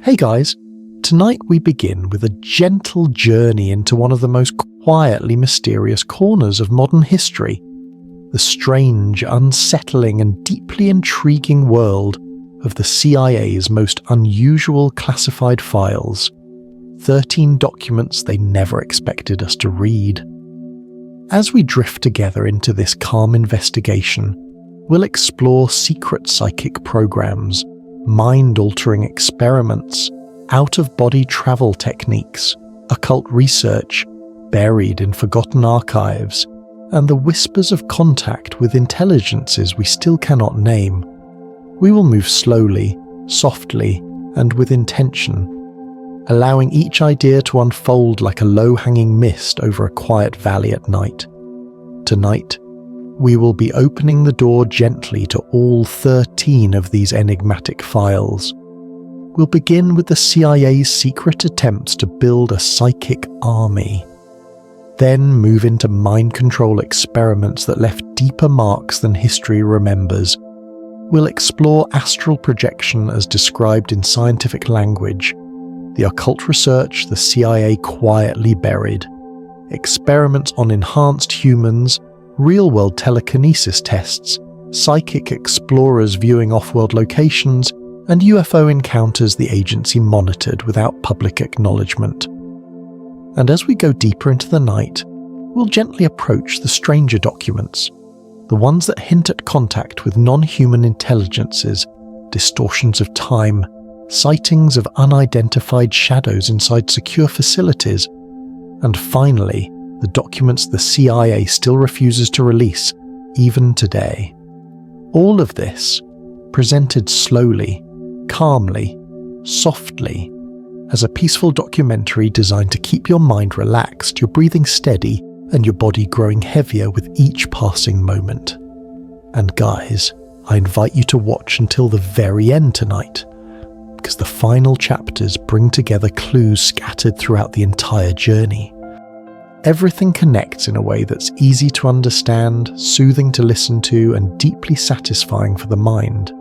Hey guys, tonight we begin with a gentle journey into one of the most quietly mysterious corners of modern history, the strange, unsettling and deeply intriguing world of the CIA's most unusual classified files, 13 documents they never expected us to read. As we drift together into this calm investigation, we'll explore secret psychic programs, mind-altering experiments, out-of-body travel techniques, occult research, buried in forgotten archives, and the whispers of contact with intelligences we still cannot name. We will move slowly, softly, and with intention, allowing each idea to unfold like a low-hanging mist over a quiet valley at night. Tonight, we will be opening the door gently to all 13 of these enigmatic files. We'll begin with the CIA's secret attempts to build a psychic army, then move into mind control experiments that left deeper marks than history remembers. We'll explore astral projection as described in scientific language, the occult research the CIA quietly buried, experiments on enhanced humans, real-world telekinesis tests, psychic explorers viewing off-world locations, and UFO encounters the agency monitored without public acknowledgement. And as we go deeper into the night, we'll gently approach the stranger documents, the ones that hint at contact with non-human intelligences, distortions of time, sightings of unidentified shadows inside secure facilities, and finally, the documents the CIA still refuses to release, even today. All of this, presented slowly, calmly, softly, as a peaceful documentary designed to keep your mind relaxed, your breathing steady, and your body growing heavier with each passing moment. And guys, I invite you to watch until the very end tonight, because the final chapters bring together clues scattered throughout the entire journey. Everything connects in a way that's easy to understand, soothing to listen to, and deeply satisfying for the mind.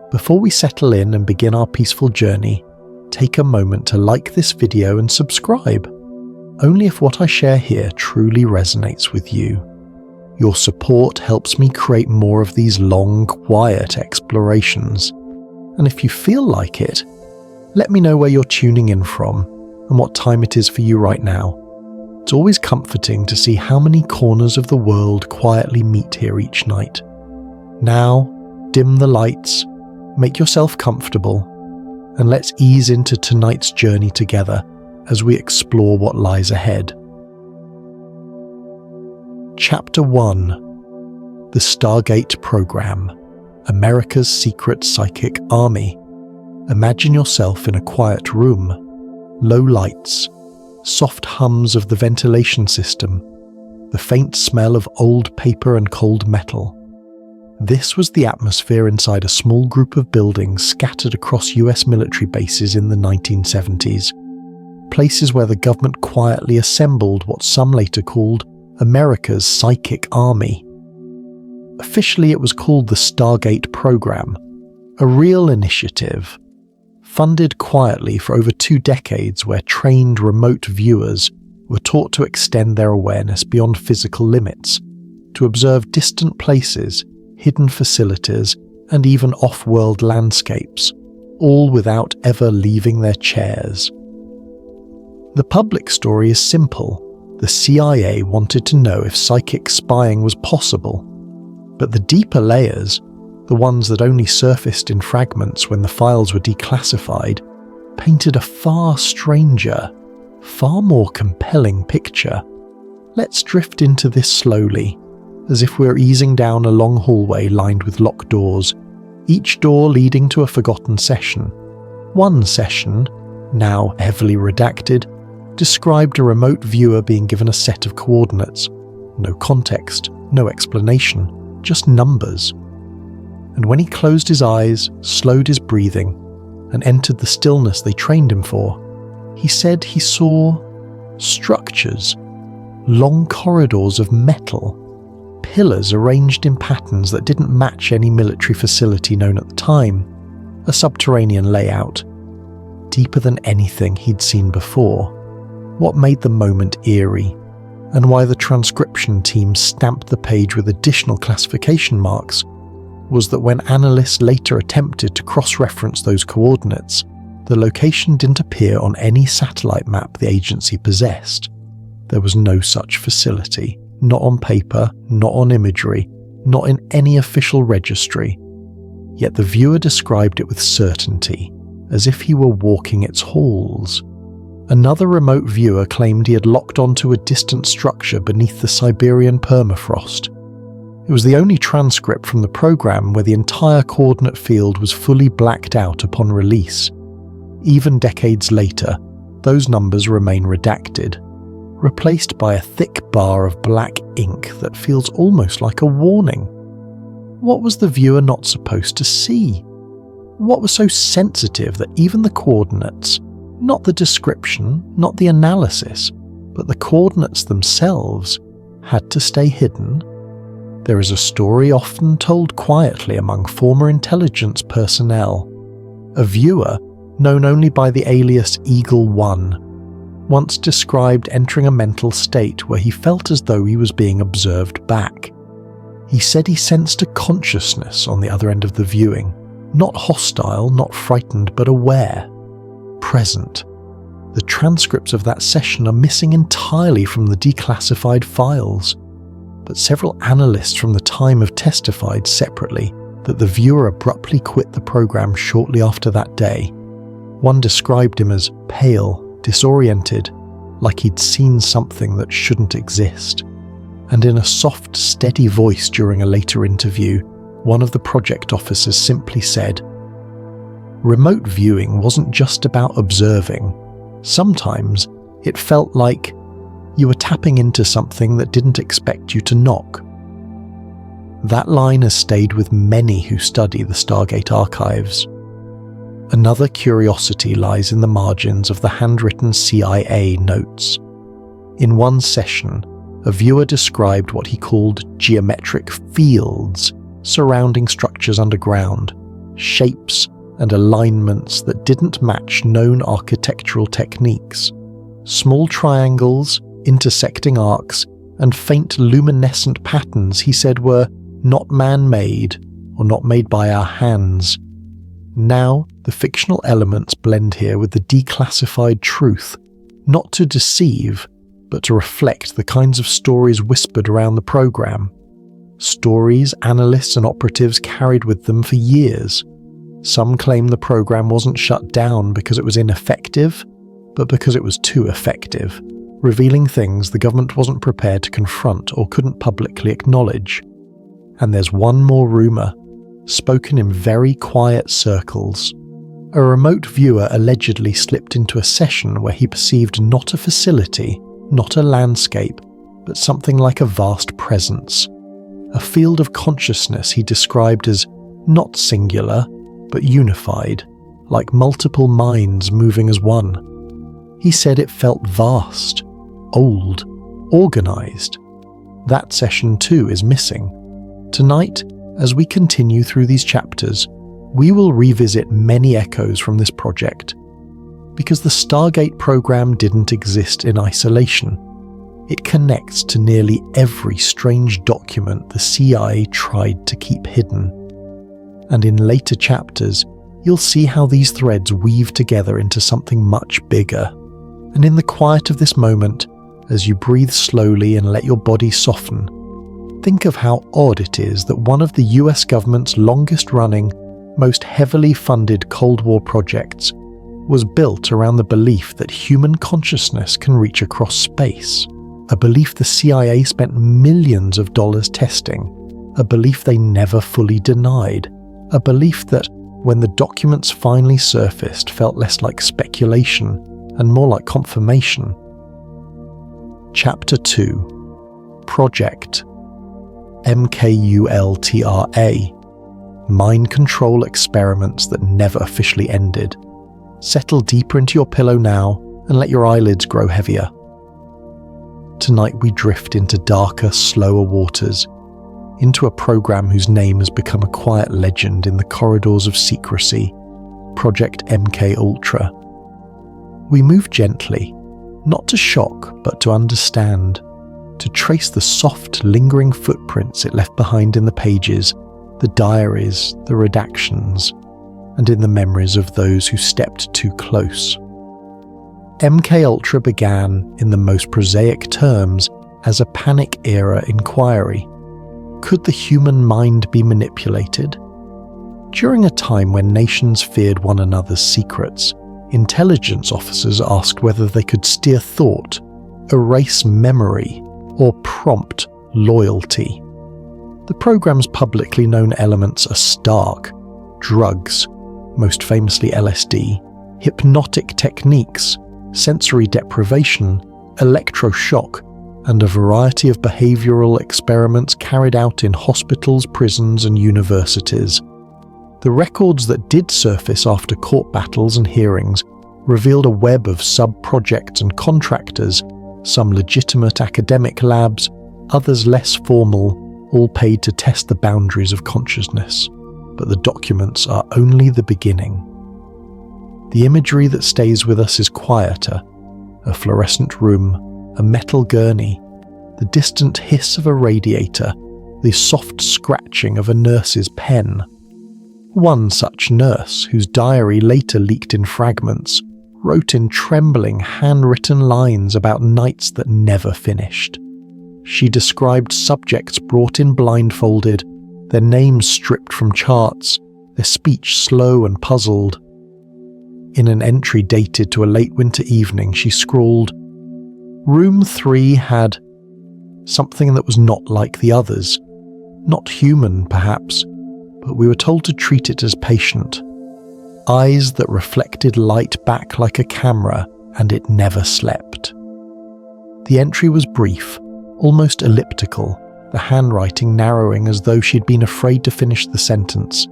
Before we settle in and begin our peaceful journey, take a moment to like this video and subscribe, only if what I share here truly resonates with you. Your support helps me create more of these long, quiet explorations. And if you feel like it, let me know where you're tuning in from and what time it is for you right now. It's always comforting to see how many corners of the world quietly meet here each night. Now, dim the lights, make yourself comfortable, and let's ease into tonight's journey together as we explore what lies ahead. Chapter 1: The Stargate Program, America's Secret Psychic Army. Imagine yourself in a quiet room, low lights, soft hums of the ventilation system, the faint smell of old paper and cold metal. This was the atmosphere inside a small group of buildings scattered across US military bases in the 1970s, places where the government quietly assembled what some later called America's Psychic Army. Officially it was called the Stargate Program, a real initiative, funded quietly for over 2 decades, where trained remote viewers were taught to extend their awareness beyond physical limits, to observe distant places, hidden facilities, and even off-world landscapes, all without ever leaving their chairs. The public story is simple. The CIA wanted to know if psychic spying was possible, but the deeper layers, the ones that only surfaced in fragments when the files were declassified, painted a far stranger, far more compelling picture. Let's drift into this slowly, as if we're easing down a long hallway lined with locked doors, each door leading to a forgotten session. One session, now heavily redacted, described a remote viewer being given a set of coordinates. No context, no explanation, just numbers. And when he closed his eyes, slowed his breathing, and entered the stillness they trained him for, he said he saw structures, long corridors of metal, pillars arranged in patterns that didn't match any military facility known at the time, a subterranean layout. deeper than anything he'd seen before. What made the moment eerie, and why the transcription team stamped the page with additional classification marks, was that when analysts later attempted to cross-reference those coordinates, the location didn't appear on any satellite map the agency possessed. There was no such facility, not on paper, not on imagery, not in any official registry. Yet the viewer described it with certainty, as if he were walking its halls. Another remote viewer claimed he had locked onto a distant structure beneath the Siberian permafrost. It was the only transcript from the program where the entire coordinate field was fully blacked out upon release. Even decades later, those numbers remain redacted, replaced by a thick bar of black ink that feels almost like a warning. What was the viewer not supposed to see? What was so sensitive that even the coordinates, not the description, not the analysis, but the coordinates themselves, had to stay hidden? There is a story often told quietly among former intelligence personnel. A viewer, known only by the alias Eagle One, once described entering a mental state where he felt as though he was being observed back. He said he sensed a consciousness on the other end of the viewing, not hostile, not frightened, but aware, present. The transcripts of that session are missing entirely from the declassified files, but several analysts from the time have testified separately that the viewer abruptly quit the program shortly after that day. One described him as pale, disoriented, like he'd seen something that shouldn't exist. And in a soft, steady voice during a later interview, one of the project officers simply said, "Remote viewing wasn't just about observing. Sometimes it felt like you were tapping into something that didn't expect you to knock." That line has stayed with many who study the Stargate archives. Another curiosity lies in the margins of the handwritten CIA notes. In one session, a viewer described what he called geometric fields surrounding structures underground, shapes and alignments that didn't match known architectural techniques. Small triangles, intersecting arcs, and faint luminescent patterns he said were not man-made or not made by our hands. Now, the fictional elements blend here with the declassified truth, not to deceive, but to reflect the kinds of stories whispered around the program. Stories analysts and operatives carried with them for years. Some claim the program wasn't shut down because it was ineffective, but because it was too effective, revealing things the government wasn't prepared to confront or couldn't publicly acknowledge. And there's one more rumour, spoken in very quiet circles. A remote viewer allegedly slipped into a session where he perceived not a facility, not a landscape, but something like a vast presence. A field of consciousness he described as not singular, but unified, like multiple minds moving as one. He said it felt vast, old, organised. That session too is missing. Tonight, as we continue through these chapters, we will revisit many echoes from this project. Because the Stargate program didn't exist in isolation. It connects to nearly every strange document the CIA tried to keep hidden. And in later chapters, you'll see how these threads weave together into something much bigger. And in the quiet of this moment, as you breathe slowly and let your body soften, think of how odd it is that one of the US government's longest-running, most heavily funded Cold War projects was built around the belief that human consciousness can reach across space, a belief the CIA spent millions of dollars testing, a belief they never fully denied, a belief that, when the documents finally surfaced, felt less like speculation and more like confirmation. Chapter 2. Project MKULTRA. Mind control experiments that never officially ended. Settle deeper into your pillow now and let your eyelids grow heavier. Tonight we drift into darker, slower waters, into a program whose name has become a quiet legend in the corridors of secrecy, Project MK Ultra. We move gently, not to shock but to understand, to trace the soft, lingering footprints it left behind in the pages, the diaries, the redactions, and in the memories of those who stepped too close. MKUltra began, in the most prosaic terms, as a panic-era inquiry. Could the human mind be manipulated? During a time when nations feared one another's secrets, intelligence officers asked whether they could steer thought, erase memory, or prompt loyalty. The program's publicly known elements are stark, drugs, most famously LSD, hypnotic techniques, sensory deprivation, electroshock, and a variety of behavioral experiments carried out in hospitals, prisons, and universities. The records that did surface after court battles and hearings revealed a web of sub-projects and contractors, some legitimate academic labs, others less formal, all paid to test the boundaries of consciousness. But the documents are only the beginning. The imagery that stays with us is quieter: a fluorescent room, a metal gurney, the distant hiss of a radiator, the soft scratching of a nurse's pen. One such nurse, whose diary later leaked in fragments, wrote in trembling, handwritten lines about nights that never finished. She described subjects brought in blindfolded, their names stripped from charts, their speech slow and puzzled. In an entry dated to a late winter evening, she scrawled, "Room 3 had something that was not like the others. Not human, perhaps, but we were told to treat it as patient. Eyes that reflected light back like a camera, and it never slept." The entry was brief, almost elliptical, the handwriting narrowing as though she'd been afraid to finish the sentence.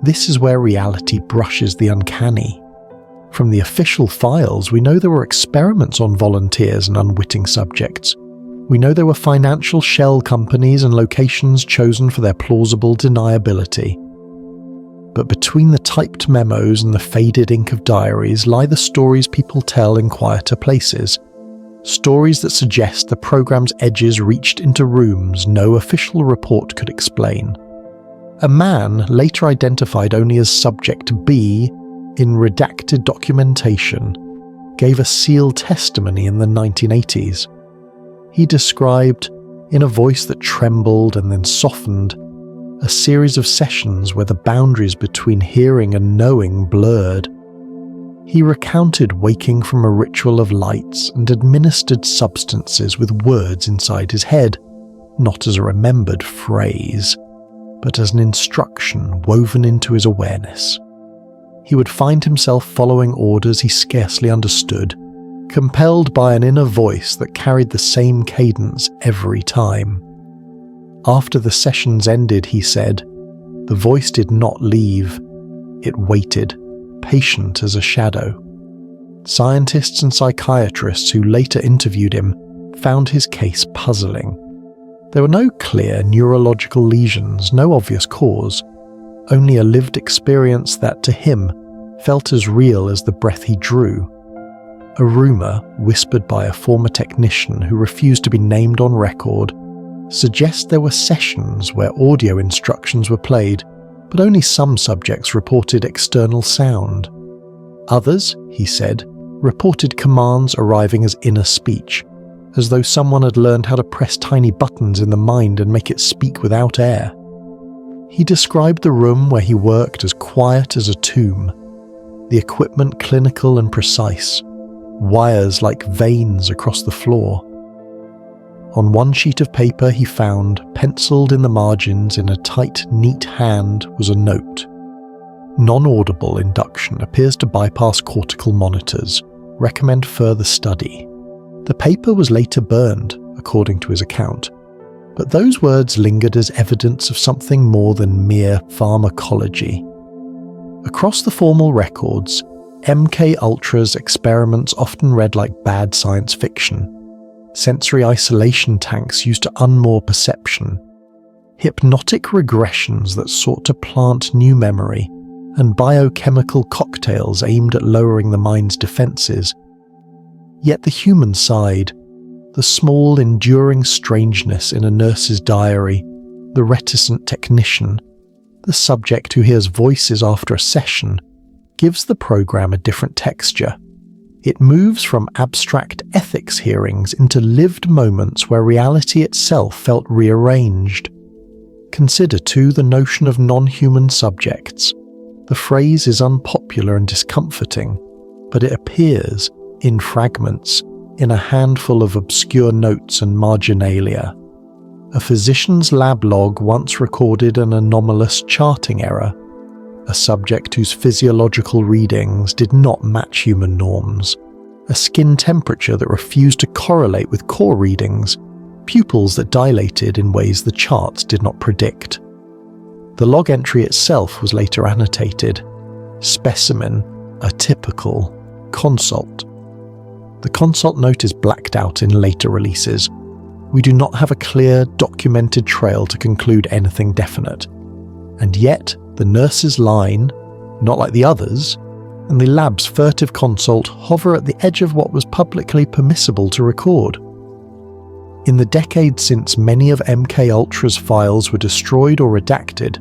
This is where reality brushes the uncanny. From the official files, we know there were experiments on volunteers and unwitting subjects. We know there were financial shell companies and locations chosen for their plausible deniability. But between the typed memos and the faded ink of diaries lie the stories people tell in quieter places. Stories that suggest the program's edges reached into rooms no official report could explain. A man, later identified only as Subject B in redacted documentation, gave a sealed testimony in the 1980s. He described, in a voice that trembled and then softened, a series of sessions where the boundaries between hearing and knowing blurred. He recounted waking from a ritual of lights and administered substances with words inside his head, not as a remembered phrase, but as an instruction woven into his awareness. He would find himself following orders he scarcely understood, compelled by an inner voice that carried the same cadence every time. After the sessions ended, he said, the voice did not leave. It waited, patient as a shadow. Scientists and psychiatrists who later interviewed him found his case puzzling. There were no clear neurological lesions, no obvious cause, only a lived experience that, to him, felt as real as the breath he drew. A rumour, whispered by a former technician who refused to be named on record, suggests there were sessions where audio instructions were played, but only some subjects reported external sound. Others, he said, reported commands arriving as inner speech, as though someone had learned how to press tiny buttons in the mind and make it speak without air. He described the room where he worked as quiet as a tomb, the equipment clinical and precise, wires like veins across the floor. On one sheet of paper he found, penciled in the margins in a tight, neat hand, was a note. Non-audible induction appears to bypass cortical monitors. Recommend further study. The paper was later burned, according to his account, but those words lingered as evidence of something more than mere pharmacology. Across the formal records, MKUltra's experiments often read like bad science fiction. Sensory isolation tanks used to unmoor perception, hypnotic regressions that sought to plant new memory, and biochemical cocktails aimed at lowering the mind's defenses. Yet the human side, the small, enduring strangeness in a nurse's diary, the reticent technician, the subject who hears voices after a session, gives the program a different texture. It moves from abstract ethics hearings into lived moments where reality itself felt rearranged. Consider, too, the notion of non-human subjects. The phrase is unpopular and discomforting, but it appears, in fragments, in a handful of obscure notes and marginalia. A physician's lab log once recorded an anomalous charting error, a subject whose physiological readings did not match human norms, a skin temperature that refused to correlate with core readings, pupils that dilated in ways the charts did not predict. The log entry itself was later annotated. Specimen, atypical, consult. The consult note is blacked out in later releases. We do not have a clear, documented trail to conclude anything definite. And yet, the nurse's line, not like the others, and the lab's furtive consult hover at the edge of what was publicly permissible to record. In the decades since many of MKUltra's files were destroyed or redacted,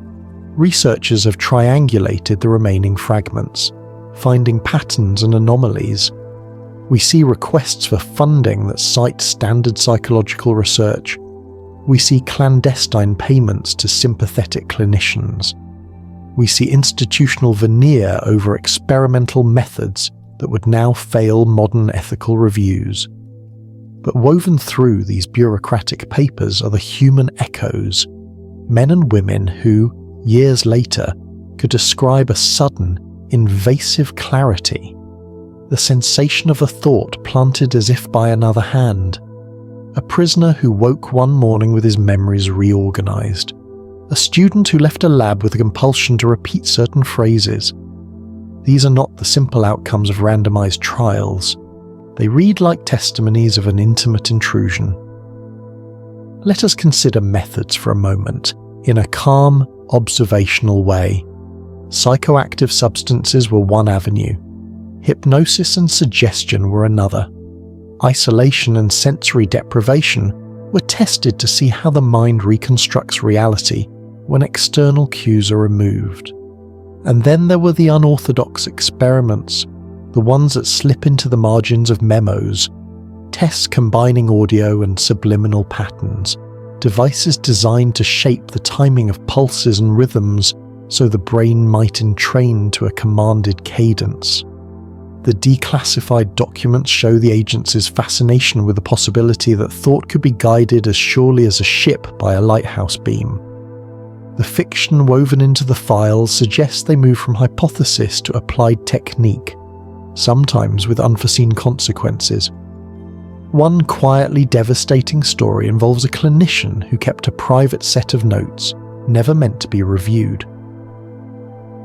researchers have triangulated the remaining fragments, finding patterns and anomalies. We see requests for funding that cite standard psychological research. We see clandestine payments to sympathetic clinicians. We see institutional veneer over experimental methods that would now fail modern ethical reviews. But woven through these bureaucratic papers are the human echoes, men and women who, years later, could describe a sudden, invasive clarity, the sensation of a thought planted as if by another hand, a prisoner who woke one morning with his memories reorganized, a student who left a lab with a compulsion to repeat certain phrases. These are not the simple outcomes of randomized trials. They read like testimonies of an intimate intrusion. Let us consider methods for a moment, in a calm, observational way. Psychoactive substances were one avenue. Hypnosis and suggestion were another. Isolation and sensory deprivation were tested to see how the mind reconstructs reality when external cues are removed. And then there were the unorthodox experiments, the ones that slip into the margins of memos, tests combining audio and subliminal patterns, devices designed to shape the timing of pulses and rhythms so the brain might entrain to a commanded cadence. The declassified documents show the agency's fascination with the possibility that thought could be guided as surely as a ship by a lighthouse beam. The fiction woven into the files suggests they move from hypothesis to applied technique, sometimes with unforeseen consequences. One quietly devastating story involves a clinician who kept a private set of notes, never meant to be reviewed.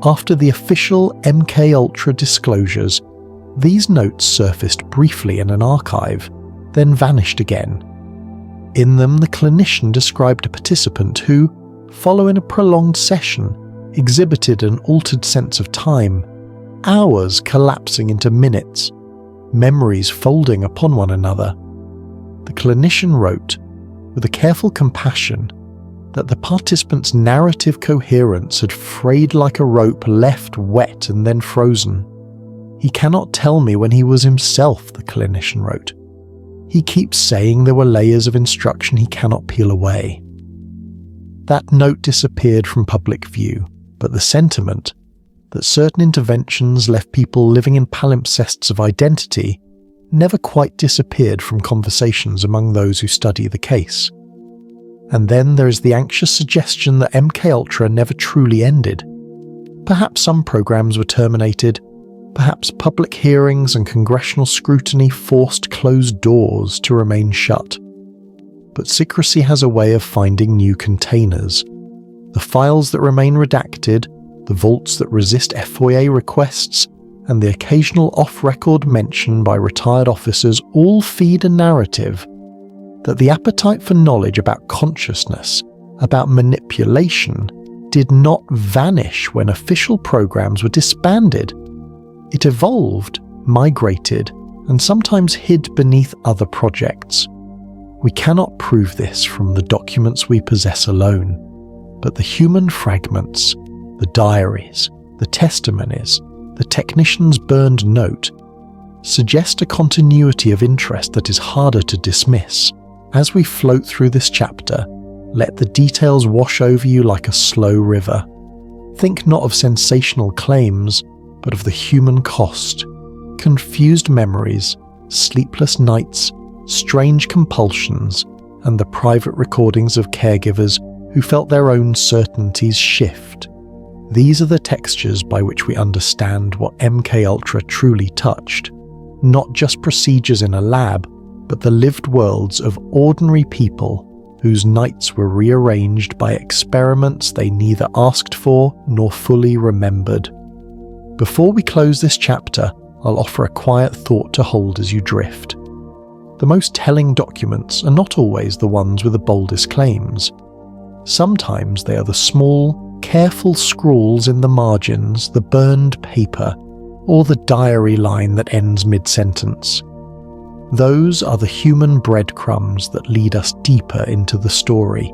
After the official MKUltra disclosures, these notes surfaced briefly in an archive, then vanished again. In them, the clinician described a participant who, following a prolonged session, exhibited an altered sense of time, hours collapsing into minutes, memories folding upon one another. The clinician wrote, with a careful compassion, that the participant's narrative coherence had frayed like a rope left wet and then frozen. He cannot tell me when he was himself, the clinician wrote. He keeps saying there were layers of instruction he cannot peel away. That note disappeared from public view, but the sentiment, that certain interventions left people living in palimpsests of identity, never quite disappeared from conversations among those who study the case. And then there is the anxious suggestion that MKUltra never truly ended. Perhaps some programs were terminated, perhaps public hearings and congressional scrutiny forced closed doors to remain shut. But secrecy has a way of finding new containers. The files that remain redacted, the vaults that resist FOIA requests, and the occasional off-record mention by retired officers all feed a narrative that the appetite for knowledge about consciousness, about manipulation, did not vanish when official programs were disbanded. It evolved, migrated, and sometimes hid beneath other projects. We cannot prove this from the documents we possess alone, but the human fragments, the diaries, the testimonies, the technician's burned note, suggest a continuity of interest that is harder to dismiss. As we float through this chapter, let the details wash over you like a slow river. Think not of sensational claims, but of the human cost, confused memories, sleepless nights, strange compulsions, and the private recordings of caregivers who felt their own certainties shift. These are the textures by which we understand what MKUltra truly touched, not just procedures in a lab, but the lived worlds of ordinary people whose nights were rearranged by experiments they neither asked for nor fully remembered. Before we close this chapter, I'll offer a quiet thought to hold as you drift. The most telling documents are not always the ones with the boldest claims. Sometimes they are the small, careful scrawls in the margins, the burned paper, or the diary line that ends mid-sentence. Those are the human breadcrumbs that lead us deeper into the story.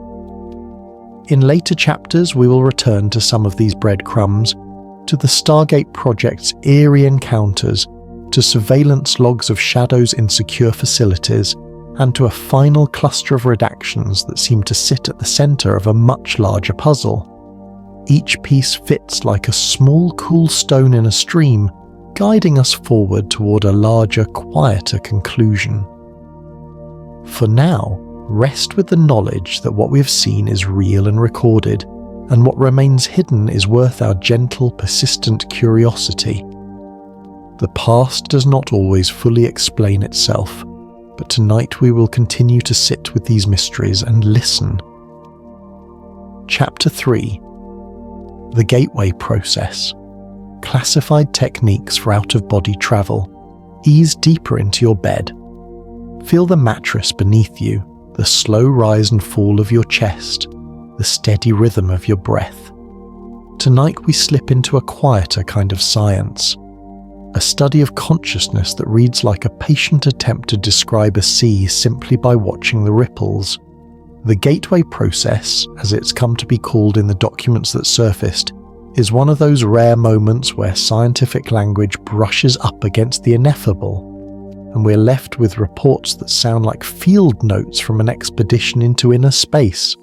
In later chapters, we will return to some of these breadcrumbs, to the Stargate Project's eerie encounters, to surveillance logs of shadows in secure facilities, and to a final cluster of redactions that seem to sit at the center of a much larger puzzle. Each piece fits like a small, cool stone in a stream, guiding us forward toward a larger, quieter conclusion. For now, rest with the knowledge that what we have seen is real and recorded, and what remains hidden is worth our gentle, persistent curiosity. The past does not always fully explain itself, but tonight we will continue to sit with these mysteries and listen. Chapter 3: The Gateway Process. Classified techniques for out-of-body travel. Ease deeper into your bed. Feel the mattress beneath you, the slow rise and fall of your chest, the steady rhythm of your breath. Tonight we slip into a quieter kind of science, a study of consciousness that reads like a patient attempt to describe a sea simply by watching the ripples. The gateway process, as it's come to be called in the documents that surfaced, is one of those rare moments where scientific language brushes up against the ineffable, and we're left with reports that sound like field notes from an expedition into inner space.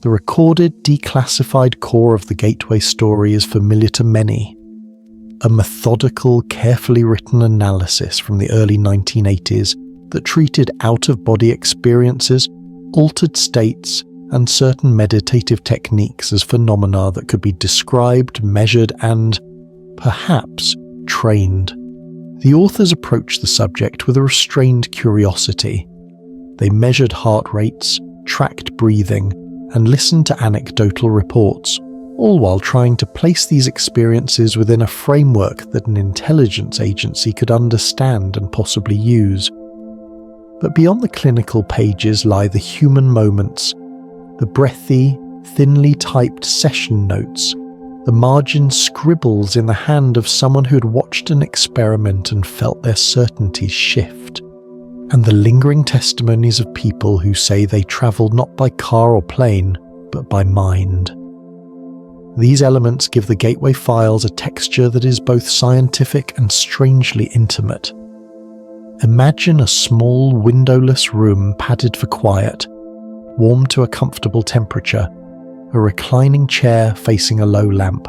The recorded, declassified core of the gateway story is familiar to many. A methodical, carefully written analysis from the early 1980s that treated out-of-body experiences, altered states, and certain meditative techniques as phenomena that could be described, measured, and, perhaps, trained. The authors approached the subject with a restrained curiosity. They measured heart rates, tracked breathing, and listened to anecdotal reports, all while trying to place these experiences within a framework that an intelligence agency could understand and possibly use. But beyond the clinical pages lie the human moments, the breathy, thinly typed session notes, the margin scribbles in the hand of someone who had watched an experiment and felt their certainties shift, and the lingering testimonies of people who say they travelled not by car or plane, but by mind. These elements give the Gateway Files a texture that is both scientific and strangely intimate. Imagine a small, windowless room padded for quiet, warm to a comfortable temperature, a reclining chair facing a low lamp.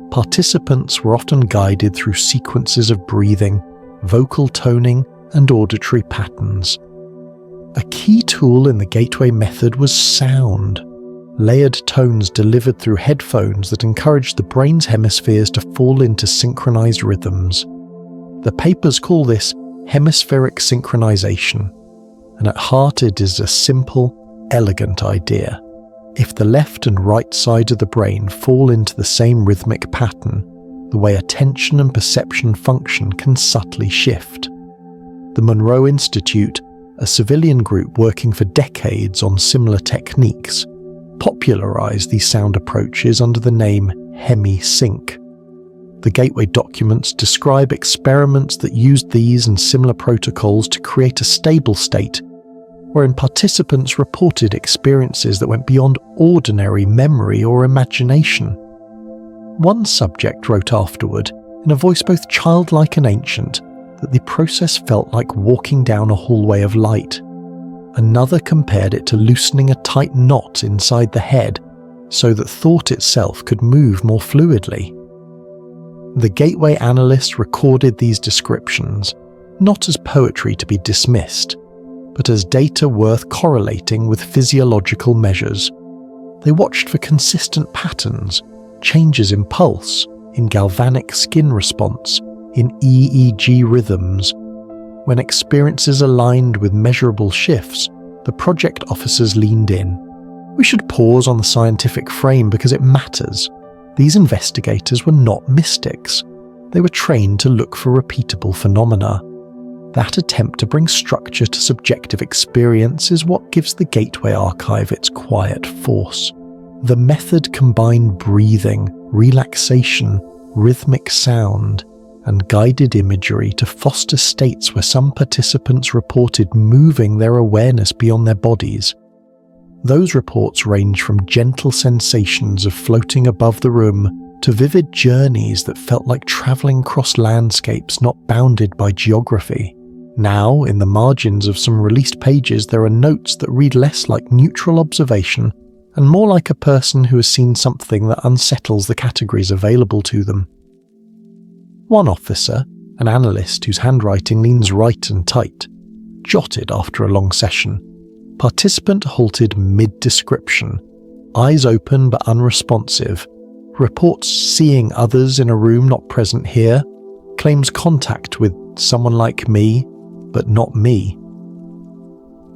Participants were often guided through sequences of breathing, vocal toning, and auditory patterns. A key tool in the Gateway method was sound, layered tones delivered through headphones that encouraged the brain's hemispheres to fall into synchronized rhythms. The papers call this hemispheric synchronization, and at heart it is a simple, elegant idea. If the left and right side of the brain fall into the same rhythmic pattern, the way attention and perception function can subtly shift. The Monroe Institute, a civilian group working for decades on similar techniques, popularised these sound approaches under the name hemi-sync. The Gateway documents describe experiments that used these and similar protocols to create a stable state, wherein participants reported experiences that went beyond ordinary memory or imagination. One subject wrote afterward, in a voice both childlike and ancient, that the process felt like walking down a hallway of light. Another compared it to loosening a tight knot inside the head so that thought itself could move more fluidly. The Gateway analyst recorded these descriptions, not as poetry to be dismissed, but as data worth correlating with physiological measures. They watched for consistent patterns, changes in pulse, in galvanic skin response, in EEG rhythms. When experiences aligned with measurable shifts, the project officers leaned in. We should pause on the scientific frame because it matters. These investigators were not mystics. They were trained to look for repeatable phenomena. That attempt to bring structure to subjective experience is what gives the Gateway archive its quiet force. The method combined breathing, relaxation, rhythmic sound, and guided imagery to foster states where some participants reported moving their awareness beyond their bodies. Those reports range from gentle sensations of floating above the room to vivid journeys that felt like travelling across landscapes not bounded by geography. Now, in the margins of some released pages, there are notes that read less like neutral observation and more like a person who has seen something that unsettles the categories available to them. One officer, an analyst whose handwriting leans right and tight, jotted after a long session. Participant halted mid-description, eyes open but unresponsive, reports seeing others in a room not present here, claims contact with someone like me, but not me.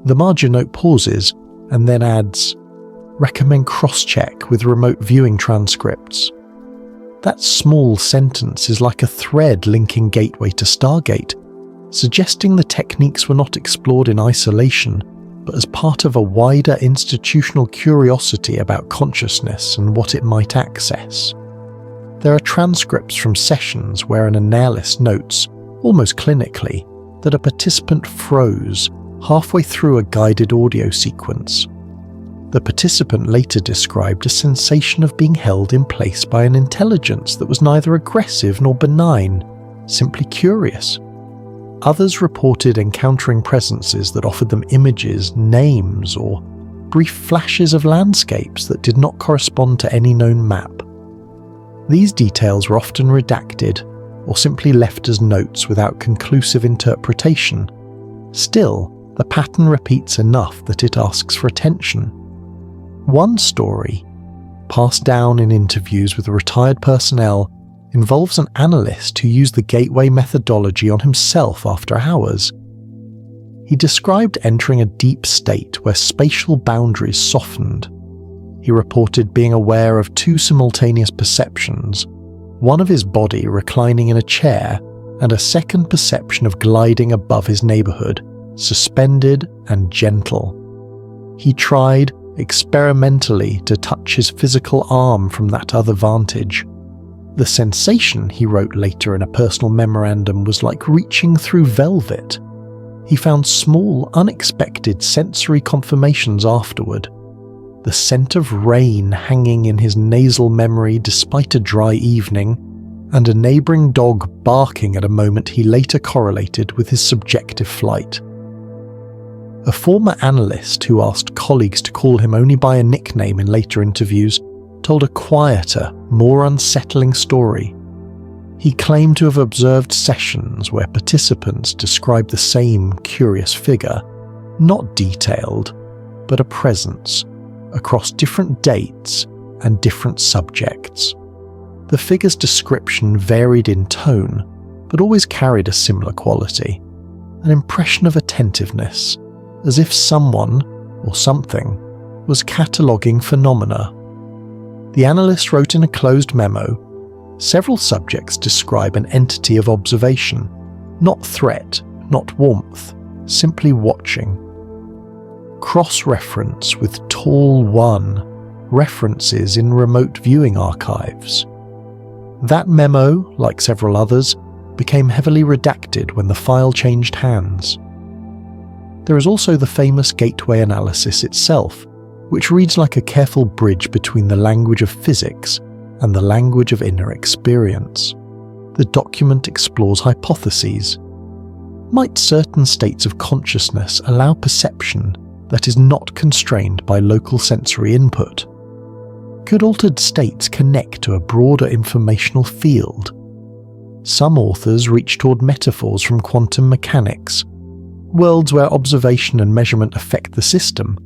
The margin note pauses and then adds, recommend cross-check with remote viewing transcripts. That small sentence is like a thread linking Gateway to Stargate, suggesting the techniques were not explored in isolation, but as part of a wider institutional curiosity about consciousness and what it might access. There are transcripts from sessions where an analyst notes, almost clinically, that a participant froze halfway through a guided audio sequence. The participant later described a sensation of being held in place by an intelligence that was neither aggressive nor benign, simply curious. Others reported encountering presences that offered them images, names, or brief flashes of landscapes that did not correspond to any known map. These details were often redacted or simply left as notes without conclusive interpretation. Still, the pattern repeats enough that it asks for attention. One story, passed down in interviews with retired personnel, involves an analyst who used the Gateway methodology on himself after hours. He described entering a deep state where spatial boundaries softened. He reported being aware of two simultaneous perceptions, one of his body reclining in a chair and a second perception of gliding above his neighbourhood, suspended and gentle. He tried, experimentally, to touch his physical arm from that other vantage. The sensation, he wrote later in a personal memorandum, was like reaching through velvet. He found small, unexpected sensory confirmations afterward. The scent of rain hanging in his nasal memory despite a dry evening, and a neighbouring dog barking at a moment he later correlated with his subjective flight. A former analyst who asked colleagues to call him only by a nickname in later interviews told a quieter, more unsettling story. He claimed to have observed sessions where participants described the same curious figure, not detailed, but a presence, across different dates and different subjects. The figure's description varied in tone, but always carried a similar quality, an impression of attentiveness, as if someone, or something, was cataloguing phenomena. The analyst wrote in a closed memo, several subjects describe an entity of observation, not threat, not warmth, simply watching. Cross-reference with tall one, references in remote viewing archives. That memo, like several others, became heavily redacted when the file changed hands. There is also the famous gateway analysis itself, which reads like a careful bridge between the language of physics and the language of inner experience. The document explores hypotheses. Might certain states of consciousness allow perception that is not constrained by local sensory input? Could altered states connect to a broader informational field? Some authors reach toward metaphors from quantum mechanics, worlds where observation and measurement affect the system,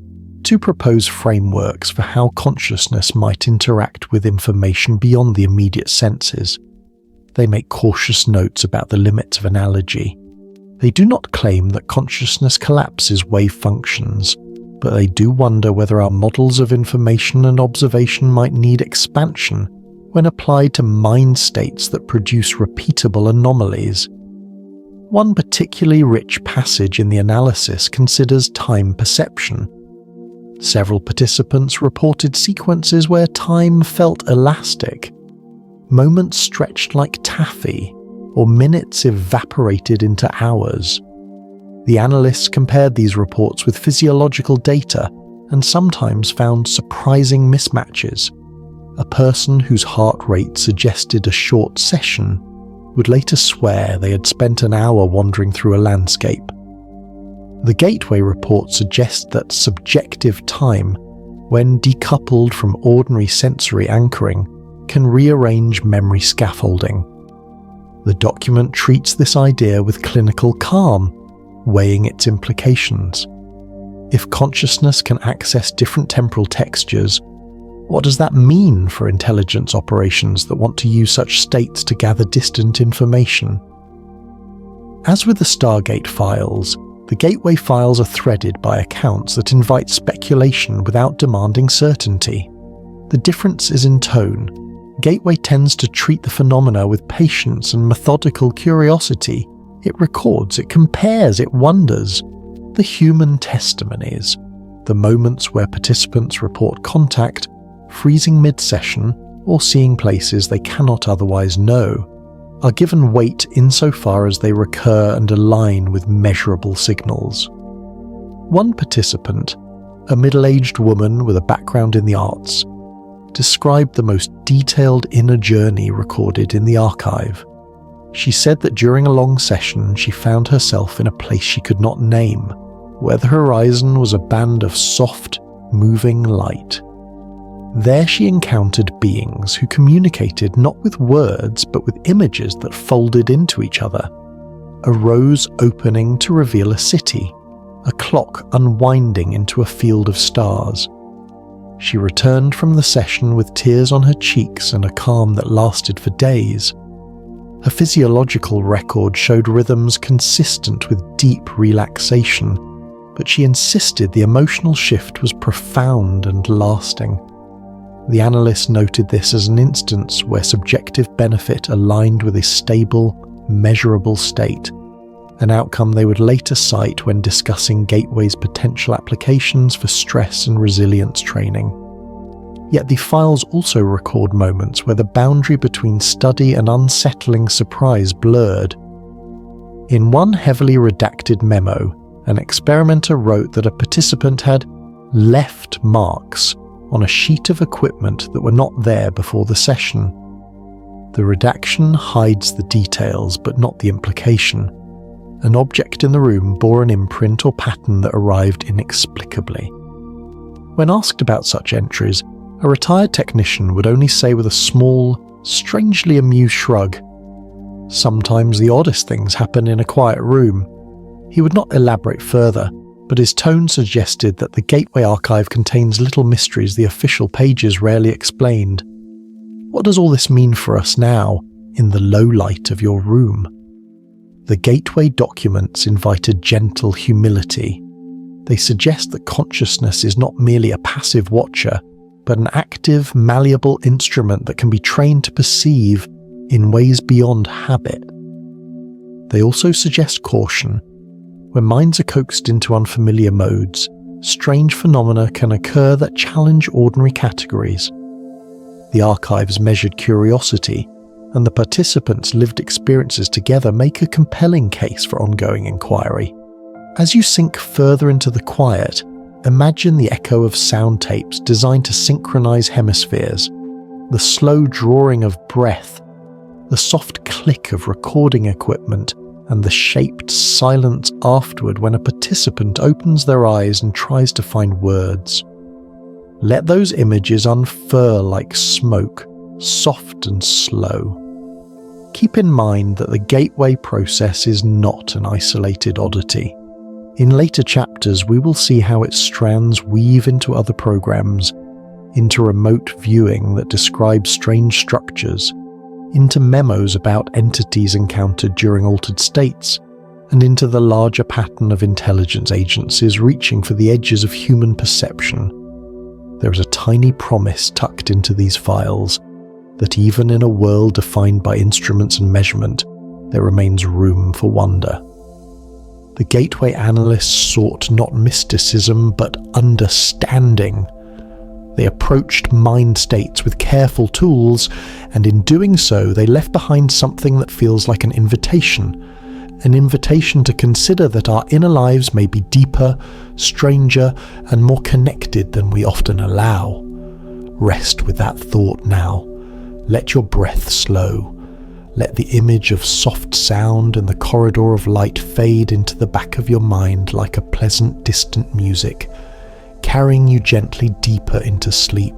to propose frameworks for how consciousness might interact with information beyond the immediate senses. They make cautious notes about the limits of analogy. They do not claim that consciousness collapses wave functions, but they do wonder whether our models of information and observation might need expansion when applied to mind states that produce repeatable anomalies. One particularly rich passage in the analysis considers time perception. Several participants reported sequences where time felt elastic, moments stretched like taffy, or minutes evaporated into hours. The analysts compared these reports with physiological data and sometimes found surprising mismatches. A person whose heart rate suggested a short session would later swear they had spent an hour wandering through a landscape. The Gateway report suggests that subjective time, when decoupled from ordinary sensory anchoring, can rearrange memory scaffolding. The document treats this idea with clinical calm, weighing its implications. If consciousness can access different temporal textures, what does that mean for intelligence operations that want to use such states to gather distant information? As with the Stargate files, the Gateway files are threaded by accounts that invite speculation without demanding certainty. The difference is in tone. Gateway tends to treat the phenomena with patience and methodical curiosity. It records, it compares, it wonders. The human testimonies, the moments where participants report contact, freezing mid-session, or seeing places they cannot otherwise know, are given weight insofar as they recur and align with measurable signals. One participant, a middle-aged woman with a background in the arts, described the most detailed inner journey recorded in the archive. She said that during a long session she found herself in a place she could not name, where the horizon was a band of soft, moving light. There she encountered beings who communicated not with words but with images that folded into each other. A rose opening to reveal a city, a clock unwinding into a field of stars. She returned from the session with tears on her cheeks and a calm that lasted for days. Her physiological record showed rhythms consistent with deep relaxation, but she insisted the emotional shift was profound and lasting. The analyst noted this as an instance where subjective benefit aligned with a stable, measurable state, an outcome they would later cite when discussing Gateway's potential applications for stress and resilience training. Yet the files also record moments where the boundary between study and unsettling surprise blurred. In one heavily redacted memo, an experimenter wrote that a participant had left marks on a sheet of equipment that were not there before the session. The redaction hides the details but not the implication. An object in the room bore an imprint or pattern that arrived inexplicably. When asked about such entries, a retired technician would only say with a small, strangely amused shrug, "Sometimes the oddest things happen in a quiet room." He would not elaborate further, but his tone suggested that the Gateway archive contains little mysteries the official pages rarely explained. What does all this mean for us now, in the low light of your room? The Gateway documents invite a gentle humility. They suggest that consciousness is not merely a passive watcher, but an active, malleable instrument that can be trained to perceive in ways beyond habit. They also suggest caution. When minds are coaxed into unfamiliar modes, strange phenomena can occur that challenge ordinary categories. The archive's measured curiosity and the participants' lived experiences together make a compelling case for ongoing inquiry. As you sink further into the quiet, imagine the echo of sound tapes designed to synchronize hemispheres, the slow drawing of breath, the soft click of recording equipment, and the shaped silence afterward when a participant opens their eyes and tries to find words. Let those images unfurl like smoke, soft and slow. Keep in mind that the gateway process is not an isolated oddity. In later chapters, we will see how its strands weave into other programs, into remote viewing that describes strange structures, into memos about entities encountered during altered states, and into the larger pattern of intelligence agencies reaching for the edges of human perception. There is a tiny promise tucked into these files that even in a world defined by instruments and measurement, there remains room for wonder. The Gateway analysts sought not mysticism but understanding. They approached mind states with careful tools, and in doing so they left behind something that feels like an invitation to consider that our inner lives may be deeper, stranger, and more connected than we often allow. Rest with that thought now. Let your breath slow. Let the image of soft sound and the corridor of light fade into the back of your mind like a pleasant distant music, carrying you gently deeper into sleep.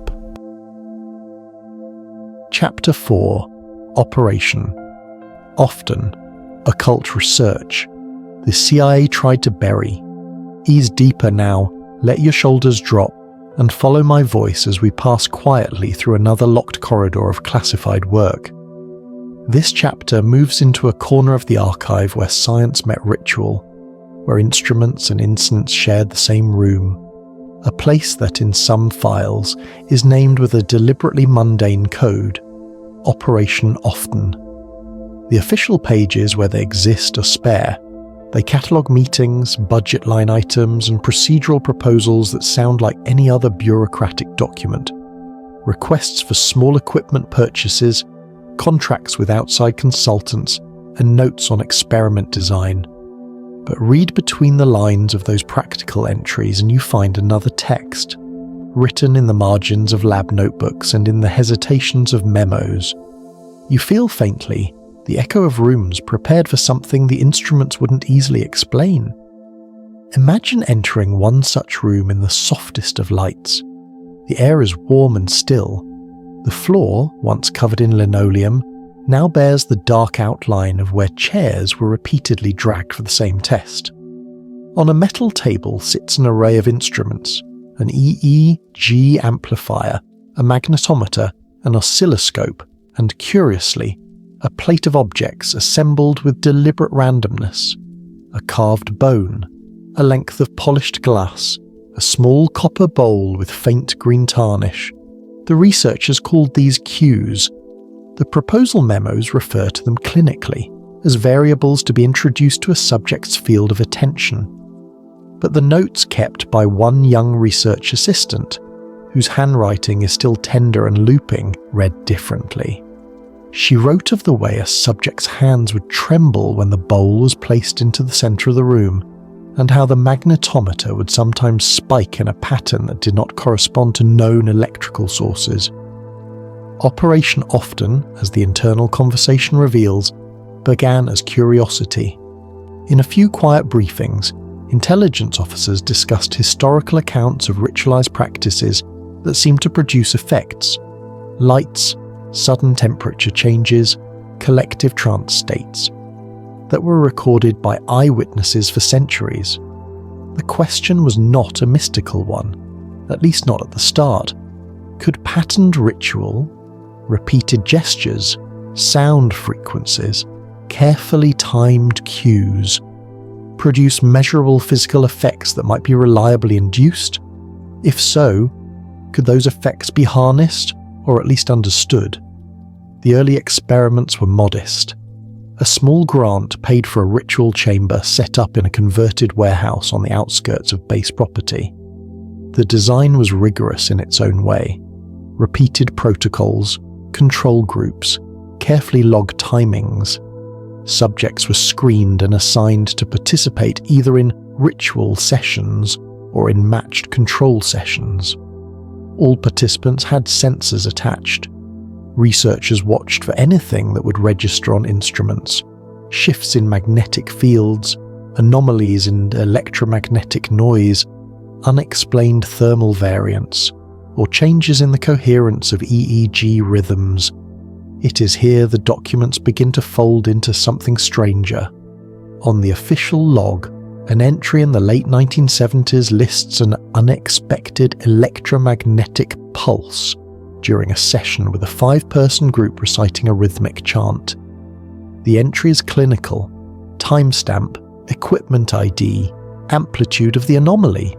Chapter 4. Operation. Often, occult research. The CIA tried to bury. Ease deeper now, let your shoulders drop, and follow my voice as we pass quietly through another locked corridor of classified work. This chapter moves into a corner of the archive where science met ritual, where instruments and incense shared the same room, a place that in some files is named with a deliberately mundane code, Operation Often. The official pages where they exist are spare. They catalogue meetings, budget line items, and procedural proposals that sound like any other bureaucratic document. Requests for small equipment purchases, contracts with outside consultants, and notes on experiment design. But read between the lines of those practical entries and you find another text, written in the margins of lab notebooks and in the hesitations of memos. You feel faintly the echo of rooms prepared for something the instruments wouldn't easily explain. Imagine entering one such room in the softest of lights. The air is warm and still. The floor, once covered in linoleum, now bears the dark outline of where chairs were repeatedly dragged for the same test. On a metal table sits an array of instruments, an EEG amplifier, a magnetometer, an oscilloscope, and curiously, a plate of objects assembled with deliberate randomness. A carved bone, a length of polished glass, a small copper bowl with faint green tarnish. The researchers called these cues. The proposal memos refer to them clinically, as variables to be introduced to a subject's field of attention. But the notes kept by one young research assistant, whose handwriting is still tender and looping, read differently. She wrote of the way a subject's hands would tremble when the bowl was placed into the centre of the room, and how the magnetometer would sometimes spike in a pattern that did not correspond to known electrical sources. Operation Often, as the internal conversation reveals, began as curiosity. In a few quiet briefings, intelligence officers discussed historical accounts of ritualized practices that seemed to produce effects: lights, sudden temperature changes, collective trance states, that were recorded by eyewitnesses for centuries. The question was not a mystical one, at least not at the start. Could patterned ritual, repeated gestures, sound frequencies, carefully timed cues, produce measurable physical effects that might be reliably induced? If so, could those effects be harnessed, or at least understood? The early experiments were modest. A small grant paid for a ritual chamber set up in a converted warehouse on the outskirts of base property. The design was rigorous in its own way. Repeated protocols, control groups, carefully logged timings. Subjects were screened and assigned to participate either in ritual sessions or in matched control sessions. All participants had sensors attached. Researchers watched for anything that would register on instruments: shifts in magnetic fields, anomalies in electromagnetic noise, unexplained thermal variants, or changes in the coherence of EEG rhythms. It is here the documents begin to fold into something stranger. On the official log, an entry in the late 1970s lists an unexpected electromagnetic pulse during a session with a 5-person group reciting a rhythmic chant. The entry is clinical: timestamp, equipment ID, amplitude of the anomaly.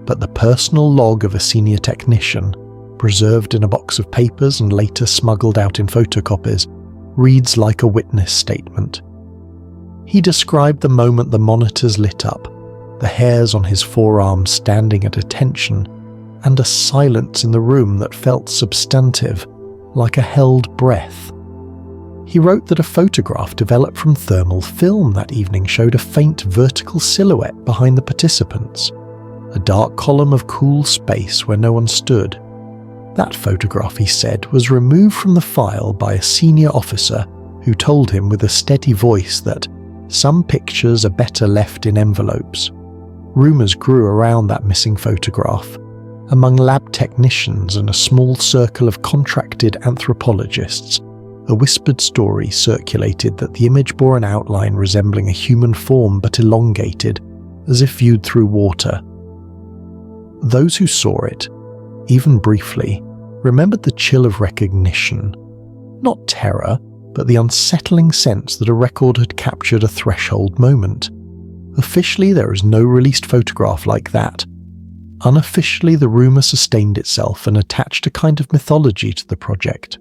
But the personal log of a senior technician, preserved in a box of papers and later smuggled out in photocopies, reads like a witness statement. He described the moment the monitors lit up, the hairs on his forearms standing at attention, and a silence in the room that felt substantive, like a held breath. He wrote that a photograph developed from thermal film that evening showed a faint vertical silhouette behind the participants, a dark column of cool space where no one stood. That photograph, he said, was removed from the file by a senior officer who told him with a steady voice that some pictures are better left in envelopes. Rumours grew around that missing photograph. Among lab technicians and a small circle of contracted anthropologists, a whispered story circulated that the image bore an outline resembling a human form but elongated, as if viewed through water. Those who saw it, even briefly, remembered the chill of recognition. Not terror, but the unsettling sense that a record had captured a threshold moment. Officially, there is no released photograph like that. Unofficially, the rumour sustained itself and attached a kind of mythology to the project.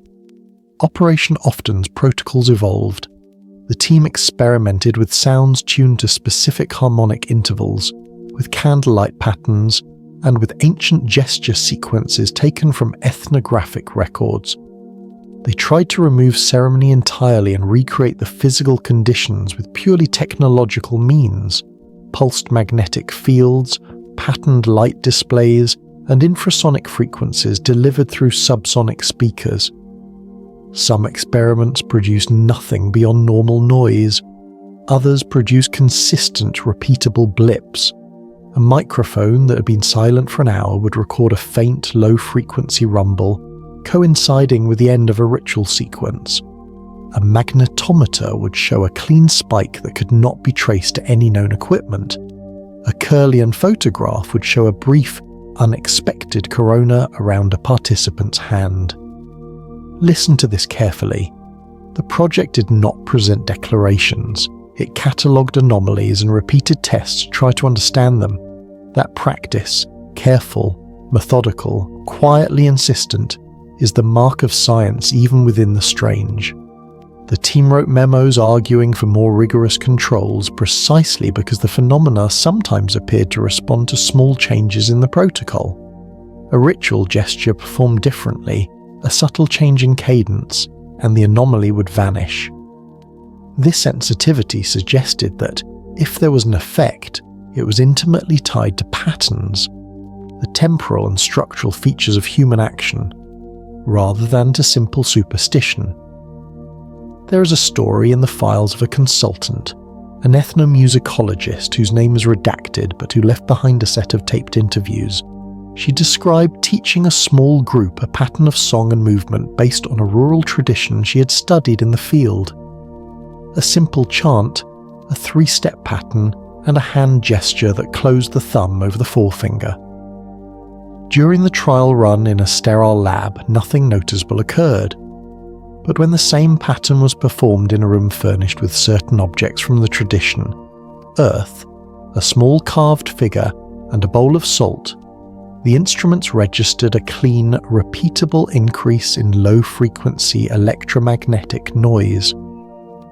Operation Often's protocols evolved. The team experimented with sounds tuned to specific harmonic intervals, with candlelight patterns, and with ancient gesture sequences taken from ethnographic records. They tried to remove ceremony entirely and recreate the physical conditions with purely technological means: pulsed magnetic fields, patterned light displays, and infrasonic frequencies delivered through subsonic speakers. Some experiments produced nothing beyond normal noise. Others produced consistent, repeatable blips. A microphone that had been silent for an hour would record a faint, low-frequency rumble, coinciding with the end of a ritual sequence. A magnetometer would show a clean spike that could not be traced to any known equipment. A Kirlian photograph would show a brief, unexpected corona around a participant's hand. Listen to this carefully. The project did not present declarations. It catalogued anomalies and repeated tests to try to understand them. That practice, careful, methodical, quietly insistent, is the mark of science even within the strange. The team wrote memos arguing for more rigorous controls precisely because the phenomena sometimes appeared to respond to small changes in the protocol. A ritual gesture performed differently, a subtle change in cadence, and the anomaly would vanish. This sensitivity suggested that, if there was an effect, it was intimately tied to patterns, the temporal and structural features of human action, rather than to simple superstition. There is a story in the files of a consultant, an ethnomusicologist whose name is redacted but who left behind a set of taped interviews. She described teaching a small group a pattern of song and movement based on a rural tradition she had studied in the field. A simple chant, a 3-step pattern, and a hand gesture that closed the thumb over the forefinger. During the trial run in a sterile lab, nothing noticeable occurred. But when the same pattern was performed in a room furnished with certain objects from the tradition, earth, a small carved figure, and a bowl of salt, the instruments registered a clean, repeatable increase in low-frequency electromagnetic noise.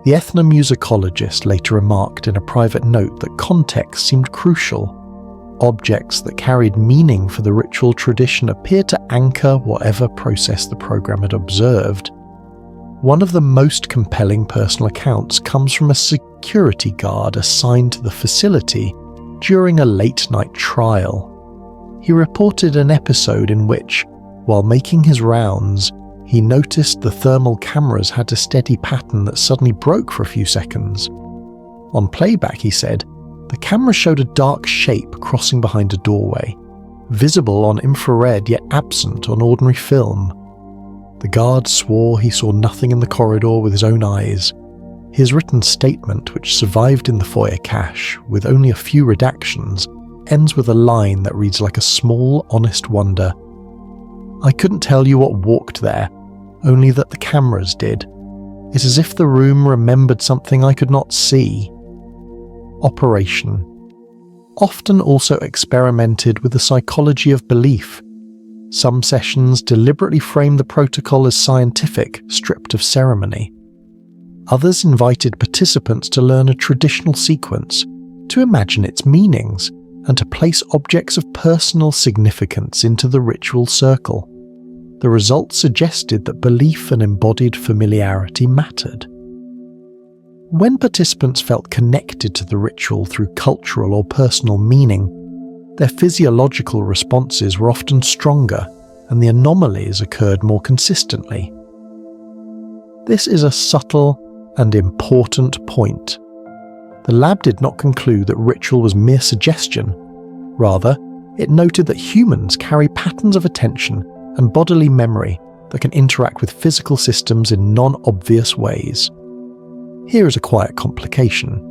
The ethnomusicologist later remarked in a private note that context seemed crucial. Objects that carried meaning for the ritual tradition appeared to anchor whatever process the program had observed. One of the most compelling personal accounts comes from a security guard assigned to the facility during a late-night trial. He reported an episode in which, while making his rounds, he noticed the thermal cameras had a steady pattern that suddenly broke for a few seconds. On playback, he said, the camera showed a dark shape crossing behind a doorway, visible on infrared yet absent on ordinary film. The guard swore he saw nothing in the corridor with his own eyes. His written statement, which survived in the foyer cache with only a few redactions, ends with a line that reads like a small, honest wonder. I couldn't tell you what walked there, only that the cameras did. It's as if the room remembered something I could not see. Operation. Often also experimented with the psychology of belief. Some sessions deliberately frame the protocol as scientific, stripped of ceremony. Others invited participants to learn a traditional sequence, to imagine its meanings, and to place objects of personal significance into the ritual circle. The results suggested that belief and embodied familiarity mattered. When participants felt connected to the ritual through cultural or personal meaning, their physiological responses were often stronger and the anomalies occurred more consistently. This is a subtle and important point. The lab did not conclude that ritual was mere suggestion. Rather, it noted that humans carry patterns of attention and bodily memory that can interact with physical systems in non-obvious ways. Here is a quiet complication.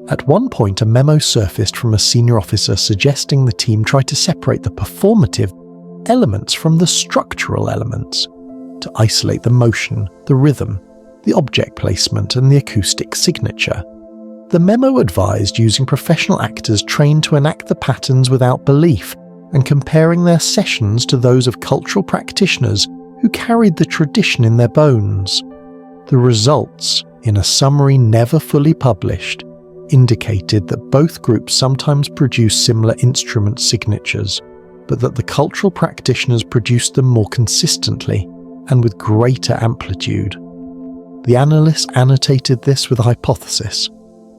At one point, a memo surfaced from a senior officer suggesting the team try to separate the performative elements from the structural elements, to isolate the motion, the rhythm, the object placement, and the acoustic signature. The memo advised using professional actors trained to enact the patterns without belief and comparing their sessions to those of cultural practitioners who carried the tradition in their bones. The results, in a summary never fully published, indicated that both groups sometimes produced similar instrument signatures, but that the cultural practitioners produced them more consistently and with greater amplitude. The analysts annotated this with a hypothesis.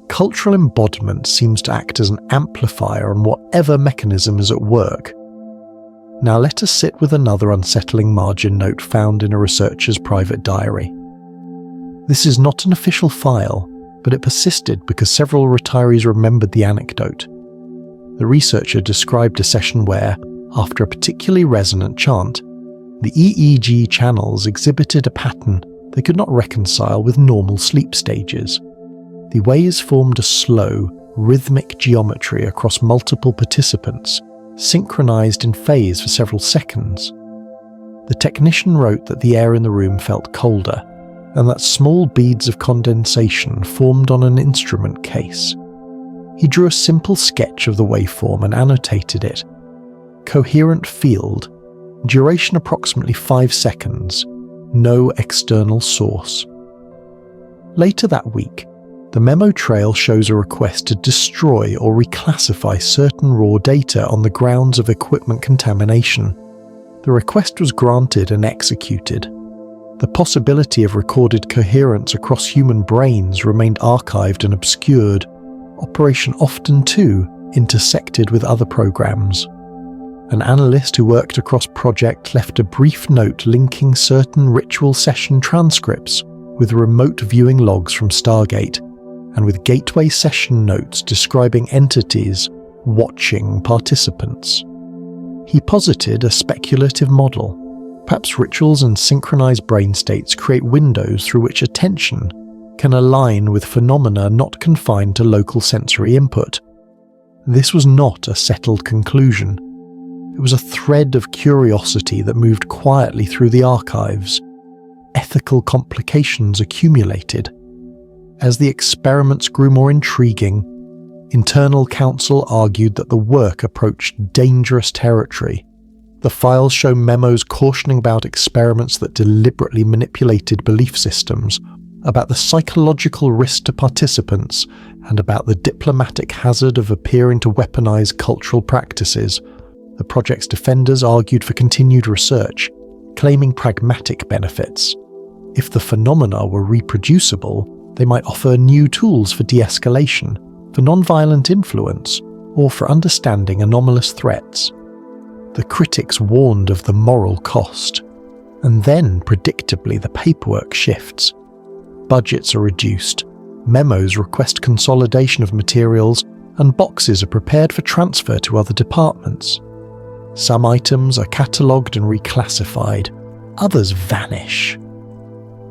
Cultural embodiment seems to act as an amplifier on whatever mechanism is at work. Now let us sit with another unsettling margin note found in a researcher's private diary. This is not an official file, but it persisted because several retirees remembered the anecdote. The researcher described a session where, after a particularly resonant chant, the EEG channels exhibited a pattern they could not reconcile with normal sleep stages. The waves formed a slow, rhythmic geometry across multiple participants, synchronized in phase for several seconds. The technician wrote that the air in the room felt colder, and that small beads of condensation formed on an instrument case. He drew a simple sketch of the waveform and annotated it. Coherent field, duration approximately 5 seconds, no external source. Later that week, the memo trail shows a request to destroy or reclassify certain raw data on the grounds of equipment contamination. The request was granted and executed. The possibility of recorded coherence across human brains remained archived and obscured. Operation often, too, intersected with other programs. An analyst who worked across project left a brief note linking certain ritual session transcripts with remote viewing logs from Stargate, and with gateway session notes describing entities watching participants. He posited a speculative model. Perhaps rituals and synchronized brain states create windows through which attention can align with phenomena not confined to local sensory input. This was not a settled conclusion. It was a thread of curiosity that moved quietly through the archives. Ethical complications accumulated. As the experiments grew more intriguing, internal counsel argued that the work approached dangerous territory. The files show memos cautioning about experiments that deliberately manipulated belief systems, about the psychological risk to participants, and about the diplomatic hazard of appearing to weaponize cultural practices, the project's defenders argued for continued research, claiming pragmatic benefits. If the phenomena were reproducible, they might offer new tools for de-escalation, for non-violent influence, or for understanding anomalous threats. The critics warned of the moral cost, and then, predictably, the paperwork shifts. Budgets are reduced, memos request consolidation of materials, and boxes are prepared for transfer to other departments. Some items are catalogued and reclassified, others vanish.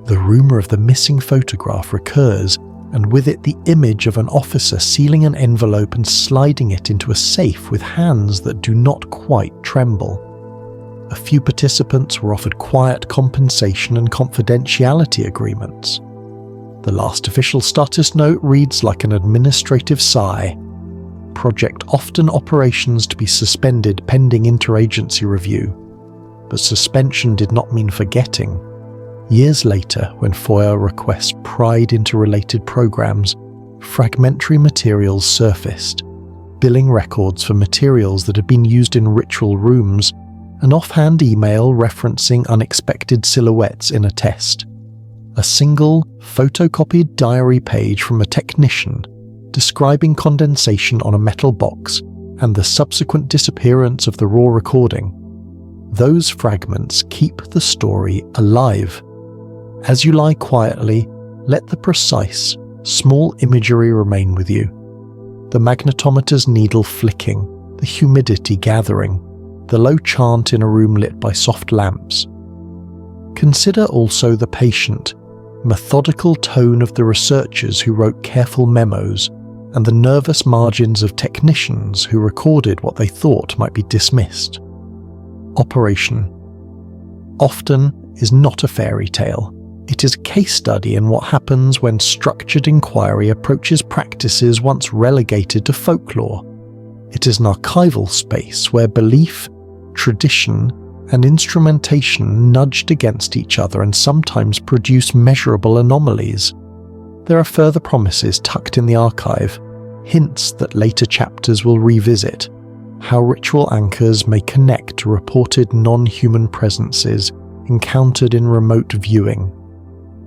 The rumour of the missing photograph recurs, and with it the image of an officer sealing an envelope and sliding it into a safe with hands that do not quite tremble. A few participants were offered quiet compensation and confidentiality agreements. The last official status note reads like an administrative sigh. Project often operations to be suspended pending interagency review. But suspension did not mean forgetting. Years later, when FOIA requests pried into related programs, fragmentary materials surfaced, billing records for materials that had been used in ritual rooms, an offhand email referencing unexpected silhouettes in a test, a single photocopied diary page from a technician describing condensation on a metal box and the subsequent disappearance of the raw recording. Those fragments keep the story alive. As you lie quietly, let the precise, small imagery remain with you. The magnetometer's needle flicking, the humidity gathering, the low chant in a room lit by soft lamps. Consider also the patient, methodical tone of the researchers who wrote careful memos, and the nervous margins of technicians who recorded what they thought might be dismissed. Operation often is not a fairy tale. It is a case study in what happens when structured inquiry approaches practices once relegated to folklore. It is an archival space where belief, tradition, and instrumentation nudged against each other and sometimes produce measurable anomalies. There are further promises tucked in the archive, hints that later chapters will revisit, how ritual anchors may connect to reported non-human presences encountered in remote viewing,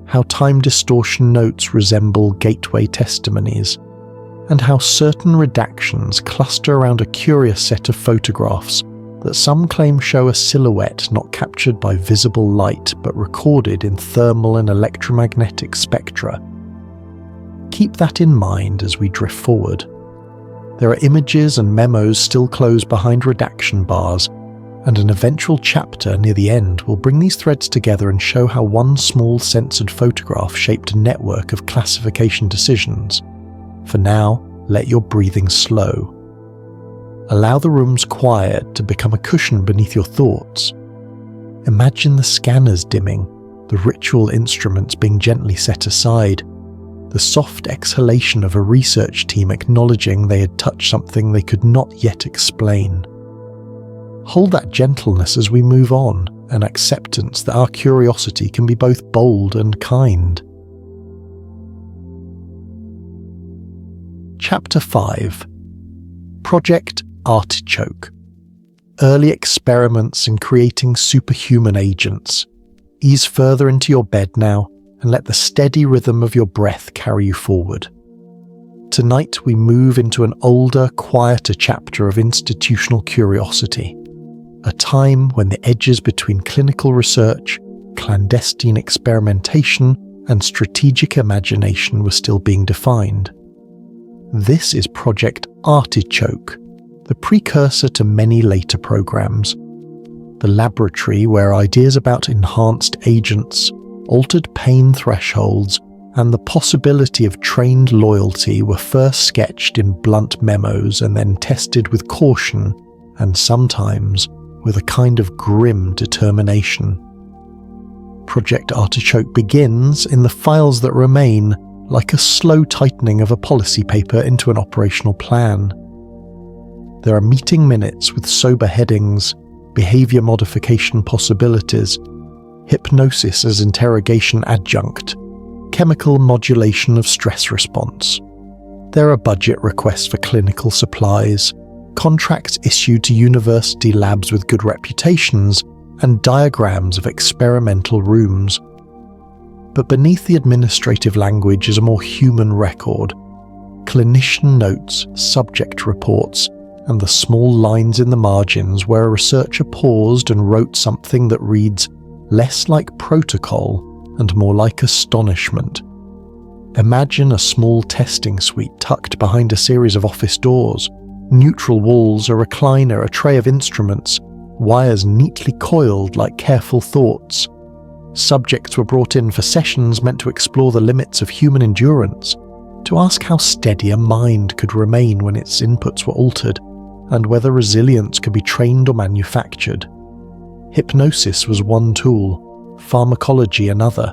how time distortion notes resemble gateway testimonies, and how certain redactions cluster around a curious set of photographs that some claim show a silhouette not captured by visible light but recorded in thermal and electromagnetic spectra. Keep that in mind as we drift forward. There are images and memos still closed behind redaction bars, and an eventual chapter near the end will bring these threads together and show how one small censored photograph shaped a network of classification decisions. For now, let your breathing slow. Allow the room's quiet to become a cushion beneath your thoughts. Imagine the scanners dimming, the ritual instruments being gently set aside, the soft exhalation of a research team acknowledging they had touched something they could not yet explain. Hold that gentleness as we move on, an acceptance that our curiosity can be both bold and kind. Chapter 5. Project Artichoke. Early experiments in creating superhuman agents. Ease further into your bed now, and let the steady rhythm of your breath carry you forward. Tonight we move into an older, quieter chapter of institutional curiosity, a time when the edges between clinical research, clandestine experimentation, and strategic imagination were still being defined. This is Project Artichoke, the precursor to many later programs, the laboratory where ideas about enhanced agents, altered pain thresholds, and the possibility of trained loyalty were first sketched in blunt memos and then tested with caution, and sometimes with a kind of grim determination. Project Artichoke begins in the files that remain, like a slow tightening of a policy paper into an operational plan. There are meeting minutes with sober headings, behavior modification possibilities, hypnosis as interrogation adjunct, chemical modulation of stress response. There are budget requests for clinical supplies, contracts issued to university labs with good reputations, and diagrams of experimental rooms. But beneath the administrative language is a more human record: clinician notes, subject reports, and the small lines in the margins where a researcher paused and wrote something that reads less like protocol and more like astonishment. Imagine a small testing suite tucked behind a series of office doors, neutral walls, a recliner, a tray of instruments, wires neatly coiled like careful thoughts. Subjects were brought in for sessions meant to explore the limits of human endurance, to ask how steady a mind could remain when its inputs were altered, and whether resilience could be trained or manufactured. Hypnosis was one tool, pharmacology another.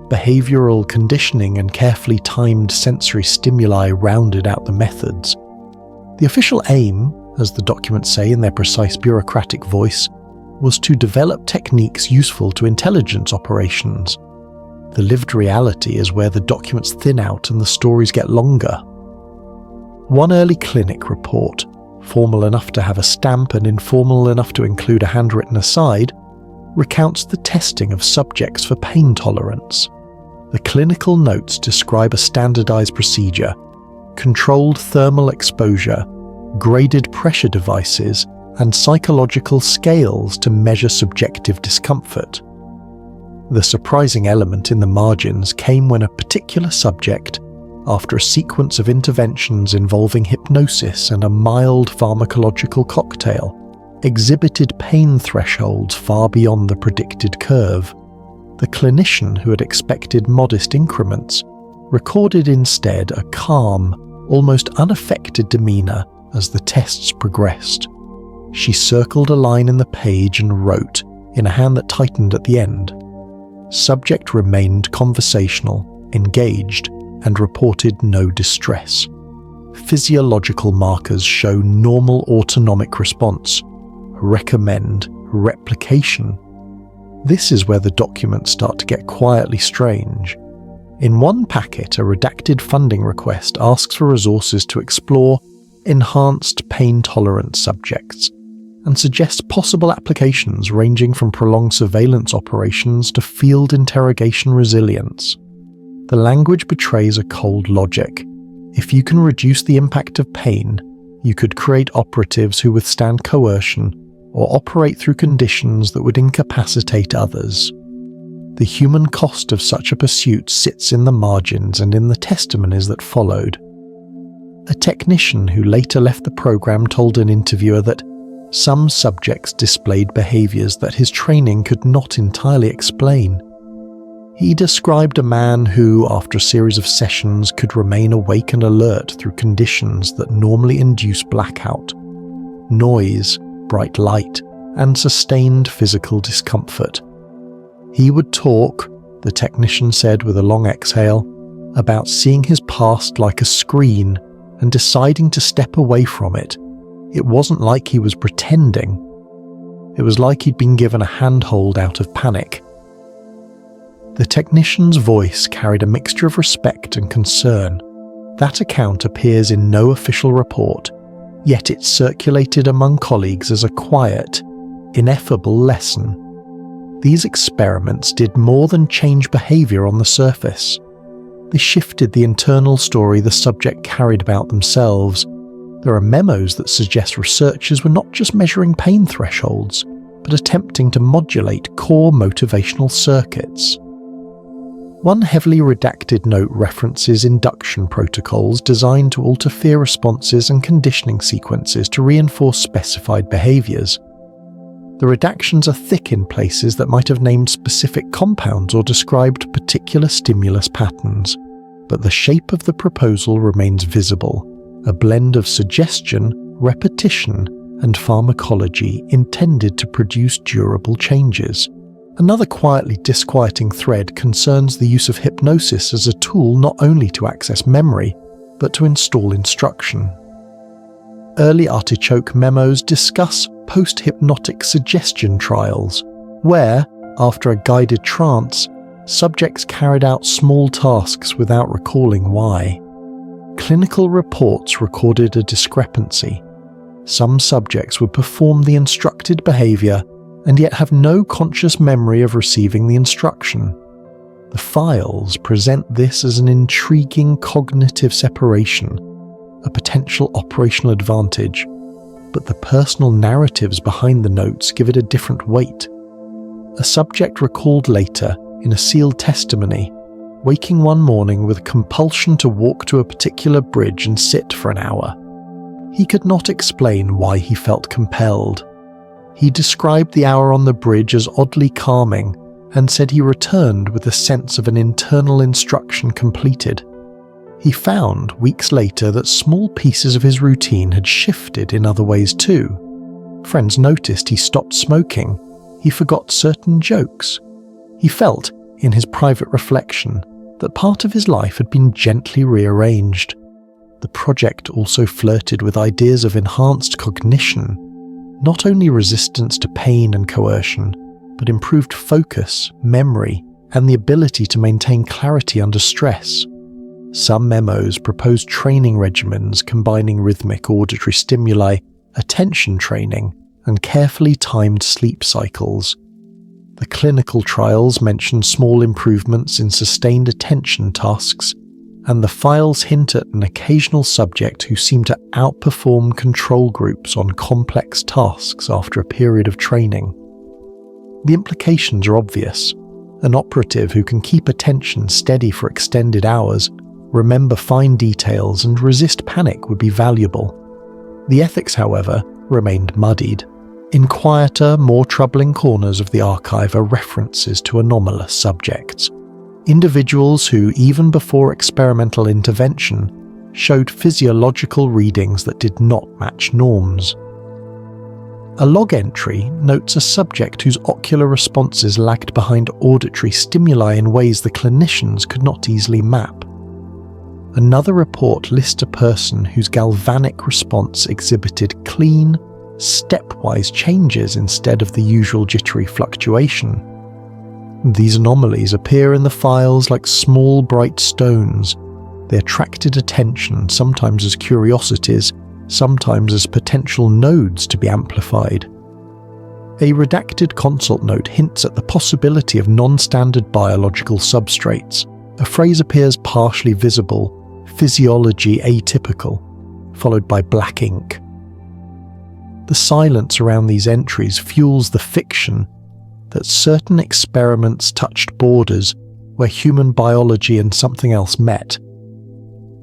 Behavioral conditioning and carefully timed sensory stimuli rounded out the methods. The official aim, as the documents say in their precise bureaucratic voice, was to develop techniques useful to intelligence operations. The lived reality is where the documents thin out and the stories get longer. One early clinic report, formal enough to have a stamp and informal enough to include a handwritten aside, recounts the testing of subjects for pain tolerance. The clinical notes describe a standardized procedure: controlled thermal exposure, graded pressure devices, and psychological scales to measure subjective discomfort. The surprising element in the margins came when a particular subject, after a sequence of interventions involving hypnosis and a mild pharmacological cocktail, exhibited pain thresholds far beyond the predicted curve. The clinician, who had expected modest increments, recorded instead a calm, almost unaffected demeanour as the tests progressed. She circled a line in the page and wrote, in a hand that tightened at the end. Subject remained conversational, engaged, and reported no distress. Physiological markers show normal autonomic response. Recommend replication. This is where the documents start to get quietly strange. In one packet, a redacted funding request asks for resources to explore enhanced pain-tolerant subjects, and suggests possible applications ranging from prolonged surveillance operations to field interrogation resilience. The language betrays a cold logic. If you can reduce the impact of pain, you could create operatives who withstand coercion or operate through conditions that would incapacitate others. The human cost of such a pursuit sits in the margins and in the testimonies that followed. A technician who later left the program told an interviewer that some subjects displayed behaviors that his training could not entirely explain. He described a man who, after a series of sessions, could remain awake and alert through conditions that normally induce blackout: noise, bright light, and sustained physical discomfort. He would talk, the technician said with a long exhale, about seeing his past like a screen and deciding to step away from it. It wasn't like he was pretending. It was like he'd been given a handhold out of panic. The technician's voice carried a mixture of respect and concern. That account appears in no official report, yet it circulated among colleagues as a quiet, ineffable lesson. These experiments did more than change behaviour on the surface. They shifted the internal story the subject carried about themselves. There are memos that suggest researchers were not just measuring pain thresholds, but attempting to modulate core motivational circuits. One heavily redacted note references induction protocols designed to alter fear responses and conditioning sequences to reinforce specified behaviours. The redactions are thick in places that might have named specific compounds or described particular stimulus patterns, but the shape of the proposal remains visible, a blend of suggestion, repetition, and pharmacology intended to produce durable changes. Another quietly disquieting thread concerns the use of hypnosis as a tool not only to access memory, but to install instruction. Early artichoke memos discuss post-hypnotic suggestion trials, where, after a guided trance, subjects carried out small tasks without recalling why. Clinical reports recorded a discrepancy. Some subjects would perform the instructed behaviour and yet have no conscious memory of receiving the instruction. The files present this as an intriguing cognitive separation, a potential operational advantage, but the personal narratives behind the notes give it a different weight. A subject recalled later, in a sealed testimony, waking one morning with a compulsion to walk to a particular bridge and sit for an hour. He could not explain why he felt compelled. He described the hour on the bridge as oddly calming and said he returned with a sense of an internal instruction completed. He found, weeks later, that small pieces of his routine had shifted in other ways too. Friends noticed he stopped smoking. He forgot certain jokes. He felt, in his private reflection, that part of his life had been gently rearranged. The project also flirted with ideas of enhanced cognition, not only resistance to pain and coercion, but improved focus, memory, and the ability to maintain clarity under stress. Some memos proposed training regimens combining rhythmic auditory stimuli, attention training, and carefully timed sleep cycles. The clinical trials mentioned small improvements in sustained attention tasks, and the files hint at an occasional subject who seemed to outperform control groups on complex tasks after a period of training. The implications are obvious. An operative who can keep attention steady for extended hours, remember fine details, and resist panic would be valuable. The ethics, however, remained muddied. In quieter, more troubling corners of the archive are references to anomalous subjects. Individuals who, even before experimental intervention, showed physiological readings that did not match norms. A log entry notes a subject whose ocular responses lagged behind auditory stimuli in ways the clinicians could not easily map. Another report lists a person whose galvanic response exhibited clean, stepwise changes instead of the usual jittery fluctuation. These anomalies appear in the files like small bright stones. They attracted attention, sometimes as curiosities, sometimes as potential nodes to be amplified. A redacted consult note hints at the possibility of non-standard biological substrates. A phrase appears partially visible, physiology atypical, followed by black ink. The silence around these entries fuels the fiction that certain experiments touched borders where human biology and something else met.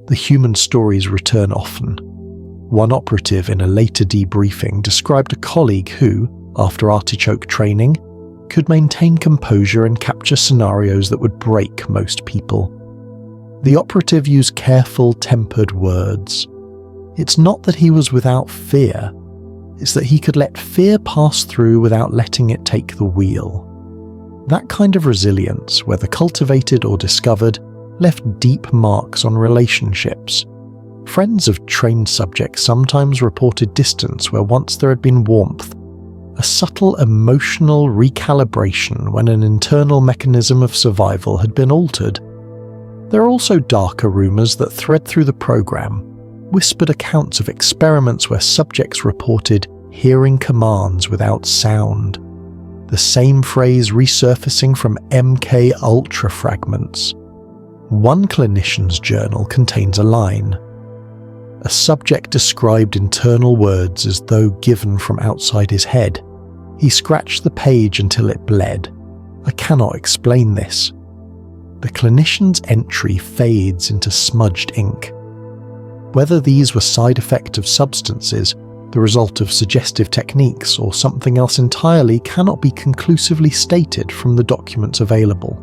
The human stories return often. One operative in a later debriefing described a colleague who, after artichoke training, could maintain composure and capture scenarios that would break most people. The operative used careful, tempered words. It's not that he was without fear, it's that he could let fear pass through without letting it take the wheel. That kind of resilience, whether cultivated or discovered, left deep marks on relationships. Friends of trained subjects sometimes reported distance where once there had been warmth, a subtle emotional recalibration when an internal mechanism of survival had been altered. There are also darker rumours that thread through the program, whispered accounts of experiments where subjects reported hearing commands without sound, the same phrase resurfacing from MK Ultra fragments. One clinician's journal contains a line. A subject described internal words as though given from outside his head. He scratched the page until it bled. I cannot explain this. The clinician's entry fades into smudged ink. Whether these were side effects of substances, the result of suggestive techniques, or something else entirely cannot be conclusively stated from the documents available.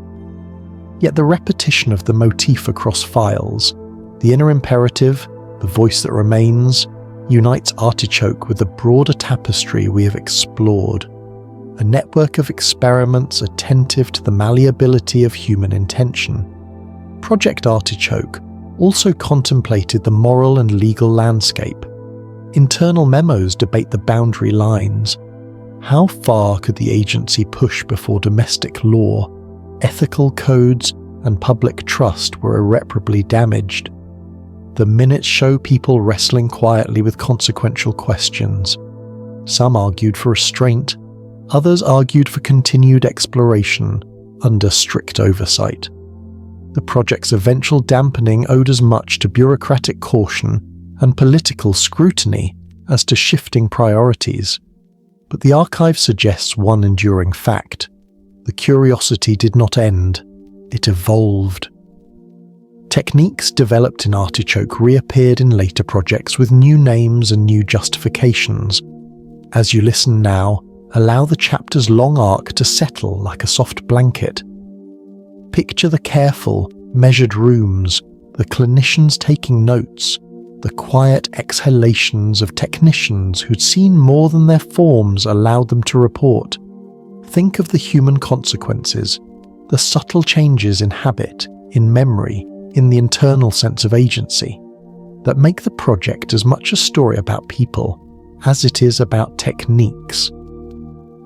Yet the repetition of the motif across files, the inner imperative, the voice that remains, unites Artichoke with the broader tapestry we have explored, a network of experiments attentive to the malleability of human intention. Project Artichoke also contemplated the moral and legal landscape. Internal memos debate the boundary lines. How far could the agency push before domestic law, ethical codes, and public trust were irreparably damaged? The minutes show people wrestling quietly with consequential questions. Some argued for restraint, others argued for continued exploration under strict oversight. The project's eventual dampening owed as much to bureaucratic caution and political scrutiny as to shifting priorities. But the archive suggests one enduring fact. The curiosity did not end, it evolved. Techniques developed in Artichoke reappeared in later projects with new names and new justifications. As you listen now, allow the chapter's long arc to settle like a soft blanket. Picture the careful, measured rooms, the clinicians taking notes, the quiet exhalations of technicians who'd seen more than their forms allowed them to report. Think of the human consequences, the subtle changes in habit, in memory, in the internal sense of agency, that make the project as much a story about people as it is about techniques.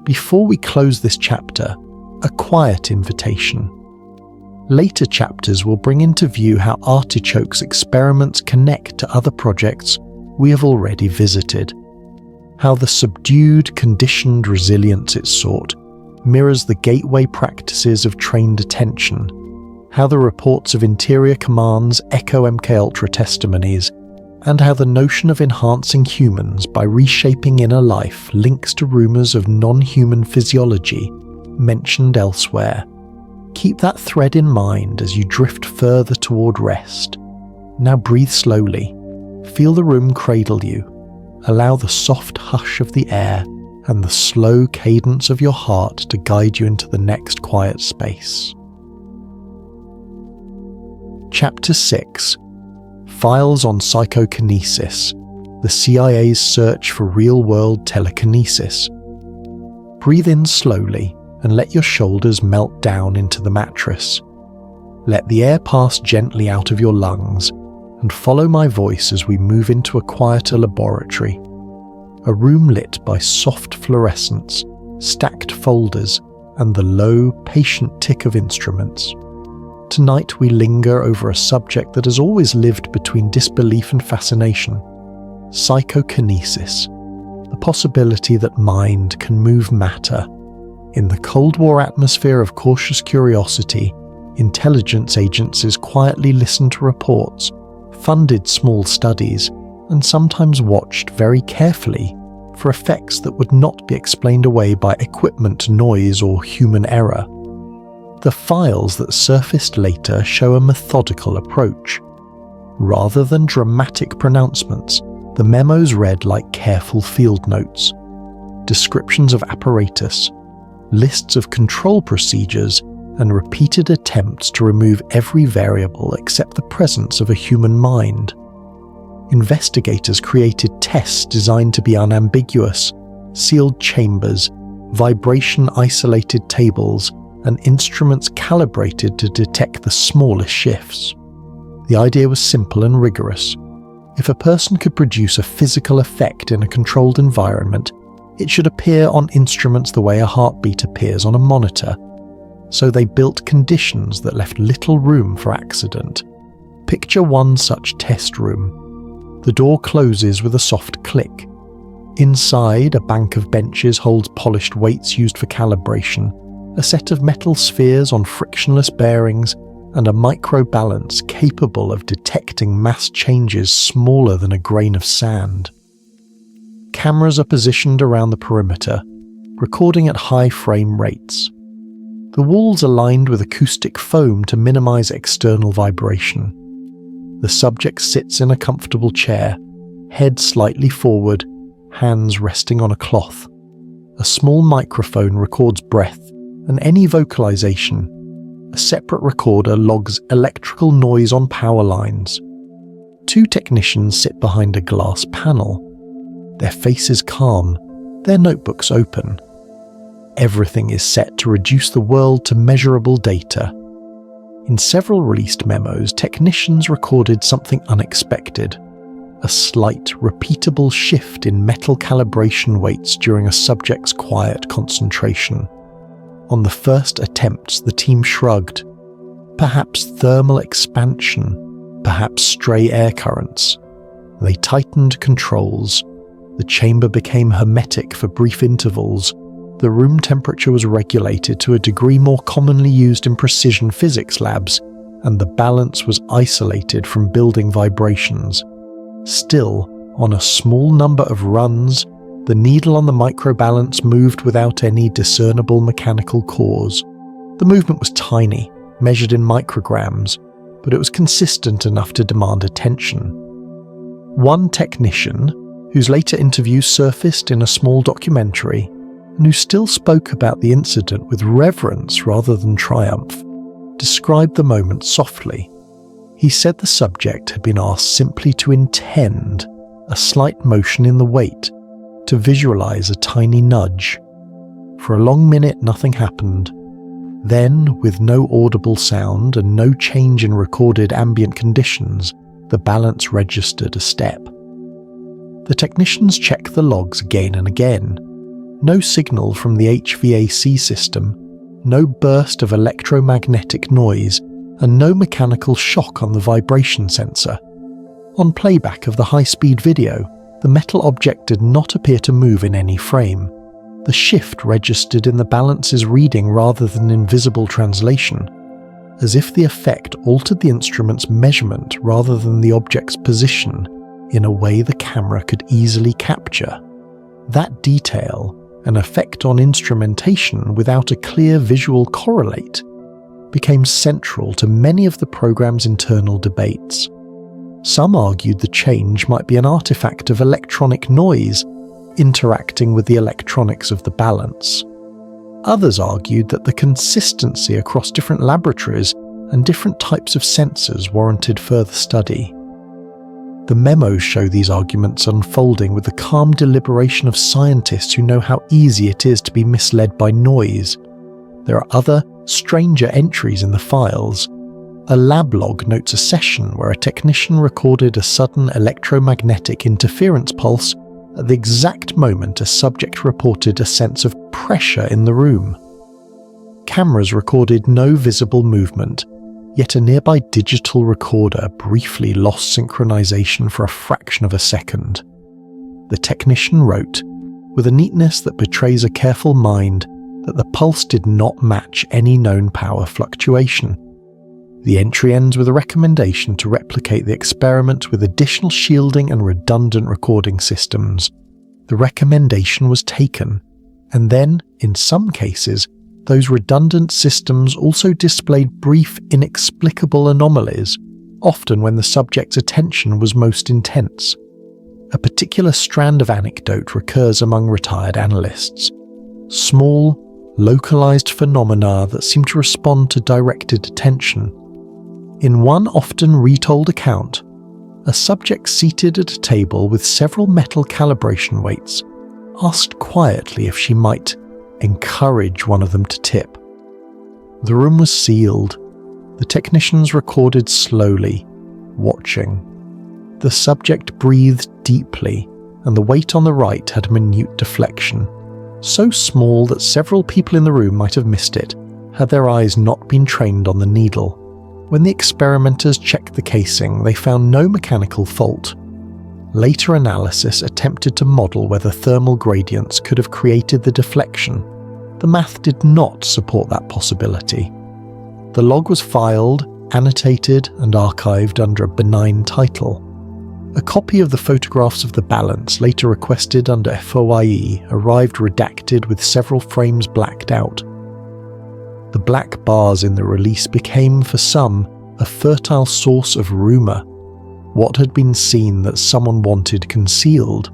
Before we close this chapter, a quiet invitation. Later chapters will bring into view how Artichoke's experiments connect to other projects we have already visited, how the subdued, conditioned resilience it sought mirrors the gateway practices of trained attention, how the reports of interior commands echo MKUltra testimonies, and how the notion of enhancing humans by reshaping inner life links to rumours of non-human physiology mentioned elsewhere. Keep that thread in mind as you drift further toward rest. Now breathe slowly. Feel the room cradle you. Allow the soft hush of the air and the slow cadence of your heart to guide you into the next quiet space. Chapter 6. Files on Psychokinesis, the CIA's search for real-world telekinesis. Breathe in slowly and let your shoulders melt down into the mattress. Let the air pass gently out of your lungs and follow my voice as we move into a quieter laboratory. A room lit by soft fluorescence, stacked folders, and the low, patient tick of instruments. Tonight we linger over a subject that has always lived between disbelief and fascination. Psychokinesis, the possibility that mind can move matter. In the Cold War atmosphere of cautious curiosity, intelligence agencies quietly listened to reports, funded small studies, and sometimes watched very carefully for effects that would not be explained away by equipment noise or human error. The files that surfaced later show a methodical approach. Rather than dramatic pronouncements, the memos read like careful field notes. Descriptions of apparatus, lists of control procedures, and repeated attempts to remove every variable except the presence of a human mind. Investigators created tests designed to be unambiguous, sealed chambers, vibration-isolated tables, and instruments calibrated to detect the smallest shifts. The idea was simple and rigorous. If a person could produce a physical effect in a controlled environment, it should appear on instruments the way a heartbeat appears on a monitor. So they built conditions that left little room for accident. Picture one such test room. The door closes with a soft click. Inside, a bank of benches holds polished weights used for calibration, a set of metal spheres on frictionless bearings, and a microbalance capable of detecting mass changes smaller than a grain of sand. Cameras are positioned around the perimeter, recording at high frame rates. The walls are lined with acoustic foam to minimize external vibration. The subject sits in a comfortable chair, head slightly forward, hands resting on a cloth. A small microphone records breath and any vocalization. A separate recorder logs electrical noise on power lines. Two technicians sit behind a glass panel. Their faces calm, their notebooks open. Everything is set to reduce the world to measurable data. In several released memos, technicians recorded something unexpected. A slight, repeatable shift in metal calibration weights during a subject's quiet concentration. On the first attempts, the team shrugged. Perhaps thermal expansion. perhaps stray air currents. They tightened controls. The chamber became hermetic for brief intervals. The room temperature was regulated to a degree more commonly used in precision physics labs, and the balance was isolated from building vibrations. Still, on a small number of runs, the needle on the microbalance moved without any discernible mechanical cause. The movement was tiny, measured in micrograms, but it was consistent enough to demand attention. One technician, whose later interviews surfaced in a small documentary, and who still spoke about the incident with reverence rather than triumph, described the moment softly. He said the subject had been asked simply to intend a slight motion in the weight, to visualize a tiny nudge. For a long minute nothing happened. Then, with no audible sound and no change in recorded ambient conditions, the balance registered a step. The technicians checked the logs again and again. No signal from the HVAC system, no burst of electromagnetic noise, and no mechanical shock on the vibration sensor. On playback of the high-speed video, the metal object did not appear to move in any frame. The shift registered in the balance's reading rather than in visible translation, as if the effect altered the instrument's measurement rather than the object's position in a way the camera could easily capture. That detail, an effect on instrumentation without a clear visual correlate, became central to many of the program's internal debates. Some argued the change might be an artifact of electronic noise interacting with the electronics of the balance. Others argued that the consistency across different laboratories and different types of sensors warranted further study. The memos show these arguments unfolding with the calm deliberation of scientists who know how easy it is to be misled by noise. There are other, stranger entries in the files. A lab log notes a session where a technician recorded a sudden electromagnetic interference pulse at the exact moment a subject reported a sense of pressure in the room. Cameras recorded no visible movement, yet a nearby digital recorder briefly lost synchronization for a fraction of a second. The technician wrote, with a neatness that betrays a careful mind, that the pulse did not match any known power fluctuation. The entry ends with a recommendation to replicate the experiment with additional shielding and redundant recording systems. The recommendation was taken, and then, in some cases, those redundant systems also displayed brief, inexplicable anomalies, often when the subject's attention was most intense. A particular strand of anecdote recurs among retired analysts. Small, localized phenomena that seem to respond to directed attention. In one often retold account, a subject seated at a table with several metal calibration weights asked quietly if she might encourage one of them to tip. The room was sealed. The technicians recorded slowly, watching. The subject breathed deeply, and the weight on the right had a minute deflection, so small that several people in the room might have missed it had their eyes not been trained on the needle. When the experimenters checked the casing, they found no mechanical fault. Later analysis attempted to model whether thermal gradients could have created the deflection. The math did not support that possibility. The log was filed, annotated, and archived under a benign title. A copy of the photographs of the balance, later requested under FOIE, arrived redacted with several frames blacked out. The black bars in the release became, for some, a fertile source of rumour. What had been seen that someone wanted concealed?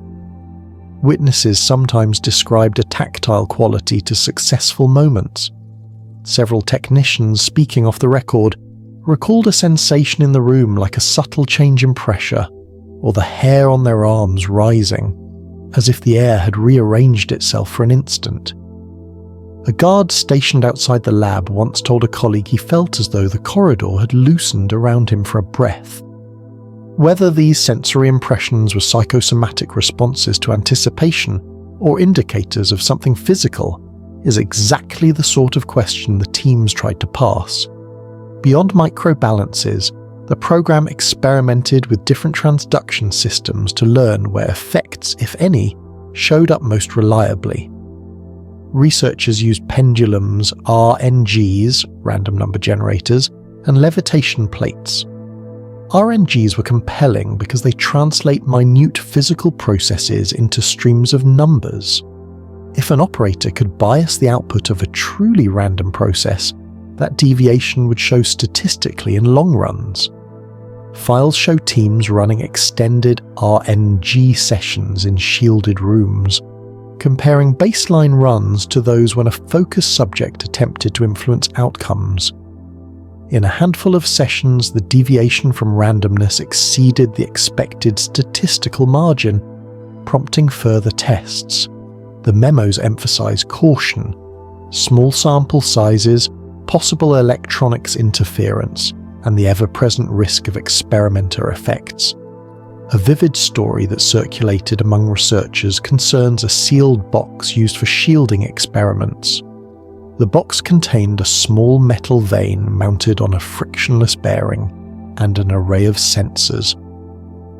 Witnesses sometimes described a tactile quality to successful moments. Several technicians, speaking off the record, recalled a sensation in the room like a subtle change in pressure, or the hair on their arms rising, as if the air had rearranged itself for an instant. A guard stationed outside the lab once told a colleague he felt as though the corridor had loosened around him for a breath. Whether these sensory impressions were psychosomatic responses to anticipation or indicators of something physical is exactly the sort of question the teams tried to pass. Beyond microbalances, The program experimented with different transduction systems to learn where effects, if any, showed up most reliably. Researchers used pendulums, RNGs, random number generators, and levitation plates. RNGs were compelling because they translate minute physical processes into streams of numbers. If an operator could bias the output of a truly random process, that deviation would show statistically in long runs. Files show teams running extended RNG sessions in shielded rooms, comparing baseline runs to those when a focused subject attempted to influence outcomes. In a handful of sessions, the deviation from randomness exceeded the expected statistical margin, prompting further tests. The memos emphasize caution, small sample sizes, possible electronics interference, and the ever-present risk of experimenter effects. A vivid story that circulated among researchers concerns a sealed box used for shielding experiments. The box contained a small metal vane mounted on a frictionless bearing and an array of sensors.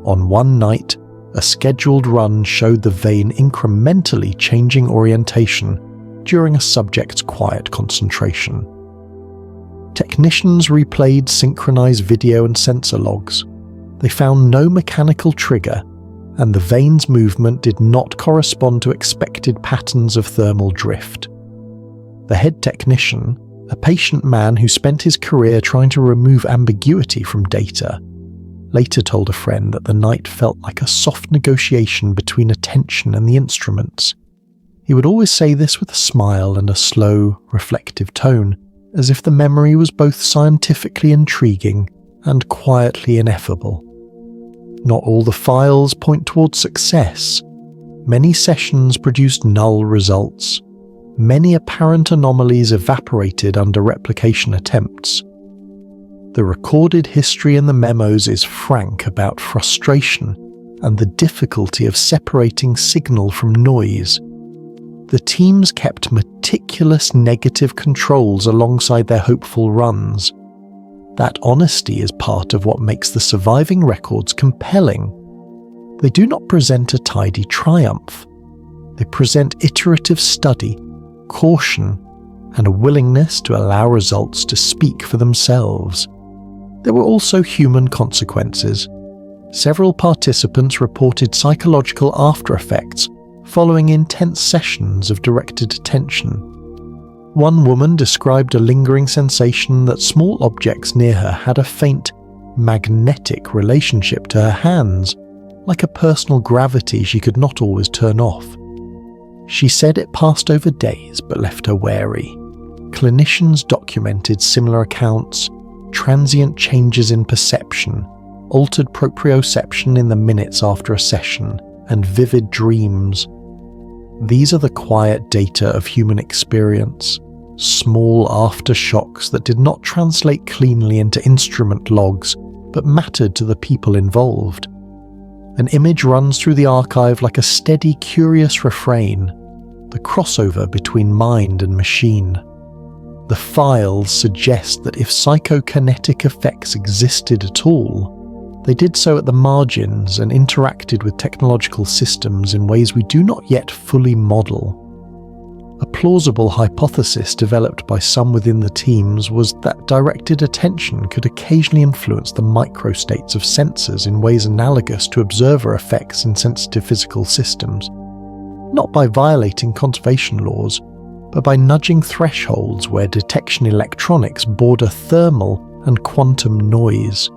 On one night, a scheduled run showed the vane incrementally changing orientation during a subject's quiet concentration. Technicians replayed synchronized video and sensor logs. They found no mechanical trigger, and the vane's movement did not correspond to expected patterns of thermal drift. The head technician, a patient man who spent his career trying to remove ambiguity from data, later told a friend that the night felt like a soft negotiation between attention and the instruments. He would always say this with a smile and a slow, reflective tone, as if the memory was both scientifically intriguing and quietly ineffable. Not all the files point towards success. Many sessions produced null results. Many apparent anomalies evaporated under replication attempts. The recorded history in the memos is frank about frustration and the difficulty of separating signal from noise. The teams kept meticulous negative controls alongside their hopeful runs. That honesty is part of what makes the surviving records compelling. They do not present a tidy triumph. They present iterative study, caution, and a willingness to allow results to speak for themselves. There were also human consequences. Several participants reported psychological after-effects following intense sessions of directed attention. One woman described a lingering sensation that small objects near her had a faint, magnetic relationship to her hands, like a personal gravity she could not always turn off. She said it passed over days but left her wary. Clinicians documented similar accounts: transient changes in perception, altered proprioception in the minutes after a session, and vivid dreams. These are the quiet data of human experience, small aftershocks that did not translate cleanly into instrument logs, but mattered to the people involved. An image runs through the archive like a steady, curious refrain, the crossover between mind and machine. The files suggest that if psychokinetic effects existed at all, they did so at the margins and interacted with technological systems in ways we do not yet fully model. A plausible hypothesis developed by some within the teams was that directed attention could occasionally influence the microstates of sensors in ways analogous to observer effects in sensitive physical systems, not by violating conservation laws, but by nudging thresholds where detection electronics border thermal and quantum noise.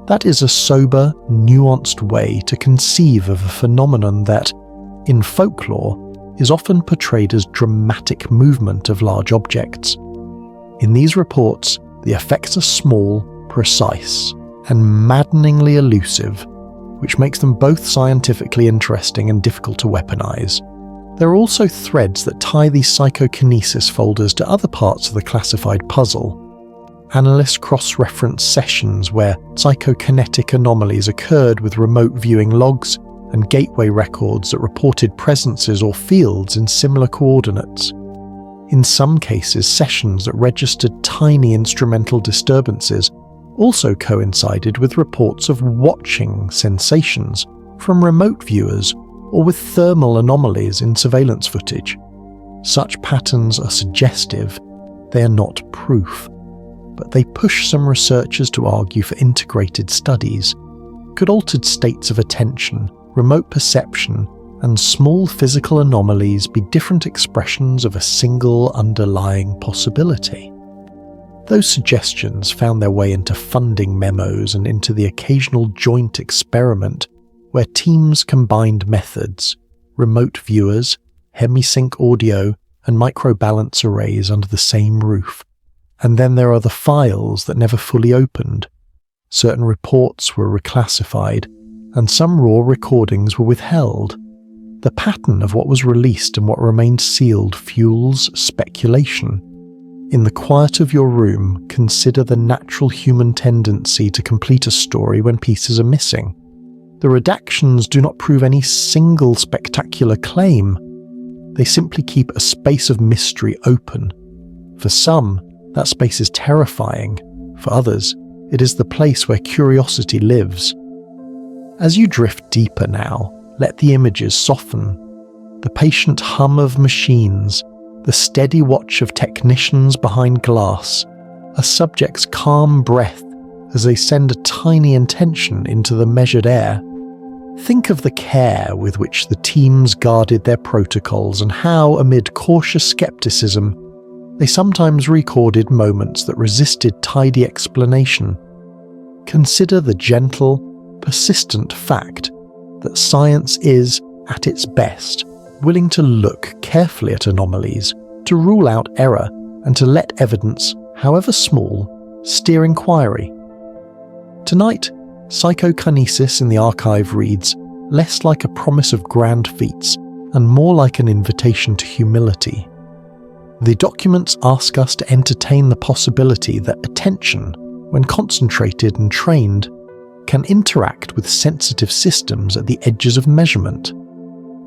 That is a sober, nuanced way to conceive of a phenomenon that, in folklore, is often portrayed as dramatic movement of large objects. In these reports, the effects are small, precise, and maddeningly elusive, which makes them both scientifically interesting and difficult to weaponize. There are also threads that tie these psychokinesis folders to other parts of the classified puzzle. Analysts cross-reference sessions where psychokinetic anomalies occurred with remote viewing logs and gateway records that reported presences or fields in similar coordinates. In some cases, sessions that registered tiny instrumental disturbances also coincided with reports of watching sensations from remote viewers or with thermal anomalies in surveillance footage. Such patterns are suggestive, they are not proof, but they push some researchers to argue for integrated studies. Could altered states of attention, remote perception, and small physical anomalies be different expressions of a single underlying possibility? Those suggestions found their way into funding memos and into the occasional joint experiment where teams combined methods, remote viewers, hemisync audio, and microbalance arrays under the same roof. And then there are the files that never fully opened. Certain reports were reclassified, and some raw recordings were withheld. The pattern of what was released and what remained sealed fuels speculation. In the quiet of your room, consider the natural human tendency to complete a story when pieces are missing. The redactions do not prove any single spectacular claim. They simply keep a space of mystery open. For some, that space is terrifying. For others, it is the place where curiosity lives. As you drift deeper now, let the images soften. The patient hum of machines, the steady watch of technicians behind glass, a subject's calm breath as they send a tiny intention into the measured air. Think of the care with which the teams guarded their protocols and how, amid cautious skepticism, they sometimes recorded moments that resisted tidy explanation. Consider the gentle, persistent fact that science is, at its best, willing to look carefully at anomalies, to rule out error, and to let evidence, however small, steer inquiry. Tonight, psychokinesis in the archive reads less like a promise of grand feats and more like an invitation to humility. The documents ask us to entertain the possibility that attention, when concentrated and trained, can interact with sensitive systems at the edges of measurement.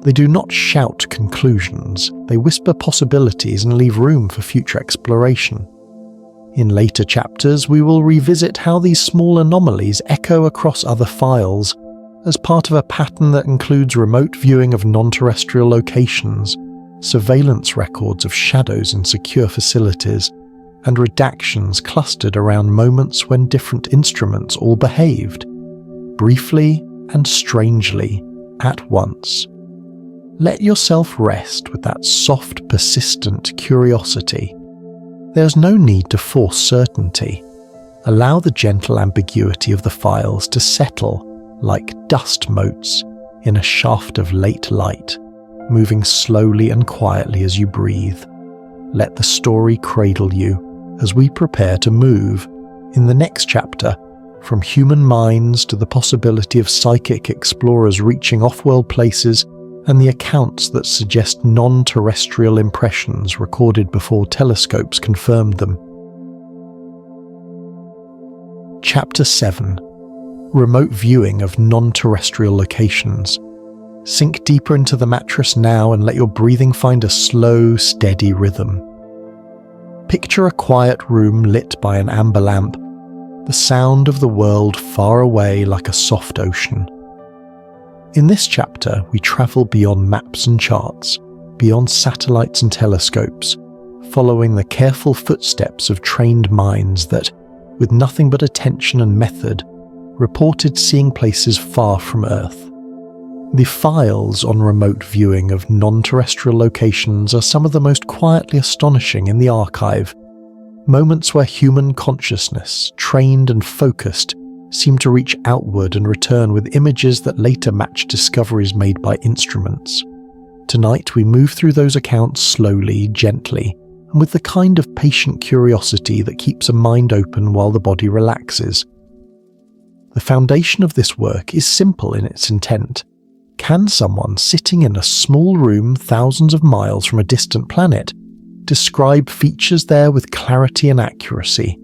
They do not shout conclusions, they whisper possibilities and leave room for future exploration. In later chapters, we will revisit how these small anomalies echo across other files as part of a pattern that includes remote viewing of non-terrestrial locations, surveillance records of shadows in secure facilities, and redactions clustered around moments when different instruments all behaved, briefly and strangely, at once. Let yourself rest with that soft, persistent curiosity. There's no need to force certainty. Allow the gentle ambiguity of the files to settle like dust motes in a shaft of late light, moving slowly and quietly as you breathe. Let the story cradle you as we prepare to move, in the next chapter, from human minds to the possibility of psychic explorers reaching off-world places and the accounts that suggest non-terrestrial impressions recorded before telescopes confirmed them. Chapter 7. Remote viewing of non-terrestrial locations. Sink deeper into the mattress now and let your breathing find a slow, steady rhythm. Picture a quiet room lit by an amber lamp, the sound of the world far away like a soft ocean. In this chapter, we travel beyond maps and charts, beyond satellites and telescopes, following the careful footsteps of trained minds that, with nothing but attention and method, reported seeing places far from Earth. The files on remote viewing of non-terrestrial locations are some of the most quietly astonishing in the archive, moments where human consciousness, trained and focused, seem to reach outward and return with images that later match discoveries made by instruments. Tonight we move through those accounts slowly, gently, and with the kind of patient curiosity that keeps a mind open while the body relaxes. The foundation of this work is simple in its intent. Can someone sitting in a small room thousands of miles from a distant planet describe features there with clarity and accuracy?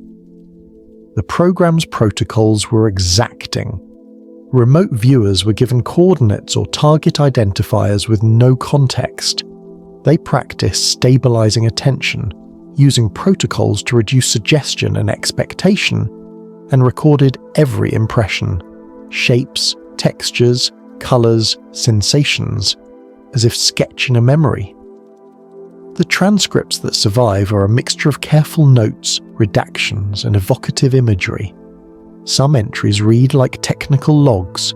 The program's protocols were exacting. Remote viewers were given coordinates or target identifiers with no context. They practiced stabilizing attention, using protocols to reduce suggestion and expectation, and recorded every impression, shapes, textures, colours, sensations, as if sketching a memory. The transcripts that survive are a mixture of careful notes, redactions, and evocative imagery. Some entries read like technical logs,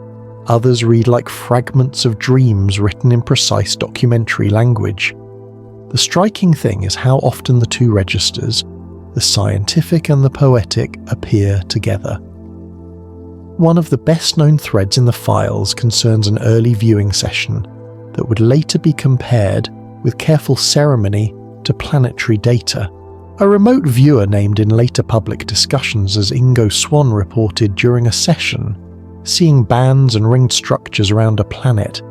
others read like fragments of dreams written in precise documentary language. The striking thing is how often the two registers, the scientific and the poetic, appear together. One of the best-known threads in the files concerns an early viewing session that would later be compared, with careful ceremony, to planetary data. A remote viewer named in later public discussions as Ingo Swan reported during a session, seeing bands and ringed structures around a planet.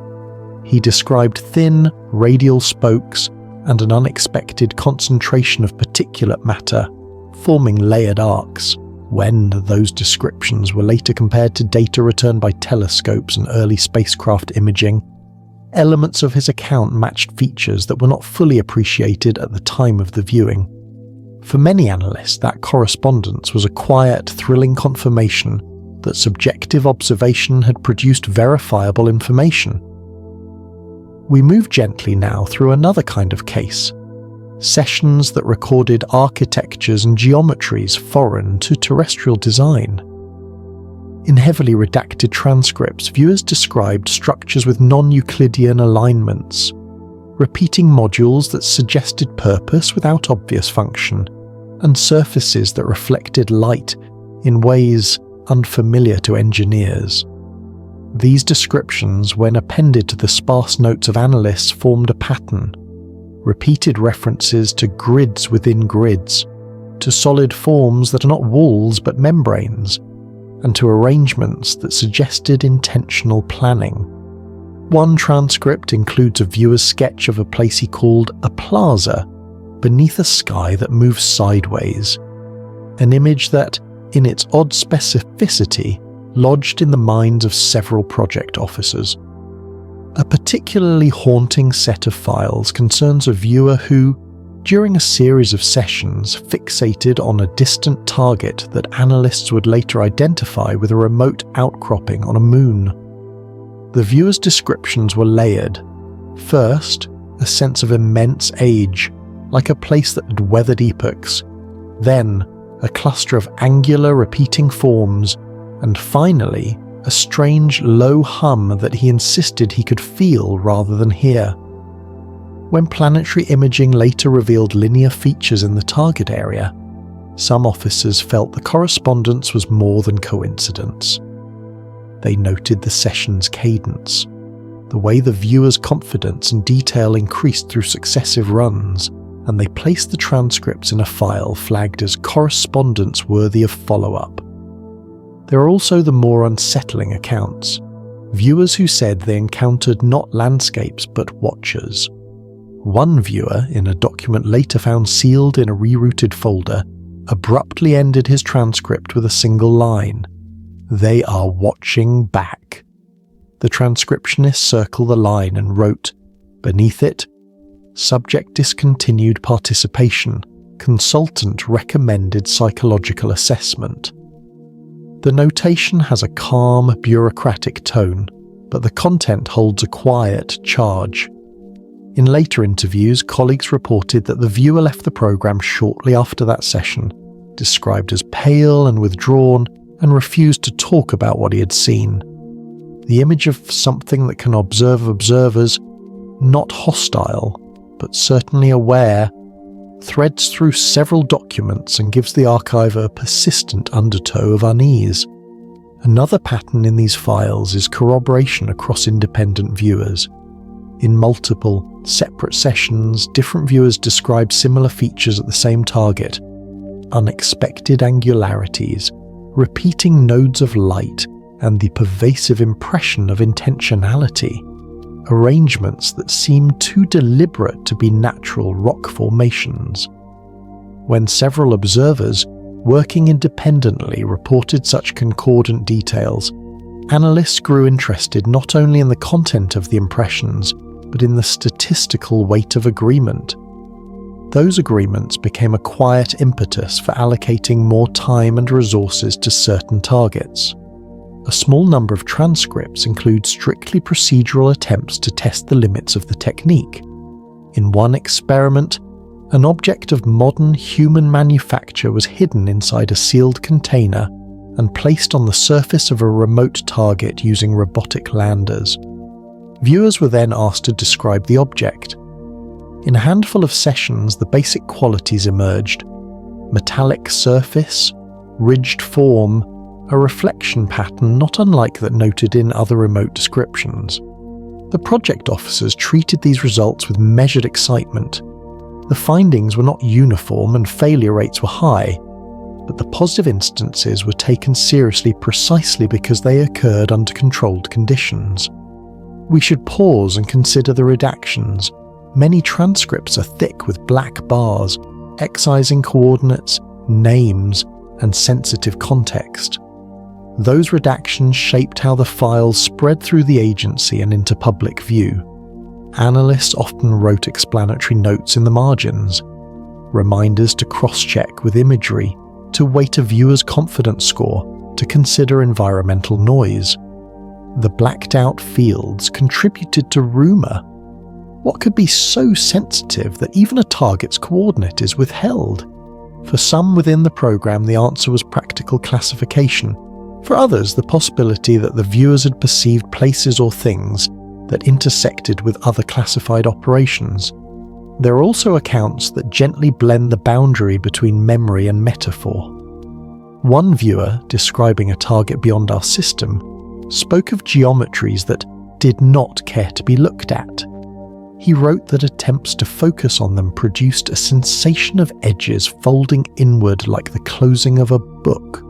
He described thin, radial spokes and an unexpected concentration of particulate matter, forming layered arcs. When those descriptions were later compared to data returned by telescopes and early spacecraft imaging, elements of his account matched features that were not fully appreciated at the time of the viewing. For many analysts, that correspondence was a quiet, thrilling confirmation that subjective observation had produced verifiable information. We move gently now through another kind of case, sessions that recorded architectures and geometries foreign to terrestrial design. In heavily redacted transcripts, viewers described structures with non-Euclidean alignments, repeating modules that suggested purpose without obvious function, and surfaces that reflected light in ways unfamiliar to engineers. These descriptions, when appended to the sparse notes of analysts, formed a pattern. Repeated references to grids within grids, to solid forms that are not walls but membranes, and to arrangements that suggested intentional planning. One transcript includes a viewer's sketch of a place he called a plaza, beneath a sky that moves sideways, an image that, in its odd specificity, lodged in the minds of several project officers. A particularly haunting set of files concerns a viewer who, during a series of sessions, fixated on a distant target that analysts would later identify with a remote outcropping on a moon. The viewer's descriptions were layered. First, a sense of immense age, like a place that had weathered epochs. Then, a cluster of angular repeating forms, and finally, a strange low hum that he insisted he could feel rather than hear. When planetary imaging later revealed linear features in the target area, some officers felt the correspondence was more than coincidence. They noted the session's cadence, the way the viewer's confidence and detail increased through successive runs, and they placed the transcripts in a file flagged as correspondence worthy of follow-up. There are also the more unsettling accounts, viewers who said they encountered not landscapes but watchers. One viewer, in a document later found sealed in a rerouted folder, abruptly ended his transcript with a single line: "They are watching back." The transcriptionist circled the line and wrote, beneath it, "Subject discontinued participation. Consultant recommended psychological assessment." The notation has a calm, bureaucratic tone, but the content holds a quiet charge. In later interviews, colleagues reported that the viewer left the program shortly after that session, described as pale and withdrawn, and refused to talk about what he had seen. The image of something that can observe observers, not hostile, but certainly aware, threads through several documents and gives the archiver a persistent undertow of unease. Another pattern in these files is corroboration across independent viewers. In multiple, separate sessions, different viewers describe similar features at the same target: unexpected angularities, repeating nodes of light, and the pervasive impression of intentionality, arrangements that seem too deliberate to be natural rock formations. When several observers, working independently, reported such concordant details, analysts grew interested not only in the content of the impressions, but in the statistical weight of agreement. those agreements became a quiet impetus for allocating more time and resources to certain targets. A small number of transcripts include strictly procedural attempts to test the limits of the technique. In one experiment, an object of modern human manufacture was hidden inside a sealed container and placed on the surface of a remote target using robotic landers. Viewers were then asked to describe the object. In a handful of sessions, the basic qualities emerged: metallic surface, ridged form, a reflection pattern not unlike that noted in other remote descriptions. The project officers treated these results with measured excitement. The findings were not uniform and failure rates were high, but the positive instances were taken seriously precisely because they occurred under controlled conditions. We should pause and consider the redactions. Many transcripts are thick with black bars, excising coordinates, names, and sensitive context. Those redactions shaped how the files spread through the agency and into public view. Analysts often wrote explanatory notes in the margins, reminders to cross-check with imagery, to weight a viewer's confidence score, to consider environmental noise. The blacked-out fields contributed to rumour. What could be so sensitive that even a target's coordinate is withheld? For some within the program, the answer was practical classification. For others, the possibility that the viewers had perceived places or things that intersected with other classified operations. There are also accounts that gently blend the boundary between memory and metaphor. One viewer, describing a target beyond our system, spoke of geometries that did not care to be looked at. He wrote that attempts to focus on them produced a sensation of edges folding inward like the closing of a book.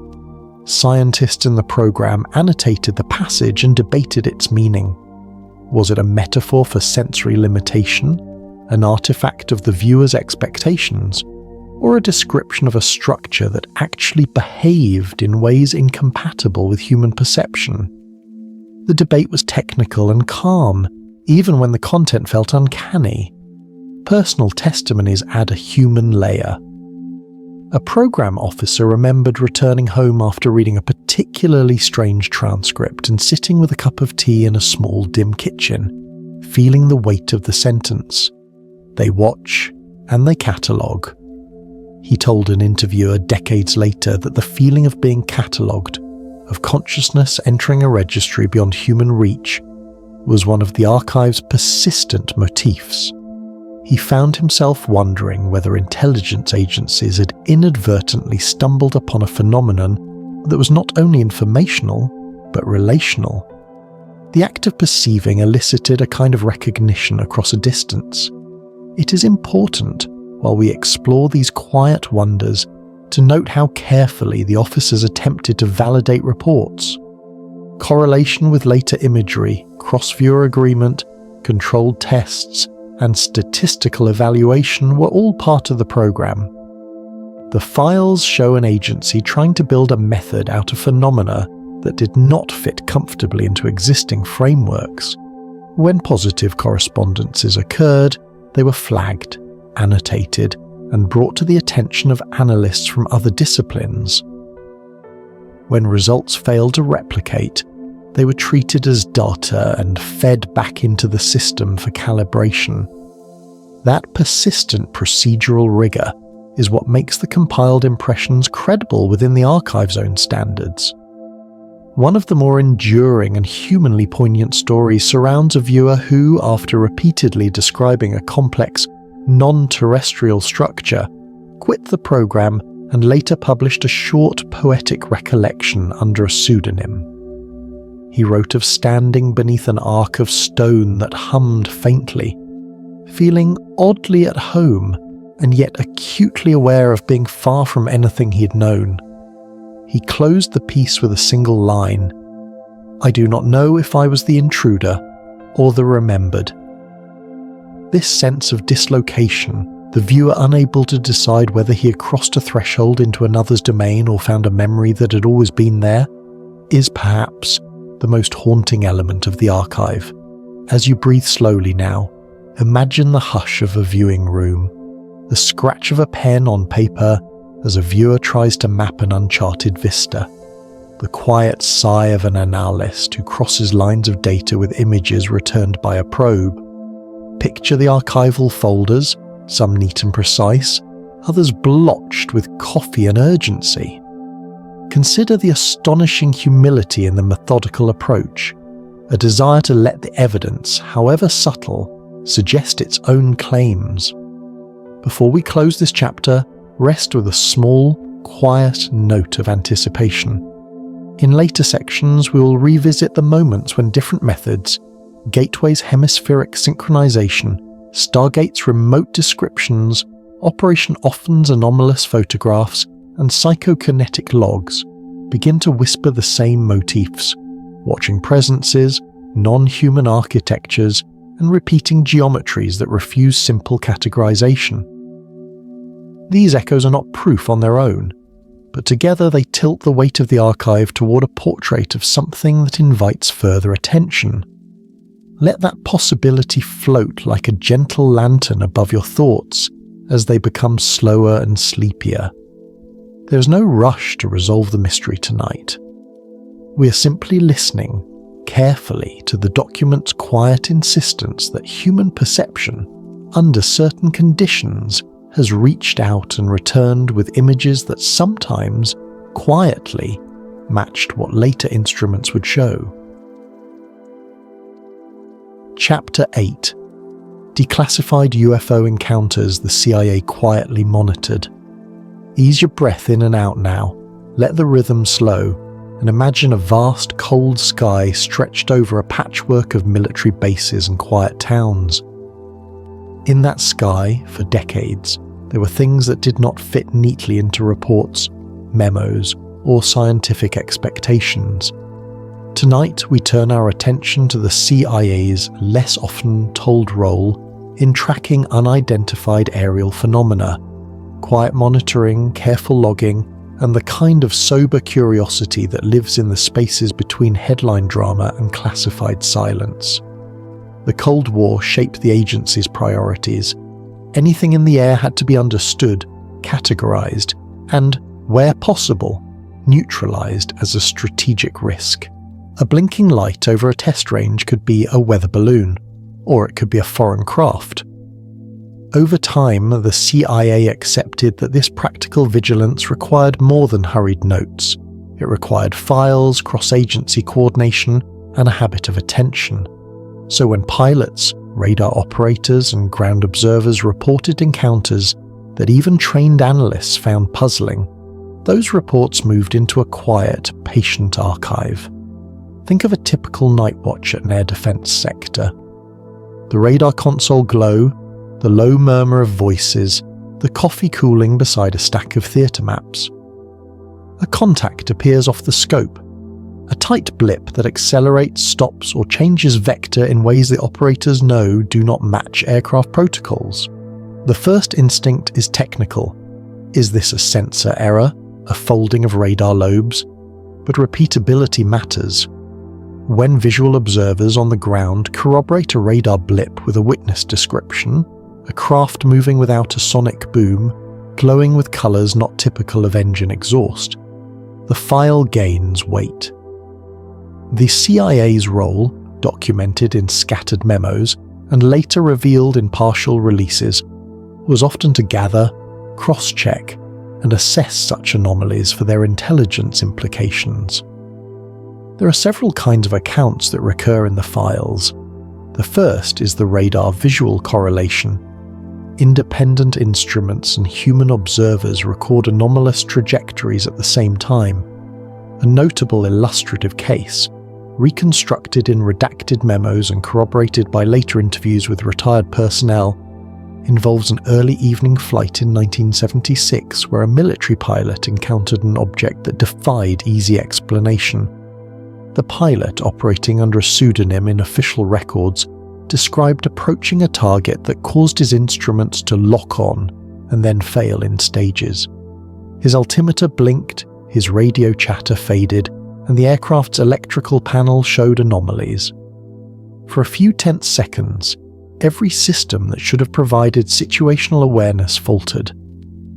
Scientists in the program annotated the passage and debated its meaning. Was it a metaphor for sensory limitation, an artifact of the viewer's expectations, or a description of a structure that actually behaved in ways incompatible with human perception? The debate was technical and calm, even when the content felt uncanny. Personal testimonies add a human layer. A program officer remembered returning home after reading a particularly strange transcript and sitting with a cup of tea in a small, dim kitchen, feeling the weight of the sentence. They watch and they catalogue. He told an interviewer decades later that the feeling of being catalogued, of consciousness entering a registry beyond human reach, was one of the archive's persistent motifs. He found himself wondering whether intelligence agencies had inadvertently stumbled upon a phenomenon that was not only informational, but relational. The act of perceiving elicited a kind of recognition across a distance. It is important, while we explore these quiet wonders, to note how carefully the officers attempted to validate reports. Correlation with later imagery, cross-viewer agreement, controlled tests, and statistical evaluation were all part of the program. The files show an agency trying to build a method out of phenomena that did not fit comfortably into existing frameworks. When positive correspondences occurred, they were flagged, annotated, and brought to the attention of analysts from other disciplines. When results failed to replicate, they were treated as data and fed back into the system for calibration. That persistent procedural rigor is what makes the compiled impressions credible within the archive's own standards. One of the more enduring and humanly poignant stories surrounds a viewer who, after repeatedly describing a complex, non-terrestrial structure, quit the program and later published a short poetic recollection under a pseudonym. He wrote of standing beneath an arc of stone that hummed faintly, feeling oddly at home and yet acutely aware of being far from anything he had known. He closed the piece with a single line: "I do not know if I was the intruder or the remembered." This sense of dislocation, the viewer unable to decide whether he had crossed a threshold into another's domain or found a memory that had always been there, is perhaps the most haunting element of the archive. As you breathe slowly now, imagine the hush of a viewing room. the scratch of a pen on paper as a viewer tries to map an uncharted vista, the quiet sigh of an analyst who crosses lines of data with images returned by a probe. Picture the archival folders, some neat and precise, others blotched with coffee and urgency. Consider the astonishing humility in the methodical approach, a desire to let the evidence, however subtle, suggest its own claims. Before we close this chapter, rest with a small, quiet note of anticipation. In later sections, we will revisit the moments when different methods, Gateway's hemispheric synchronization, Stargate's remote descriptions, Operation Often's anomalous photographs, and psychokinetic logs begin to whisper the same motifs, watching presences, non-human architectures, and repeating geometries that refuse simple categorization. These echoes are not proof on their own, but together they tilt the weight of the archive toward a portrait of something that invites further attention. Let that possibility float like a gentle lantern above your thoughts as they become slower and sleepier. There is no rush to resolve the mystery tonight. We are simply listening carefully to the document's quiet insistence that human perception, under certain conditions, has reached out and returned with images that sometimes, quietly, matched what later instruments would show. Chapter 8. Declassified UFO encounters the CIA quietly monitored. Ease your breath in and out now, let the rhythm slow, and imagine a vast cold sky stretched over a patchwork of military bases and quiet towns. In that sky, for decades, there were things that did not fit neatly into reports, memos, or scientific expectations. Tonight we turn our attention to the CIA's less often told role in tracking unidentified aerial phenomena, quiet monitoring, careful logging, and the kind of sober curiosity that lives in the spaces between headline drama and classified silence. The Cold War shaped the agency's priorities. Anything in the air had to be understood, categorized, and, where possible, neutralized as a strategic risk. A blinking light over a test range could be a weather balloon, or it could be a foreign craft. Over time, the CIA accepted that this practical vigilance required more than hurried notes. It required files, cross-agency coordination, and a habit of attention. So when pilots, radar operators, and ground observers reported encounters that even trained analysts found puzzling, those reports moved into a quiet, patient archive. Think of a typical night watch at an air defense sector. The radar console glow, the low murmur of voices, the coffee cooling beside a stack of theatre maps. A contact appears off the scope, a tight blip that accelerates, stops, or changes vector in ways the operators know do not match aircraft protocols. The first instinct is technical. Is this a sensor error, a folding of radar lobes? But repeatability matters. When visual observers on the ground corroborate a radar blip with a witness description, a craft moving without a sonic boom, glowing with colours not typical of engine exhaust, the file gains weight. The CIA's role, documented in scattered memos and later revealed in partial releases, was often to gather, cross-check, and assess such anomalies for their intelligence implications. There are several kinds of accounts that recur in the files. The first is the radar visual correlation. Independent instruments and human observers record anomalous trajectories at the same time. A notable illustrative case, reconstructed in redacted memos and corroborated by later interviews with retired personnel, involves an early evening flight in 1976 where a military pilot encountered an object that defied easy explanation. The pilot, operating under a pseudonym in official records, described approaching a target that caused his instruments to lock on and then fail in stages. His altimeter blinked, his radio chatter faded, and the aircraft's electrical panel showed anomalies. For a few tense seconds, every system that should have provided situational awareness faltered.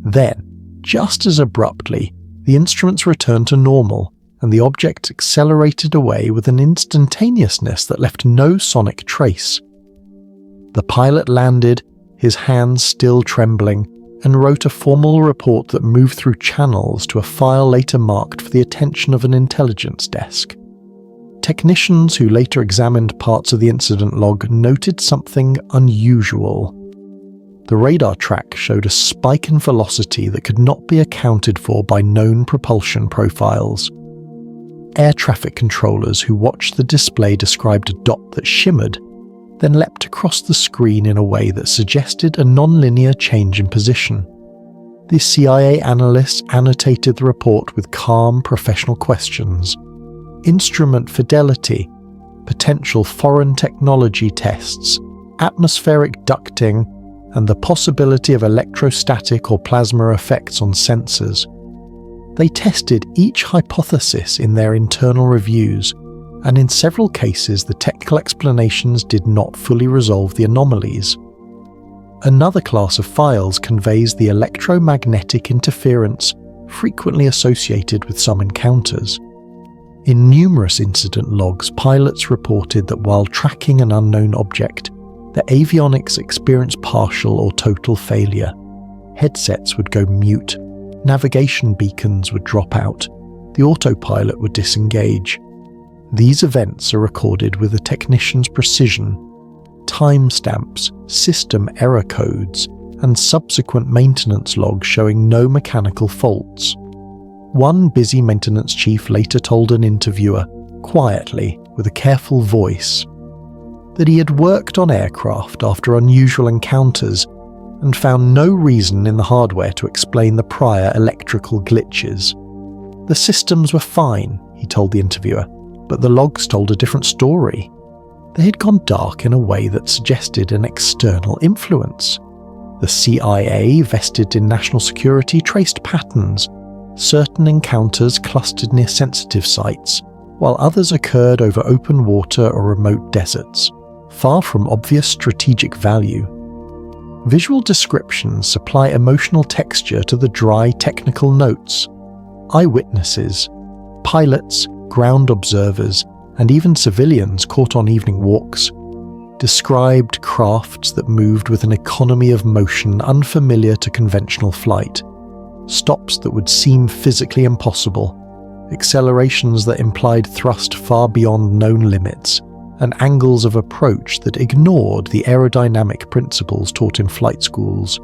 Then, just as abruptly, the instruments returned to normal, and the object accelerated away with an instantaneousness that left no sonic trace. The pilot landed, his hands still trembling, and wrote a formal report that moved through channels to a file later marked for the attention of an intelligence desk. Technicians who later examined parts of the incident log noted something unusual. The radar track showed a spike in velocity that could not be accounted for by known propulsion profiles. Air traffic controllers who watched the display described a dot that shimmered, then leapt across the screen in a way that suggested a non-linear change in position. The CIA analysts annotated the report with calm, professional questions. Instrument fidelity, potential foreign technology tests, atmospheric ducting, and the possibility of electrostatic or plasma effects on sensors. They tested each hypothesis in their internal reviews, and in several cases the technical explanations did not fully resolve the anomalies. Another class of files conveys the electromagnetic interference frequently associated with some encounters. In numerous incident logs, pilots reported that while tracking an unknown object, the avionics experienced partial or total failure. Headsets would go mute, navigation beacons would drop out, the autopilot would disengage. These events are recorded with a technician's precision. Timestamps, system error codes, and subsequent maintenance logs showing no mechanical faults. One busy maintenance chief later told an interviewer, quietly, with a careful voice, that he had worked on aircraft after unusual encounters and found no reason in the hardware to explain the prior electrical glitches. The systems were fine, he told the interviewer, but the logs told a different story. They had gone dark in a way that suggested an external influence. The CIA, vested in national security, traced patterns. Certain encounters clustered near sensitive sites, while others occurred over open water or remote deserts, far from obvious strategic value. Visual descriptions supply emotional texture to the dry technical notes. Eyewitnesses, pilots, ground observers, and even civilians caught on evening walks described crafts that moved with an economy of motion unfamiliar to conventional flight, stops that would seem physically impossible, accelerations that implied thrust far beyond known limits, and angles of approach that ignored the aerodynamic principles taught in flight schools.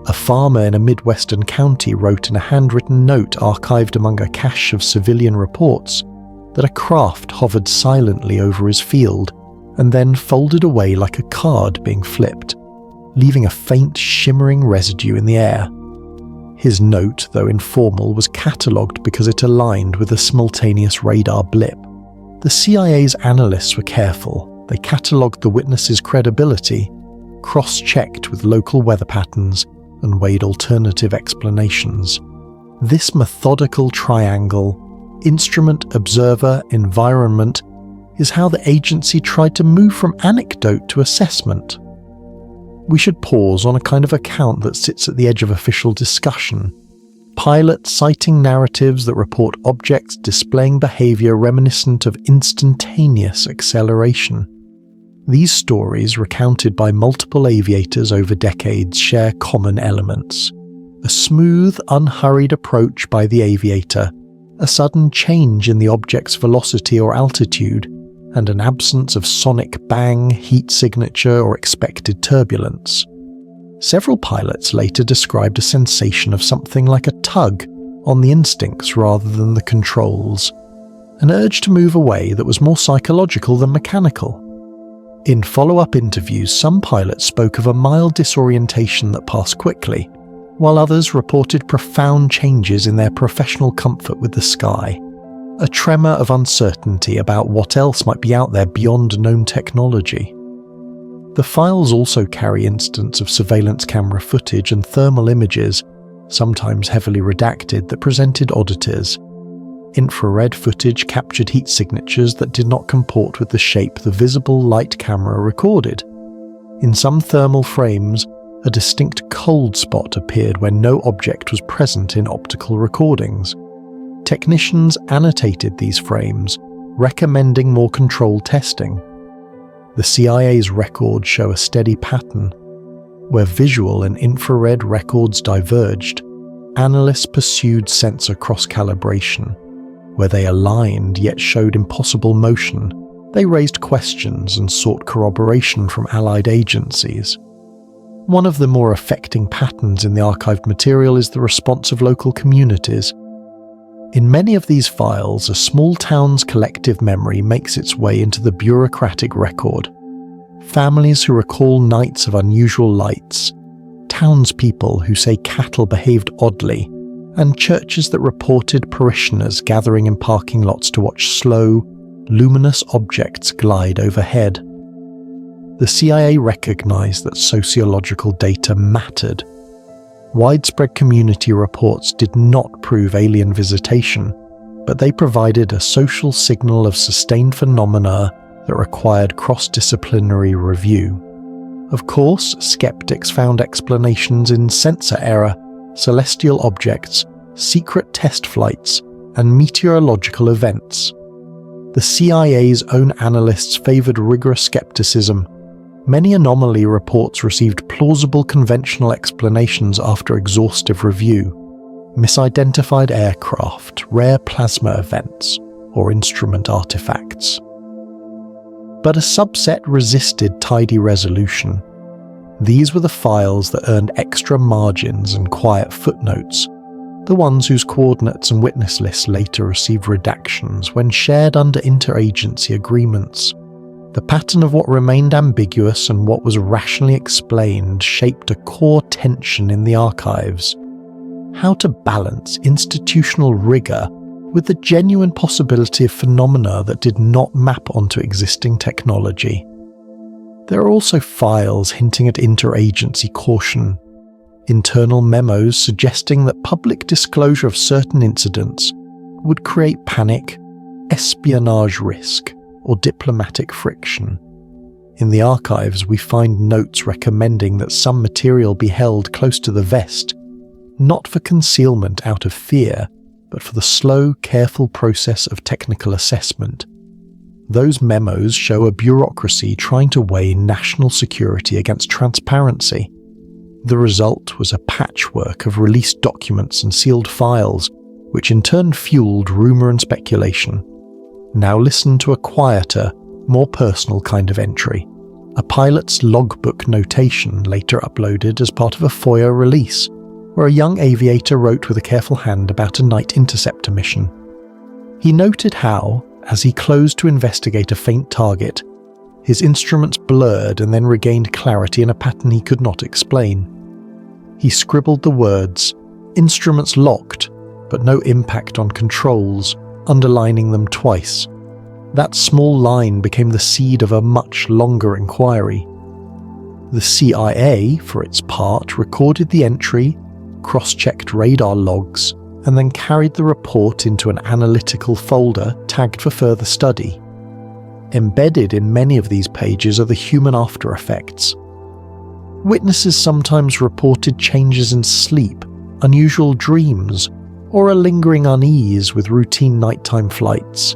A farmer in a Midwestern county wrote in a handwritten note archived among a cache of civilian reports that a craft hovered silently over his field and then folded away like a card being flipped, leaving a faint shimmering residue in the air. His note, though informal, was catalogued because it aligned with a simultaneous radar blip. The CIA's analysts were careful. They catalogued the witness's credibility, cross-checked with local weather patterns, and weighed alternative explanations. This methodical triangle, instrument, observer, environment, is how the agency tried to move from anecdote to assessment. We should pause on a kind of account that sits at the edge of official discussion. Pilots citing narratives that report objects displaying behavior reminiscent of instantaneous acceleration. These stories, recounted by multiple aviators over decades, share common elements. A smooth, unhurried approach by the aviator, a sudden change in the object's velocity or altitude, and an absence of sonic bang, heat signature, or expected turbulence. Several pilots later described a sensation of something like a tug on the instincts rather than the controls, an urge to move away that was more psychological than mechanical. In follow-up interviews, some pilots spoke of a mild disorientation that passed quickly, while others reported profound changes in their professional comfort with the sky, a tremor of uncertainty about what else might be out there beyond known technology. The files also carry instances of surveillance camera footage and thermal images, sometimes heavily redacted, that presented oddities. Infrared footage captured heat signatures that did not comport with the shape the visible light camera recorded. In some thermal frames, a distinct cold spot appeared when no object was present in optical recordings. Technicians annotated these frames, recommending more controlled testing. The CIA's records show a steady pattern. Where visual and infrared records diverged, analysts pursued sensor cross-calibration. Where they aligned yet showed impossible motion, they raised questions and sought corroboration from allied agencies. One of the more affecting patterns in the archived material is the response of local communities. In many of these files, a small town's collective memory makes its way into the bureaucratic record. Families who recall nights of unusual lights, townspeople who say cattle behaved oddly, and churches that reported parishioners gathering in parking lots to watch slow, luminous objects glide overhead. The CIA recognized that sociological data mattered. Widespread community reports did not prove alien visitation, but they provided a social signal of sustained phenomena that required cross-disciplinary review. Of course, skeptics found explanations in sensor error, celestial objects, secret test flights, and meteorological events. The CIA's own analysts favored rigorous skepticism. Many anomaly reports received plausible conventional explanations after exhaustive review: misidentified aircraft, rare plasma events, or instrument artifacts. But a subset resisted tidy resolution. These were the files that earned extra margins and quiet footnotes, the ones whose coordinates and witness lists later received redactions when shared under interagency agreements. The pattern of what remained ambiguous and what was rationally explained shaped a core tension in the archives: how to balance institutional rigor with the genuine possibility of phenomena that did not map onto existing technology. There are also files hinting at interagency caution, internal memos suggesting that public disclosure of certain incidents would create panic, espionage risk, or diplomatic friction. In the archives, we find notes recommending that some material be held close to the vest, not for concealment out of fear, but for the slow, careful process of technical assessment. Those memos show a bureaucracy trying to weigh national security against transparency. The result was a patchwork of released documents and sealed files, which in turn fueled rumour and speculation. Now listen to a quieter, more personal kind of entry: a pilot's logbook notation later uploaded as part of a FOIA release, where a young aviator wrote with a careful hand about a night interceptor mission. He noted how, as he closed to investigate a faint target, his instruments blurred and then regained clarity in a pattern he could not explain. He scribbled the words, "Instruments locked, but no impact on controls," underlining them twice. That small line became the seed of a much longer inquiry. The CIA, for its part, recorded the entry, cross-checked radar logs, and then carried the report into an analytical folder tagged for further study. Embedded in many of these pages are the human after effects. Witnesses sometimes reported changes in sleep, unusual dreams, or a lingering unease with routine nighttime flights.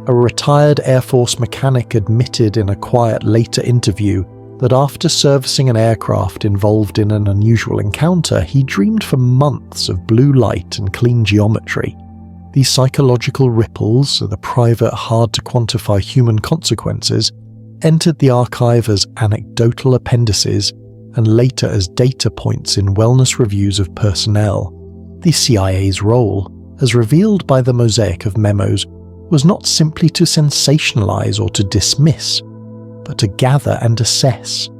A retired Air Force mechanic admitted in a quiet later interview that after servicing an aircraft involved in an unusual encounter, he dreamed for months of blue light and clean geometry. These psychological ripples, the private, hard-to-quantify human consequences, entered the archive as anecdotal appendices and later as data points in wellness reviews of personnel. The CIA's role, as revealed by the mosaic of memos, was not simply to sensationalize or to dismiss, but to gather and assess.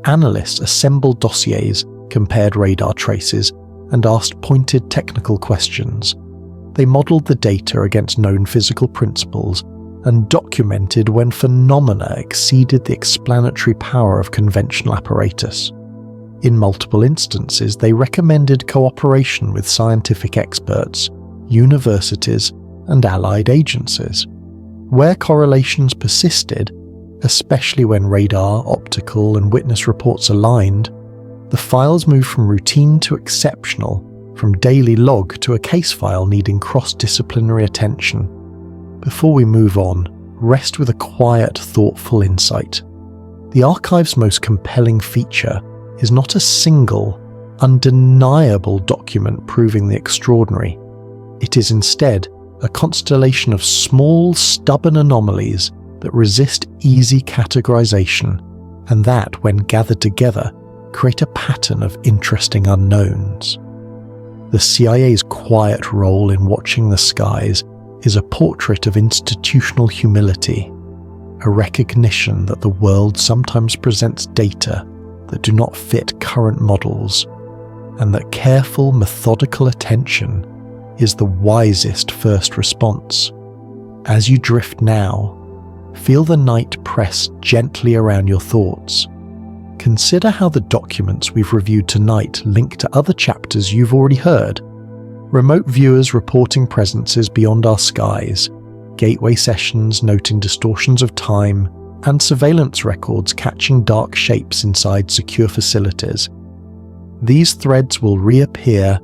Analysts assembled dossiers, compared radar traces, and asked pointed technical questions. They modeled the data against known physical principles and documented when phenomena exceeded the explanatory power of conventional apparatus. In multiple instances, they recommended cooperation with scientific experts, universities, and allied agencies. Where correlations persisted, especially when radar, optical, and witness reports aligned, the files move from routine to exceptional, from daily log to a case file needing cross-disciplinary attention. Before we move on, rest with a quiet, thoughtful insight. The archive's most compelling feature is not a single, undeniable document proving the extraordinary. It is instead a constellation of small, stubborn anomalies that resist easy categorization, and that, when gathered together, create a pattern of interesting unknowns. The CIA's quiet role in watching the skies is a portrait of institutional humility, a recognition that the world sometimes presents data that do not fit current models, and that careful, methodical attention is the wisest first response. As you drift now, feel the night press gently around your thoughts. Consider how the documents we've reviewed tonight link to other chapters you've already heard. Remote viewers reporting presences beyond our skies, gateway sessions noting distortions of time, and surveillance records catching dark shapes inside secure facilities. These threads will reappear,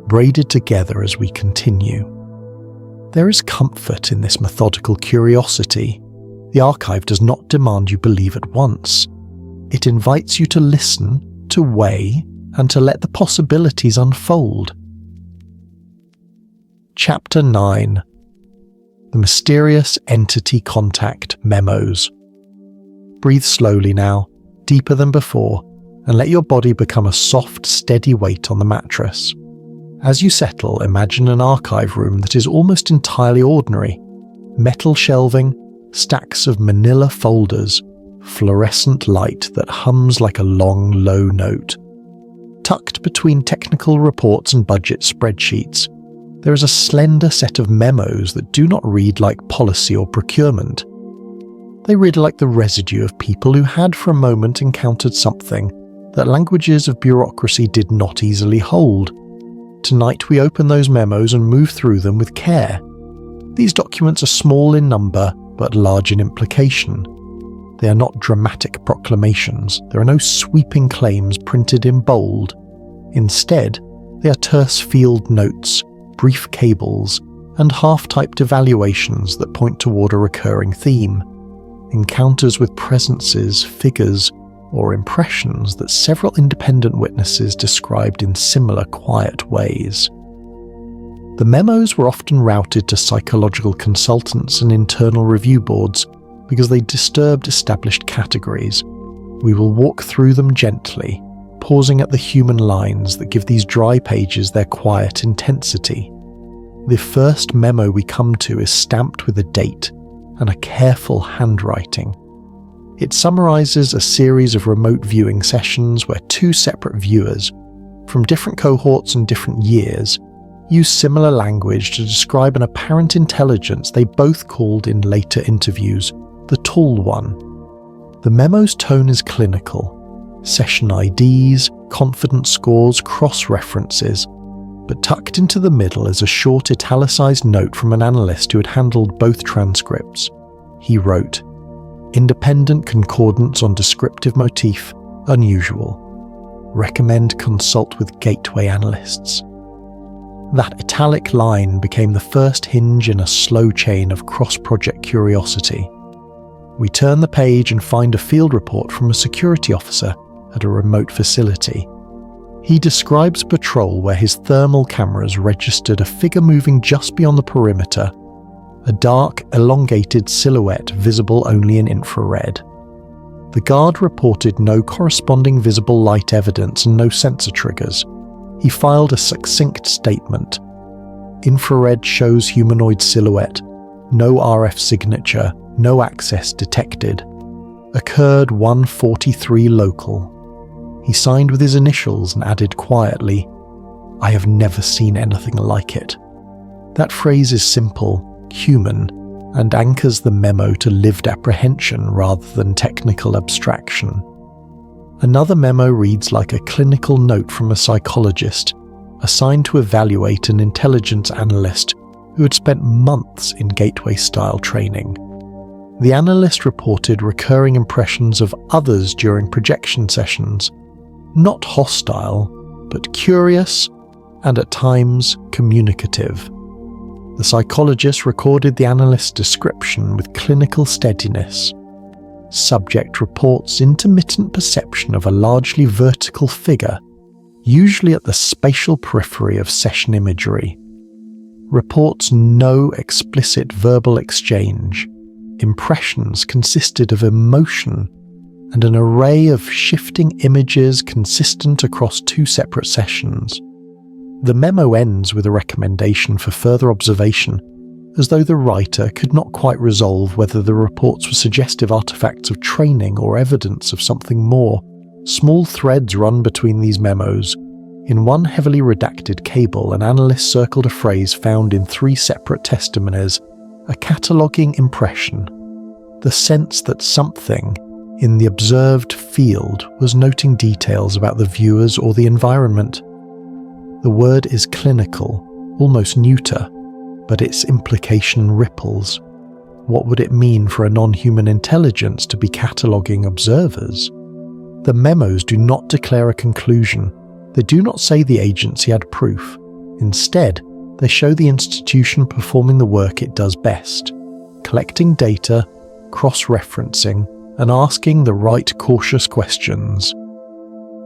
braided together as we continue. There is comfort in this methodical curiosity. The archive does not demand you believe at once. It invites you to listen, to weigh, and to let the possibilities unfold. Chapter 9. The Mysterious Entity Contact Memos. Breathe slowly now, deeper than before, and let your body become a soft, steady weight on the mattress. As you settle, imagine an archive room that is almost entirely ordinary. Metal shelving, stacks of manila folders, fluorescent light that hums like a long, low note. Tucked between technical reports and budget spreadsheets, there is a slender set of memos that do not read like policy or procurement. They read like the residue of people who had for a moment encountered something that languages of bureaucracy did not easily hold. Tonight we open those memos and move through them with care. These documents are small in number but large in implication. They are not dramatic proclamations. There are no sweeping claims printed in bold. Instead, they are terse field notes, brief cables, and half-typed evaluations that point toward a recurring theme. Encounters with presences, figures, or impressions that several independent witnesses described in similar quiet ways. The memos were often routed to psychological consultants and internal review boards because they disturbed established categories. We will walk through them gently, pausing at the human lines that give these dry pages their quiet intensity. The first memo we come to is stamped with a date and a careful handwriting. It summarizes a series of remote viewing sessions where two separate viewers, from different cohorts and different years, use similar language to describe an apparent intelligence they both called in later interviews the Tall One. The memo's tone is clinical. Session IDs, confidence scores, cross-references, but tucked into the middle is a short italicized note from an analyst who had handled both transcripts. He wrote, "Independent concordance on descriptive motif, unusual. Recommend consult with gateway analysts." That italic line became the first hinge in a slow chain of cross-project curiosity. We turn the page and find a field report from a security officer at a remote facility. He describes a patrol where his thermal cameras registered a figure moving just beyond the perimeter, a dark, elongated silhouette visible only in infrared. The guard reported no corresponding visible light evidence and no sensor triggers. He filed a succinct statement. Infrared shows humanoid silhouette, no RF signature, no access detected. Occurred 1:43 local. He signed with his initials and added quietly, "I have never seen anything like it." That phrase is simple, human, and anchors the memo to lived apprehension rather than technical abstraction. Another memo reads like a clinical note from a psychologist, assigned to evaluate an intelligence analyst who had spent months in gateway-style training. The analyst reported recurring impressions of others during projection sessions, not hostile, but curious and at times communicative. The psychologist recorded the analyst's description with clinical steadiness. Subject reports intermittent perception of a largely vertical figure, usually at the spatial periphery of session imagery. Reports no explicit verbal exchange. Impressions consisted of emotion and an array of shifting images consistent across 2 separate sessions. The memo ends with a recommendation for further observation, as though the writer could not quite resolve whether the reports were suggestive artifacts of training or evidence of something more. Small threads run between these memos. In one heavily redacted cable, an analyst circled a phrase found in 3 separate testimonies, a cataloguing impression, the sense that something in the observed field was noting details about the viewers or the environment. The word is clinical, almost neuter, but its implication ripples. What would it mean for a non-human intelligence to be cataloguing observers? The memos do not declare a conclusion. They do not say the agency had proof. Instead, they show the institution performing the work it does best, collecting data, cross-referencing, and asking the right cautious questions.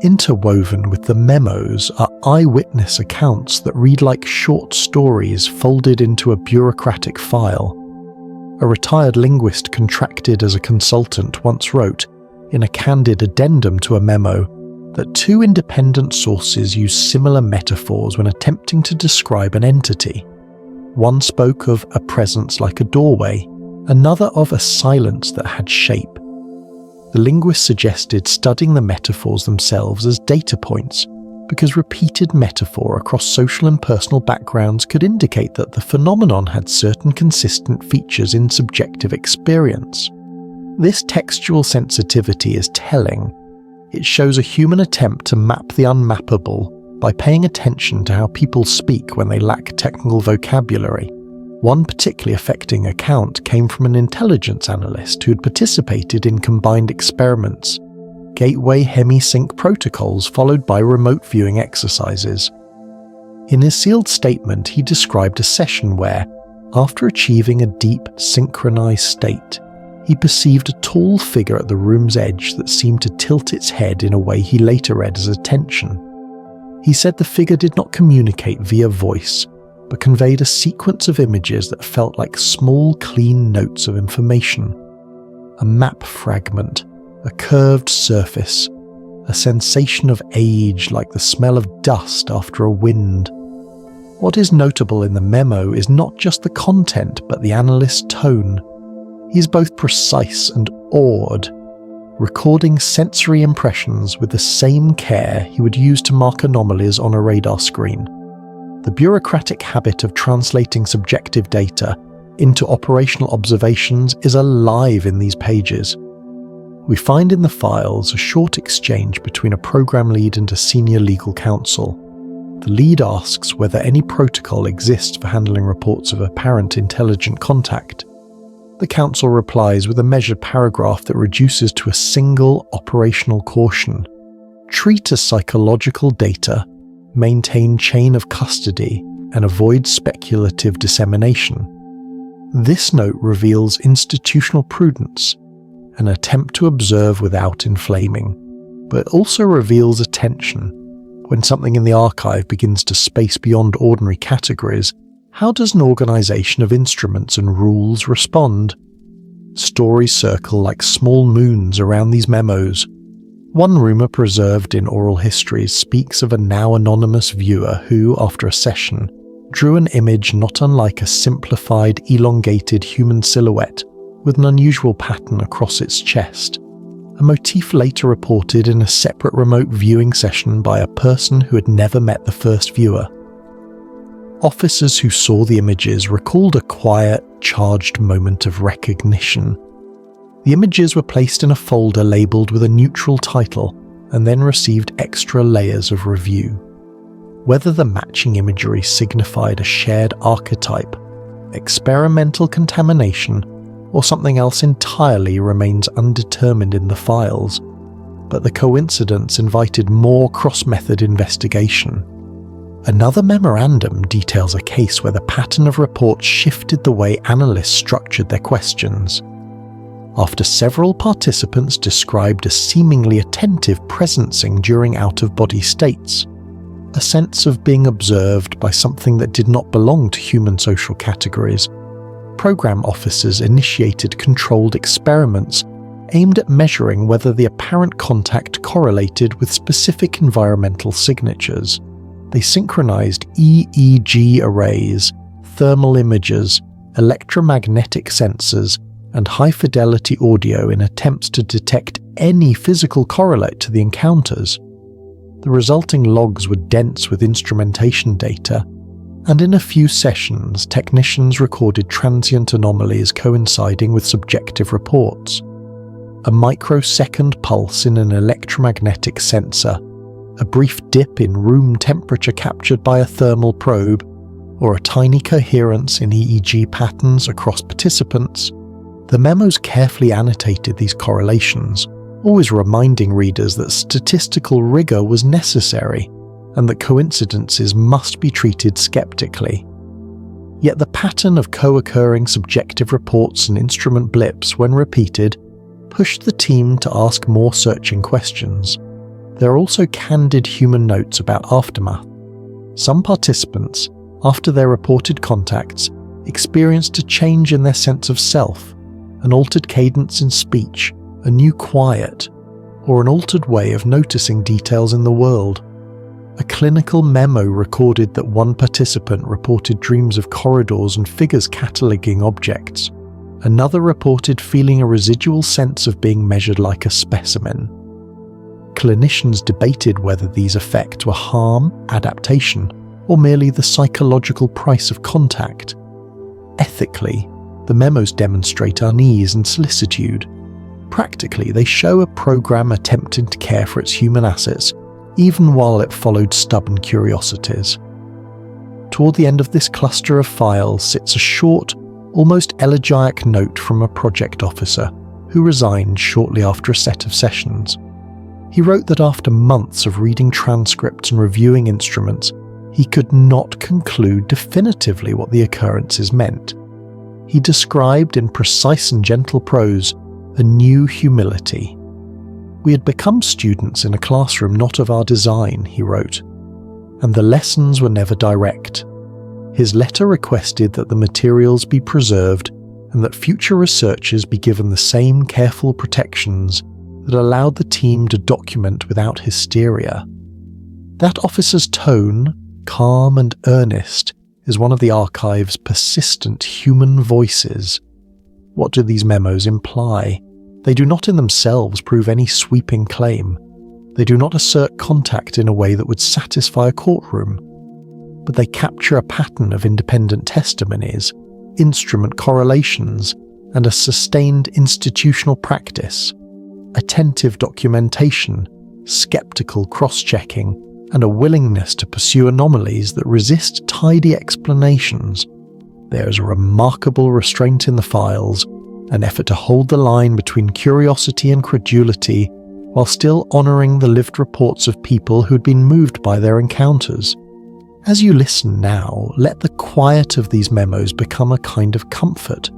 Interwoven with the memos are eyewitness accounts that read like short stories folded into a bureaucratic file. A retired linguist contracted as a consultant once wrote, in a candid addendum to a memo, that 2 independent sources use similar metaphors when attempting to describe an entity. One spoke of a presence like a doorway, another of a silence that had shape. The linguist suggested studying the metaphors themselves as data points, because repeated metaphor across social and personal backgrounds could indicate that the phenomenon had certain consistent features in subjective experience. This textual sensitivity is telling. It shows a human attempt to map the unmappable by paying attention to how people speak when they lack technical vocabulary. One particularly affecting account came from an intelligence analyst who had participated in combined experiments, gateway hemi-sync protocols followed by remote viewing exercises. In his sealed statement, he described a session where, after achieving a deep, synchronized state, he perceived a tall figure at the room's edge that seemed to tilt its head in a way he later read as attention. He said the figure did not communicate via voice, but conveyed a sequence of images that felt like small, clean notes of information. A map fragment, a curved surface, a sensation of age like the smell of dust after a wind. What is notable in the memo is not just the content, but the analyst's tone. He is both precise and awed, recording sensory impressions with the same care he would use to mark anomalies on a radar screen. The bureaucratic habit of translating subjective data into operational observations is alive in these pages. We find in the files a short exchange between a program lead and a senior legal counsel. The lead asks whether any protocol exists for handling reports of apparent intelligent contact. The counsel replies with a measured paragraph that reduces to a single operational caution. Treat as psychological data, maintain chain of custody, and avoid speculative dissemination. This note reveals institutional prudence, an attempt to observe without inflaming, but also reveals attention. When something in the archive begins to space beyond ordinary categories, how does an organization of instruments and rules respond? Stories circle like small moons around these memos. One rumor preserved in oral histories speaks of a now anonymous viewer who, after a session, drew an image not unlike a simplified, elongated human silhouette with an unusual pattern across its chest, a motif later reported in a separate remote viewing session by a person who had never met the first viewer. Officers who saw the images recalled a quiet, charged moment of recognition. The images were placed in a folder labelled with a neutral title and then received extra layers of review. Whether the matching imagery signified a shared archetype, experimental contamination, or something else entirely remains undetermined in the files, but the coincidence invited more cross-method investigation. Another memorandum details a case where the pattern of reports shifted the way analysts structured their questions. After several participants described a seemingly attentive presencing during out-of-body states, a sense of being observed by something that did not belong to human social categories, program officers initiated controlled experiments aimed at measuring whether the apparent contact correlated with specific environmental signatures. They synchronized EEG arrays, thermal imagers, electromagnetic sensors, and high-fidelity audio in attempts to detect any physical correlate to the encounters. The resulting logs were dense with instrumentation data, and in a few sessions, technicians recorded transient anomalies coinciding with subjective reports. A microsecond pulse in an electromagnetic sensor, a brief dip in room temperature captured by a thermal probe, or a tiny coherence in EEG patterns across participants. The memos carefully annotated these correlations, always reminding readers that statistical rigor was necessary and that coincidences must be treated skeptically. Yet the pattern of co-occurring subjective reports and instrument blips, when repeated, pushed the team to ask more searching questions. There are also candid human notes about aftermath. Some participants, after their reported contacts, experienced a change in their sense of self, an altered cadence in speech, a new quiet, or an altered way of noticing details in the world. A clinical memo recorded that one participant reported dreams of corridors and figures cataloguing objects. Another reported feeling a residual sense of being measured like a specimen. Clinicians debated whether these effects were harm, adaptation, or merely the psychological price of contact. Ethically, the memos demonstrate unease and solicitude. Practically, they show a program attempting to care for its human assets, even while it followed stubborn curiosities. Toward the end of this cluster of files sits a short, almost elegiac note from a project officer who resigned shortly after a set of sessions. He wrote that after months of reading transcripts and reviewing instruments, he could not conclude definitively what the occurrences meant. He described in precise and gentle prose a new humility. "We had become students in a classroom not of our design," he wrote, "and the lessons were never direct." His letter requested that the materials be preserved and that future researchers be given the same careful protections that allowed the team to document without hysteria. That officer's tone, calm and earnest, is one of the archive's persistent human voices. What do these memos imply? They do not in themselves prove any sweeping claim. They do not assert contact in a way that would satisfy a courtroom. But they capture a pattern of independent testimonies, instrument correlations, and a sustained institutional practice. Attentive documentation, skeptical cross-checking, and a willingness to pursue anomalies that resist tidy explanations. There is a remarkable restraint in the files, an effort to hold the line between curiosity and credulity, while still honouring the lived reports of people who had been moved by their encounters. As you listen now, let the quiet of these memos become a kind of comfort.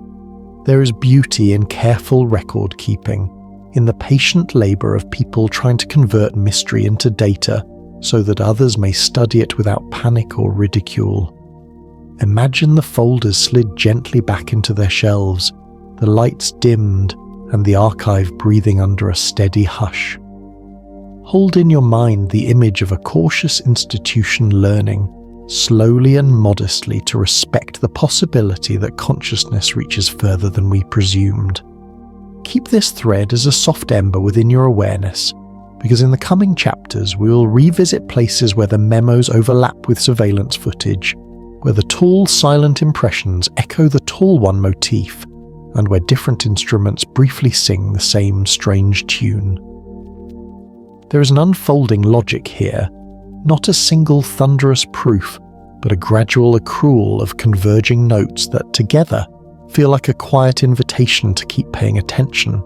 There is beauty in careful record-keeping, in the patient labour of people trying to convert mystery into data, so that others may study it without panic or ridicule. Imagine the folders slid gently back into their shelves, the lights dimmed, and the archive breathing under a steady hush. Hold in your mind the image of a cautious institution learning, slowly and modestly, to respect the possibility that consciousness reaches further than we presumed. Keep this thread as a soft ember within your awareness, because in the coming chapters we will revisit places where the memos overlap with surveillance footage, where the tall silent impressions echo the tall one motif, and where different instruments briefly sing the same strange tune. There is an unfolding logic here, not a single thunderous proof, but a gradual accrual of converging notes that together feel like a quiet invitation to keep paying attention.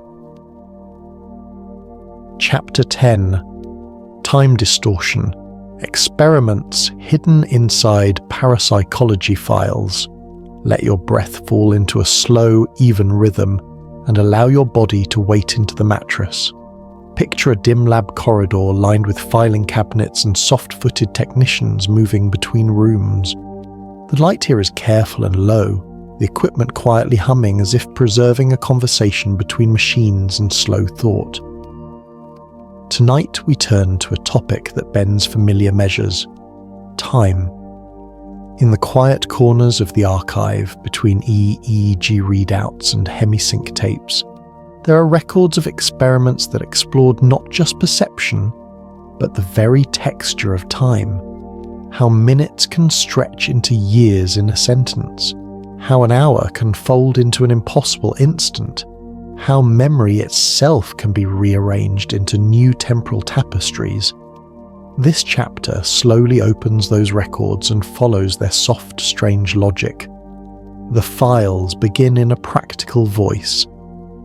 Chapter 10: Time Distortion. Experiments hidden inside parapsychology files. Let your breath fall into a slow, even rhythm and allow your body to weight into the mattress. Picture a dim lab corridor lined with filing cabinets and soft-footed technicians moving between rooms. The light here is careful and low, the equipment quietly humming as if preserving a conversation between machines and slow thought. Tonight we turn to a topic that bends familiar measures: time. In the quiet corners of the archive, between EEG readouts and hemisync tapes, there are records of experiments that explored not just perception, but the very texture of time. How minutes can stretch into years in a sentence. How an hour can fold into an impossible instant. How memory itself can be rearranged into new temporal tapestries. This chapter slowly opens those records and follows their soft, strange logic. The files begin in a practical voice.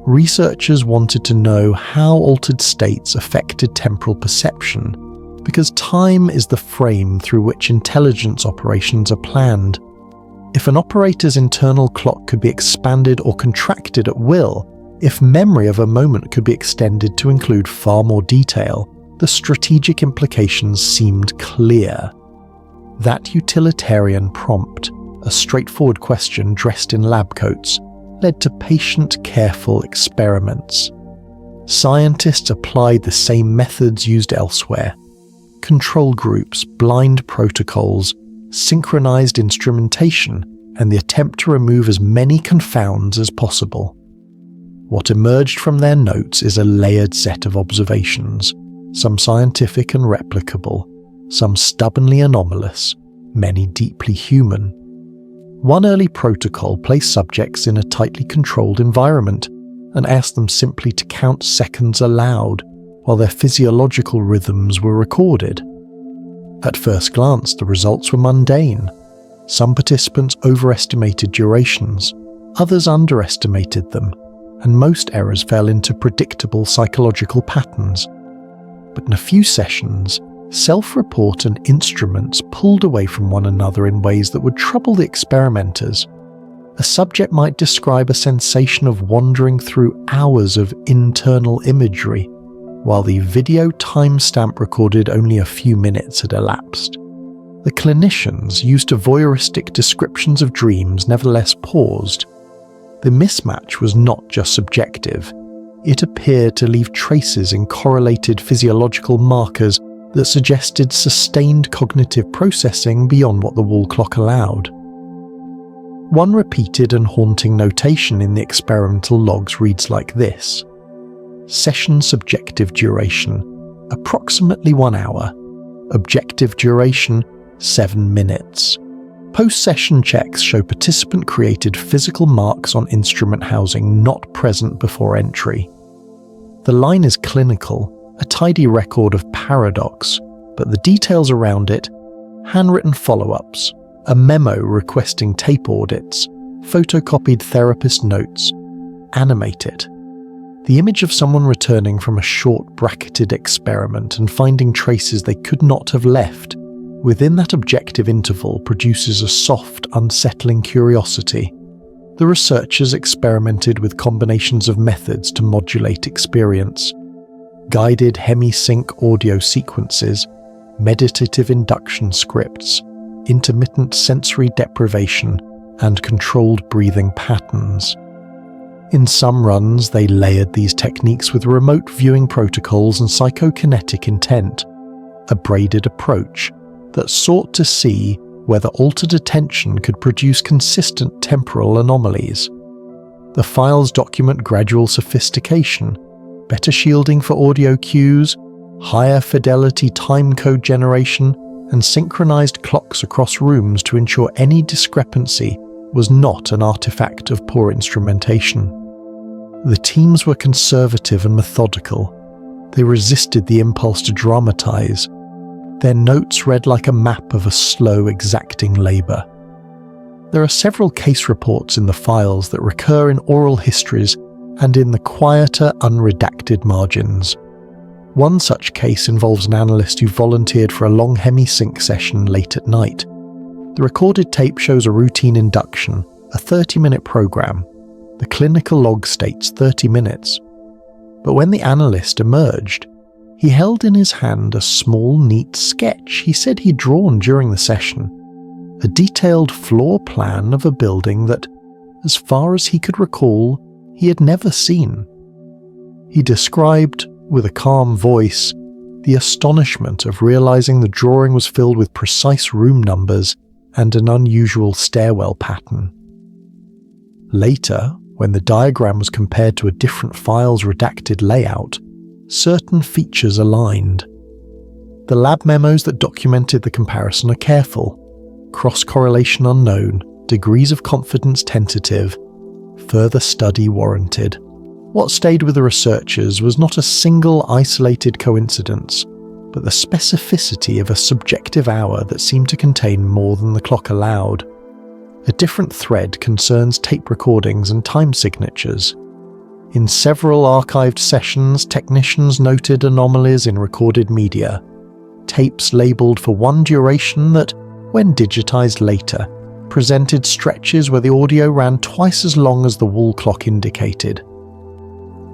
Researchers wanted to know how altered states affected temporal perception, because time is the frame through which intelligence operations are planned. If an operator's internal clock could be expanded or contracted at will, if memory of a moment could be extended to include far more detail, the strategic implications seemed clear. That utilitarian prompt, a straightforward question dressed in lab coats, led to patient, careful experiments. Scientists applied the same methods used elsewhere: control groups, blind protocols, synchronized instrumentation, and the attempt to remove as many confounds as possible. What emerged from their notes is a layered set of observations, some scientific and replicable, some stubbornly anomalous, many deeply human. One early protocol placed subjects in a tightly controlled environment and asked them simply to count seconds aloud while their physiological rhythms were recorded. At first glance, the results were mundane. Some participants overestimated durations, others underestimated them, and most errors fell into predictable psychological patterns. But in a few sessions, self-report and instruments pulled away from one another in ways that would trouble the experimenters. A subject might describe a sensation of wandering through hours of internal imagery, while the video timestamp recorded only a few minutes had elapsed. The clinicians, used to voyeuristic descriptions of dreams, nevertheless paused. The mismatch was not just subjective. It appeared to leave traces in correlated physiological markers that suggested sustained cognitive processing beyond what the wall clock allowed. One repeated and haunting notation in the experimental logs reads like this: session subjective duration, approximately 1 hour. Objective duration, 7 minutes. Post-session checks show participant-created physical marks on instrument housing not present before entry. The line is clinical, a tidy record of paradox, but the details around it, handwritten follow-ups, a memo requesting tape audits, photocopied therapist notes, animated. The image of someone returning from a short bracketed experiment and finding traces they could not have left within that objective interval produces a soft, unsettling curiosity. The researchers experimented with combinations of methods to modulate experience: guided hemisync audio sequences, meditative induction scripts, intermittent sensory deprivation, and controlled breathing patterns. In some runs, they layered these techniques with remote viewing protocols and psychokinetic intent, a braided approach that sought to see whether altered attention could produce consistent temporal anomalies. The files document gradual sophistication, better shielding for audio cues, higher fidelity timecode generation, and synchronized clocks across rooms to ensure any discrepancy was not an artifact of poor instrumentation. The teams were conservative and methodical. They resisted the impulse to dramatize. Their notes read like a map of a slow, exacting labor. There are several case reports in the files that recur in oral histories and in the quieter, unredacted margins. One such case involves an analyst who volunteered for a long hemisync session late at night. The recorded tape shows a routine induction, a 30-minute program. The clinical log states 30 minutes. But when the analyst emerged, he held in his hand a small, neat sketch he said he'd drawn during the session, a detailed floor plan of a building that, as far as he could recall, he had never seen. He described, with a calm voice, the astonishment of realizing the drawing was filled with precise room numbers and an unusual stairwell pattern. Later, when the diagram was compared to a different file's redacted layout, certain features aligned. The lab memos that documented the comparison are careful, cross-correlation unknown, degrees of confidence tentative, further study warranted. What stayed with the researchers was not a single isolated coincidence, but the specificity of a subjective hour that seemed to contain more than the clock allowed. A different thread concerns tape recordings and time signatures. In several archived sessions, technicians noted anomalies in recorded media, tapes labelled for one duration that, when digitized later, presented stretches where the audio ran twice as long as the wall clock indicated.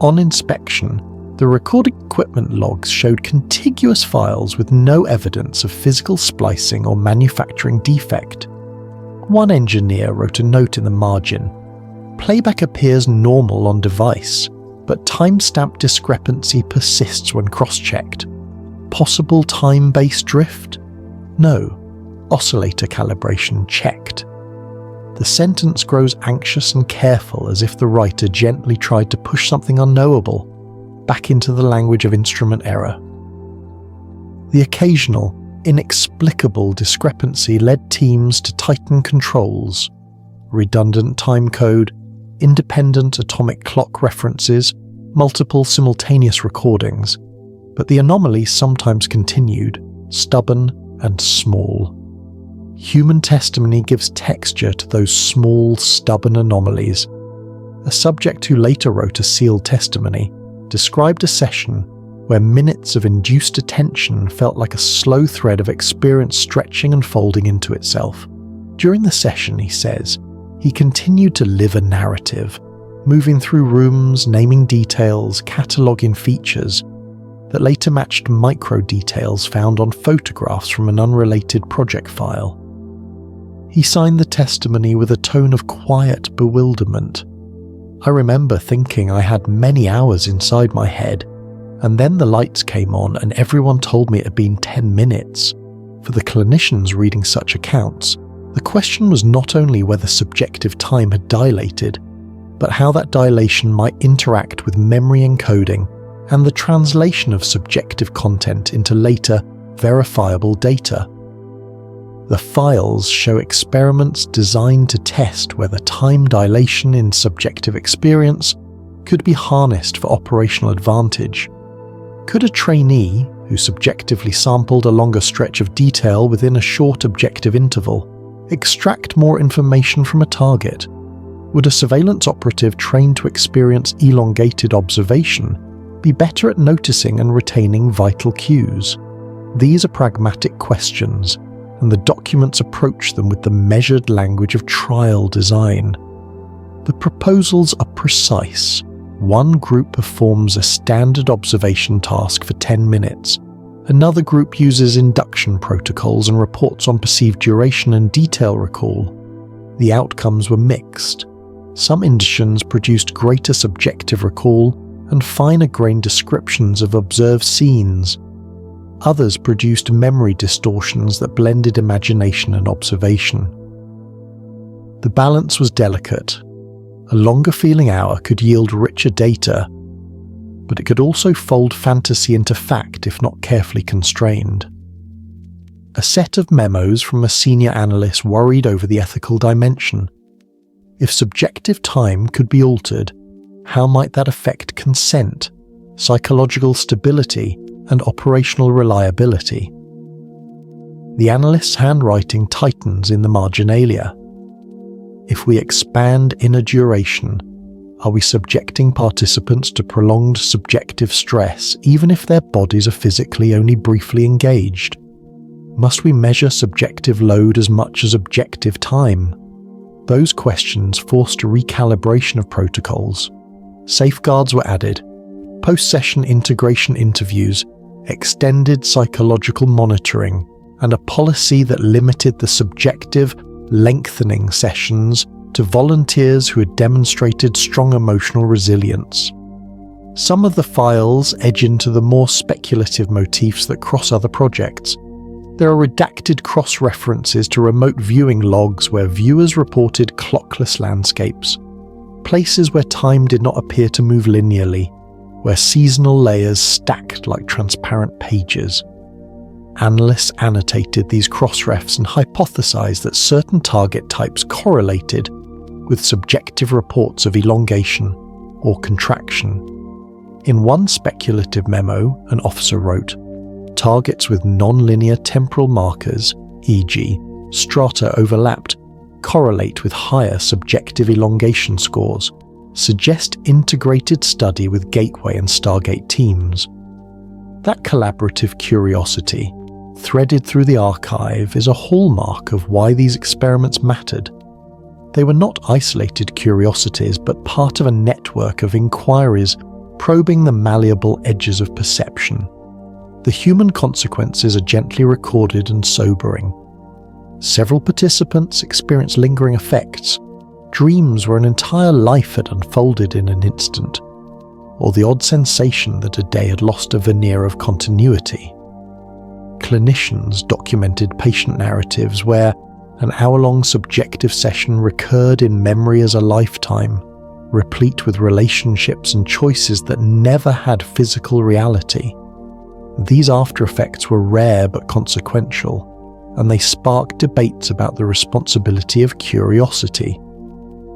On inspection, the recording equipment logs showed contiguous files with no evidence of physical splicing or manufacturing defect. One engineer wrote a note in the margin. Playback appears normal on device, but timestamp discrepancy persists when cross-checked. Possible time-based drift? No. Oscillator calibration checked. The sentence grows anxious and careful, as if the writer gently tried to push something unknowable back into the language of instrument error. The occasional, inexplicable discrepancy led teams to tighten controls, redundant timecode, independent atomic clock references, multiple simultaneous recordings, but the anomalies sometimes continued, stubborn and small. Human testimony gives texture to those small, stubborn anomalies. A subject who later wrote a sealed testimony described a session where minutes of induced attention felt like a slow thread of experience stretching and folding into itself. During the session, he says, he continued to live a narrative, moving through rooms, naming details, cataloguing features that later matched micro details found on photographs from an unrelated project file. He signed the testimony with a tone of quiet bewilderment. I remember thinking I had many hours inside my head, and then the lights came on and everyone told me it had been 10 minutes. For the clinicians reading such accounts, the question was not only whether subjective time had dilated, but how that dilation might interact with memory encoding and the translation of subjective content into later, verifiable data. The files show experiments designed to test whether time dilation in subjective experience could be harnessed for operational advantage. Could a trainee, who subjectively sampled a longer stretch of detail within a short objective interval, extract more information from a target? Would a surveillance operative trained to experience elongated observation be better at noticing and retaining vital cues? These are pragmatic questions, and the documents approach them with the measured language of trial design. The proposals are precise. One group performs a standard observation task for 10 minutes. Another group uses induction protocols and reports on perceived duration and detail recall. The outcomes were mixed. Some inditions produced greater subjective recall and finer-grained descriptions of observed scenes. Others produced memory distortions that blended imagination and observation. The balance was delicate. A longer feeling hour could yield richer data, but it could also fold fantasy into fact if not carefully constrained. A set of memos from a senior analyst worried over the ethical dimension. If subjective time could be altered, how might that affect consent, psychological stability, and operational reliability? The analyst's handwriting tightens in the marginalia. If we expand inner duration, are we subjecting participants to prolonged subjective stress even if their bodies are physically only briefly engaged? Must we measure subjective load as much as objective time? Those questions forced a recalibration of protocols. Safeguards were added, post-session integration interviews, extended psychological monitoring, and a policy that limited the subjective, lengthening sessions to volunteers who had demonstrated strong emotional resilience. Some of the files edge into the more speculative motifs that cross other projects. There are redacted cross-references to remote viewing logs where viewers reported clockless landscapes, places where time did not appear to move linearly, where seasonal layers stacked like transparent pages. Analysts annotated these cross-refs and hypothesized that certain target types correlated with subjective reports of elongation or contraction. In one speculative memo, an officer wrote, "Targets with non-linear temporal markers, e.g., strata overlapped, correlate with higher subjective elongation scores, suggest integrated study with Gateway and Stargate teams." That collaborative curiosity, threaded through the archive, is a hallmark of why these experiments mattered. They were not isolated curiosities, but part of a network of inquiries probing the malleable edges of perception. The human consequences are gently recorded and sobering. Several participants experienced lingering effects, dreams where an entire life had unfolded in an instant, or the odd sensation that a day had lost a veneer of continuity. Clinicians documented patient narratives where an hour-long subjective session recurred in memory as a lifetime, replete with relationships and choices that never had physical reality. These after-effects were rare but consequential, and they sparked debates about the responsibility of curiosity.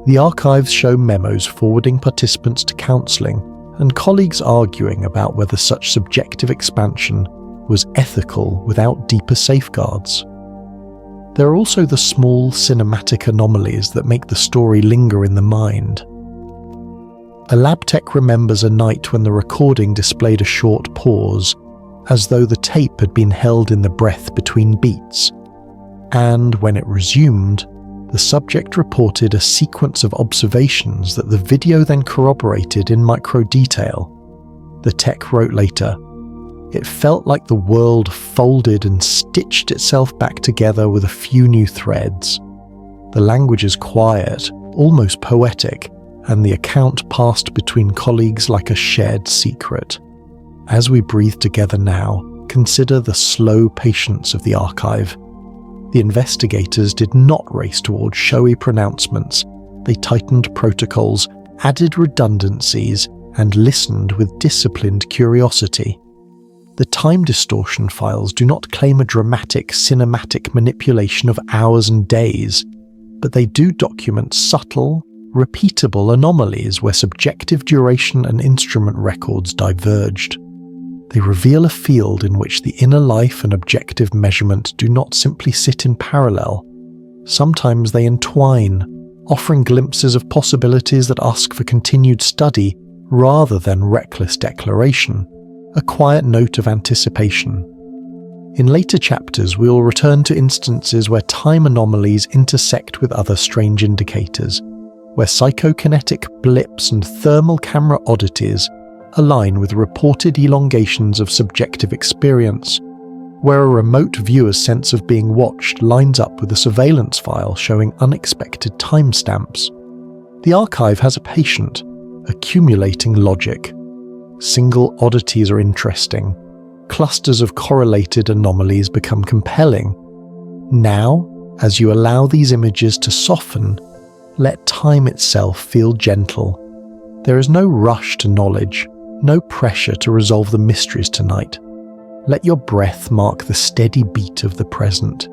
The archives show memos forwarding participants to counselling, and colleagues arguing about whether such subjective expansion was ethical without deeper safeguards. There are also the small cinematic anomalies that make the story linger in the mind. A lab tech remembers a night when the recording displayed a short pause, as though the tape had been held in the breath between beats, and when it resumed, the subject reported a sequence of observations that the video then corroborated in micro-detail. The tech wrote later, "It felt like the world folded and stitched itself back together with a few new threads. The language is quiet, almost poetic, and the account passed between colleagues like a shared secret." As we breathe together now, consider the slow patience of the archive. The investigators did not race towards showy pronouncements. They tightened protocols, added redundancies, and listened with disciplined curiosity. The time distortion files do not claim a dramatic cinematic manipulation of hours and days, but they do document subtle, repeatable anomalies where subjective duration and instrument records diverged. They reveal a field in which the inner life and objective measurement do not simply sit in parallel. Sometimes they entwine, offering glimpses of possibilities that ask for continued study rather than reckless declaration, a quiet note of anticipation. In later chapters, we will return to instances where time anomalies intersect with other strange indicators, where psychokinetic blips and thermal camera oddities align with reported elongations of subjective experience, where a remote viewer's sense of being watched lines up with a surveillance file showing unexpected timestamps. The archive has a patient, accumulating logic. Single oddities are interesting. Clusters of correlated anomalies become compelling. Now, as you allow these images to soften, let time itself feel gentle. There is no rush to knowledge, no pressure to resolve the mysteries tonight. Let your breath mark the steady beat of the present.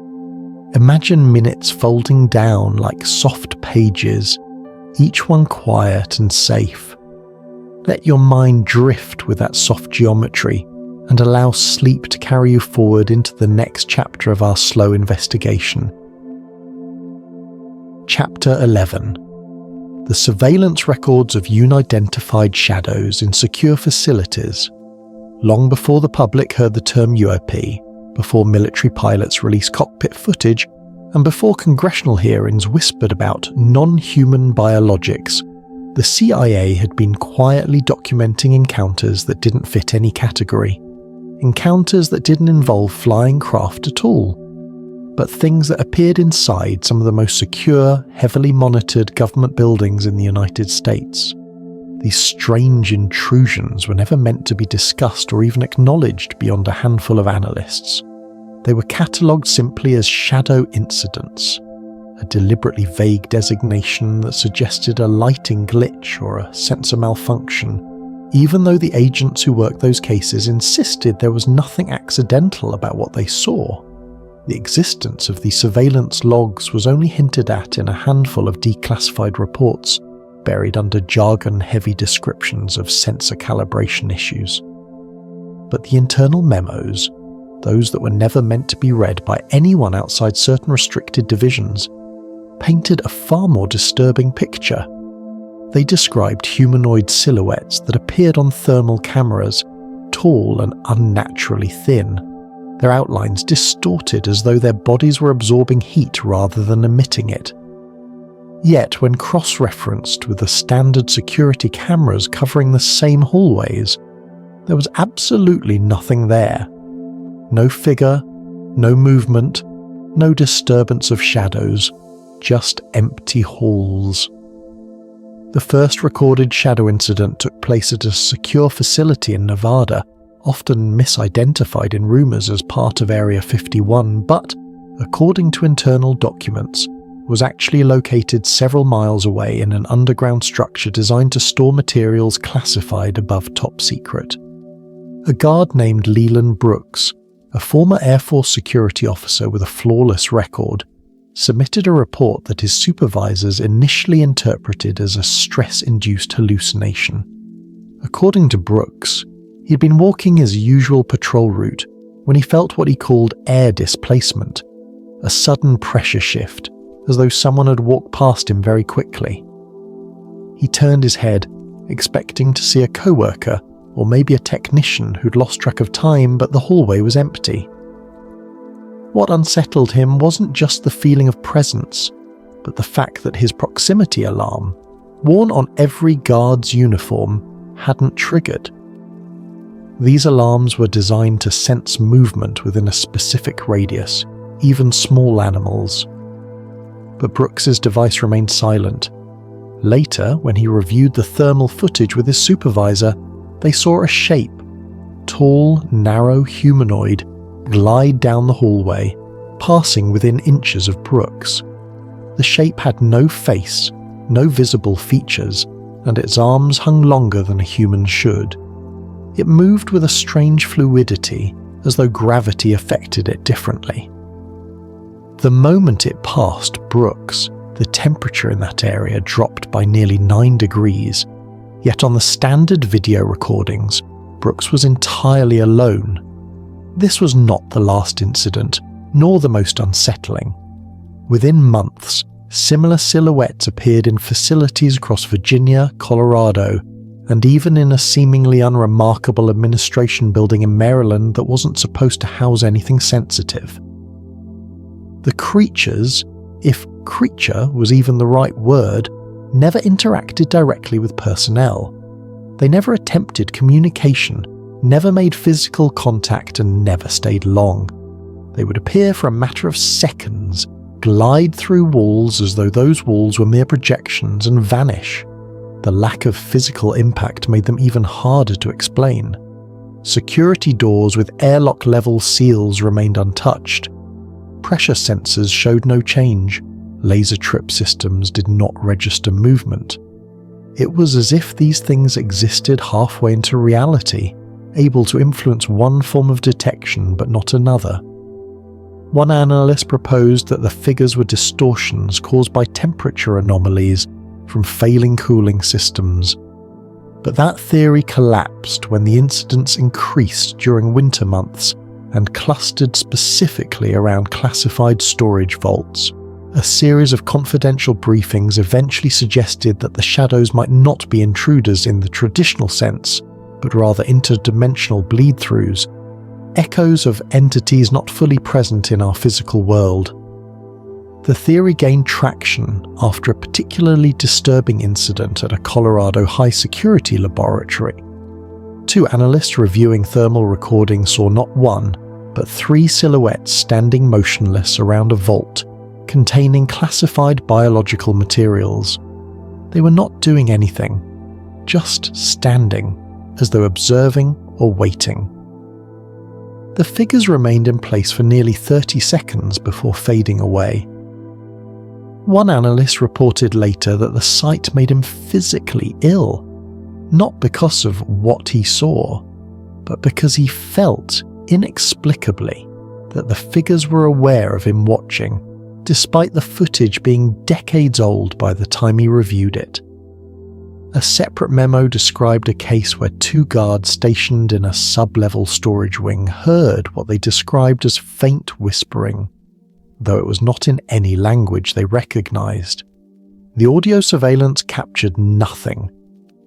Imagine minutes folding down like soft pages, each one quiet and safe. Let your mind drift with that soft geometry and allow sleep to carry you forward into the next chapter of our slow investigation. Chapter 11. The surveillance records of unidentified shadows in secure facilities. Long before the public heard the term UAP, before military pilots released cockpit footage, and before congressional hearings whispered about non-human biologics, the CIA had been quietly documenting encounters that didn't fit any category. Encounters that didn't involve flying craft at all, but things that appeared inside some of the most secure, heavily monitored government buildings in the United States. These strange intrusions were never meant to be discussed or even acknowledged beyond a handful of analysts. They were catalogued simply as shadow incidents, a deliberately vague designation that suggested a lighting glitch or a sensor malfunction, even though the agents who worked those cases insisted there was nothing accidental about what they saw. The existence of the surveillance logs was only hinted at in a handful of declassified reports, buried under jargon-heavy descriptions of sensor calibration issues. But the internal memos, those that were never meant to be read by anyone outside certain restricted divisions, painted a far more disturbing picture. They described humanoid silhouettes that appeared on thermal cameras, tall and unnaturally thin, their outlines distorted as though their bodies were absorbing heat rather than emitting it. Yet, when cross-referenced with the standard security cameras covering the same hallways, there was absolutely nothing there. No figure, no movement, no disturbance of shadows, just empty halls. The first recorded shadow incident took place at a secure facility in Nevada, often misidentified in rumours as part of Area 51, but, according to internal documents, was actually located several miles away in an underground structure designed to store materials classified above top secret. A guard named Leland Brooks, a former Air Force security officer with a flawless record, submitted a report that his supervisors initially interpreted as a stress-induced hallucination. According to Brooks, he'd been walking his usual patrol route when he felt what he called air displacement, a sudden pressure shift, as though someone had walked past him very quickly. He turned his head, expecting to see a coworker or maybe a technician who'd lost track of time, but the hallway was empty. What unsettled him wasn't just the feeling of presence, but the fact that his proximity alarm, worn on every guard's uniform, hadn't triggered. These alarms were designed to sense movement within a specific radius, even small animals. But Brooks's device remained silent. Later, when he reviewed the thermal footage with his supervisor, they saw a shape, tall, narrow humanoid, glide down the hallway, passing within inches of Brooks. The shape had no face, no visible features, and its arms hung longer than a human should. It moved with a strange fluidity, as though gravity affected it differently. The moment it passed Brooks, the temperature in that area dropped by nearly 9 degrees, yet on the standard video recordings, Brooks was entirely alone. This was not the last incident, nor the most unsettling. Within months, similar silhouettes appeared in facilities across Virginia, Colorado, and even in a seemingly unremarkable administration building in Maryland that wasn't supposed to house anything sensitive. The creatures, if creature was even the right word, never interacted directly with personnel. They never attempted communication, never made physical contact, and never stayed long. They would appear for a matter of seconds, glide through walls as though those walls were mere projections, and vanish. The lack of physical impact made them even harder to explain. Security doors with airlock-level seals remained untouched. Pressure sensors showed no change. Laser trip systems did not register movement. It was as if these things existed halfway into reality, able to influence one form of detection but not another. One analyst proposed that the figures were distortions caused by temperature anomalies from failing cooling systems. But that theory collapsed when the incidents increased during winter months and clustered specifically around classified storage vaults. A series of confidential briefings eventually suggested that the shadows might not be intruders in the traditional sense, but rather interdimensional bleed-throughs, echoes of entities not fully present in our physical world. The theory gained traction after a particularly disturbing incident at a Colorado high-security laboratory. 2 analysts reviewing thermal recordings saw not 1, but 3 silhouettes standing motionless around a vault containing classified biological materials. They were not doing anything, just standing, as though observing or waiting. The figures remained in place for nearly 30 seconds before fading away. One analyst reported later that the sight made him physically ill, not because of what he saw, but because he felt, inexplicably, that the figures were aware of him watching, despite the footage being decades old by the time he reviewed it. A separate memo described a case where 2 guards stationed in a sub-level storage wing heard what they described as faint whispering, though it was not in any language they recognized. The audio surveillance captured nothing,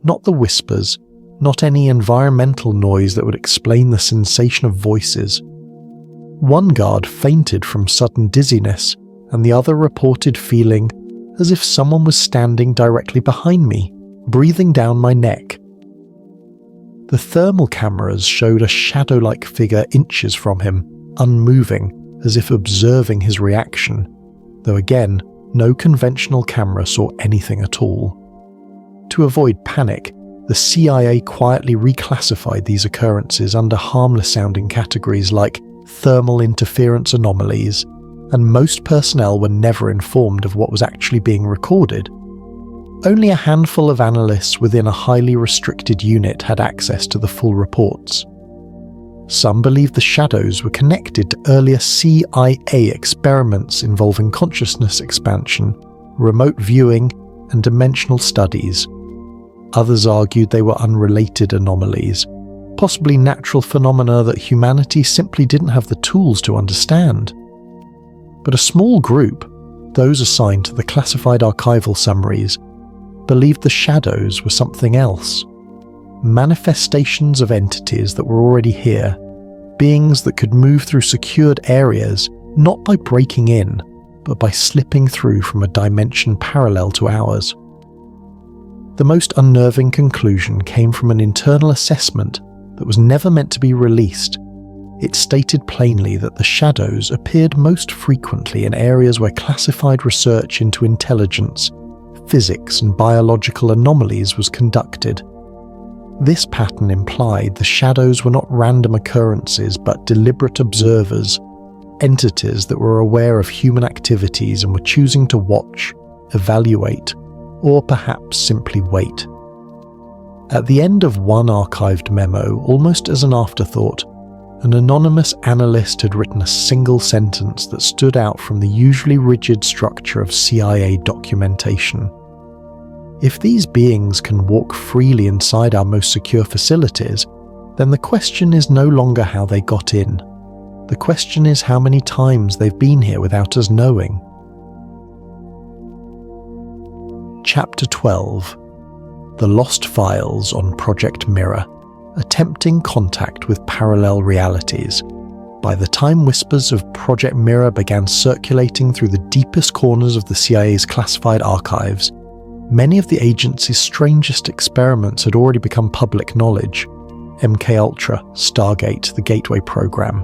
not the whispers, not any environmental noise that would explain the sensation of voices. One guard fainted from sudden dizziness, and the other reported feeling as if someone was standing directly behind me, breathing down my neck. The thermal cameras showed a shadow-like figure inches from him, unmoving, as if observing his reaction, though again, no conventional camera saw anything at all. To avoid panic, the CIA quietly reclassified these occurrences under harmless-sounding categories like thermal interference anomalies, and most personnel were never informed of what was actually being recorded. Only a handful of analysts within a highly restricted unit had access to the full reports. Some believed the shadows were connected to earlier CIA experiments involving consciousness expansion, remote viewing, and dimensional studies. Others argued they were unrelated anomalies, possibly natural phenomena that humanity simply didn't have the tools to understand. But a small group, those assigned to the classified archival summaries, believed the shadows were something else. Manifestations of entities that were already here, beings that could move through secured areas not by breaking in, but by slipping through from a dimension parallel to ours. The most unnerving conclusion came from an internal assessment that was never meant to be released. It stated plainly that the shadows appeared most frequently in areas where classified research into intelligence, physics, and biological anomalies was conducted. This pattern implied the shadows were not random occurrences but deliberate observers, entities that were aware of human activities and were choosing to watch, evaluate, or perhaps simply wait. At the end of one archived memo, almost as an afterthought, an anonymous analyst had written a single sentence that stood out from the usually rigid structure of CIA documentation. If these beings can walk freely inside our most secure facilities, then the question is no longer how they got in. The question is how many times they've been here without us knowing. Chapter 12. The Lost Files on Project Mirror. Attempting contact with parallel realities. By the time whispers of Project Mirror began circulating through the deepest corners of the CIA's classified archives, many of the agency's strangest experiments had already become public knowledge. MKUltra, Stargate, the Gateway Program.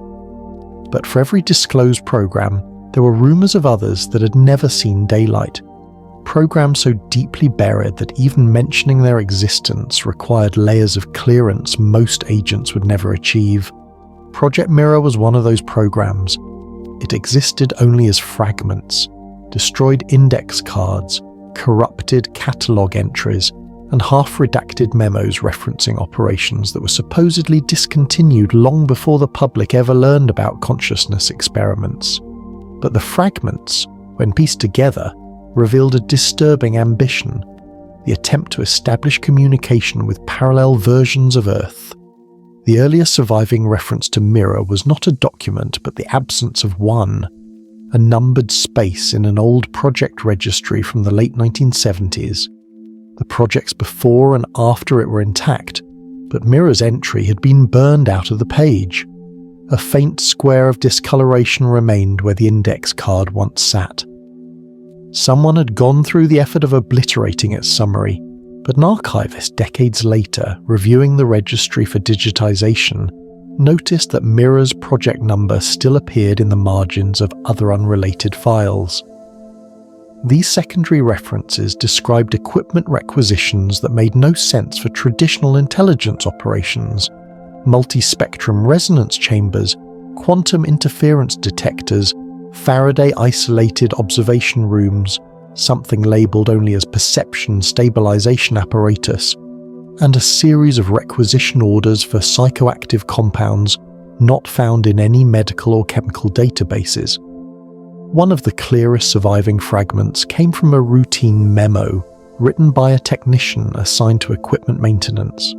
But for every disclosed program, there were rumors of others that had never seen daylight. Programs so deeply buried that even mentioning their existence required layers of clearance most agents would never achieve. Project Mirror was one of those programs. It existed only as fragments, destroyed index cards, corrupted catalogue entries, and half-redacted memos referencing operations that were supposedly discontinued long before the public ever learned about consciousness experiments. But the fragments, when pieced together, revealed a disturbing ambition, the attempt to establish communication with parallel versions of Earth. The earliest surviving reference to Mirror was not a document but the absence of one. a numbered space in an old project registry from the late 1970s. The projects before and after it were intact, but Mirror's entry had been burned out of the page. A faint square of discoloration remained where the index card once sat. Someone had gone through the effort of obliterating its summary, but an archivist decades later, reviewing the registry for digitization, noticed that Mirror's project number still appeared in the margins of other unrelated files. These secondary references described equipment requisitions that made no sense for traditional intelligence operations: multi-spectrum resonance chambers, quantum interference detectors, Faraday-isolated observation rooms, something labelled only as perception stabilization apparatus, and a series of requisition orders for psychoactive compounds not found in any medical or chemical databases. One of the clearest surviving fragments came from a routine memo written by a technician assigned to equipment maintenance.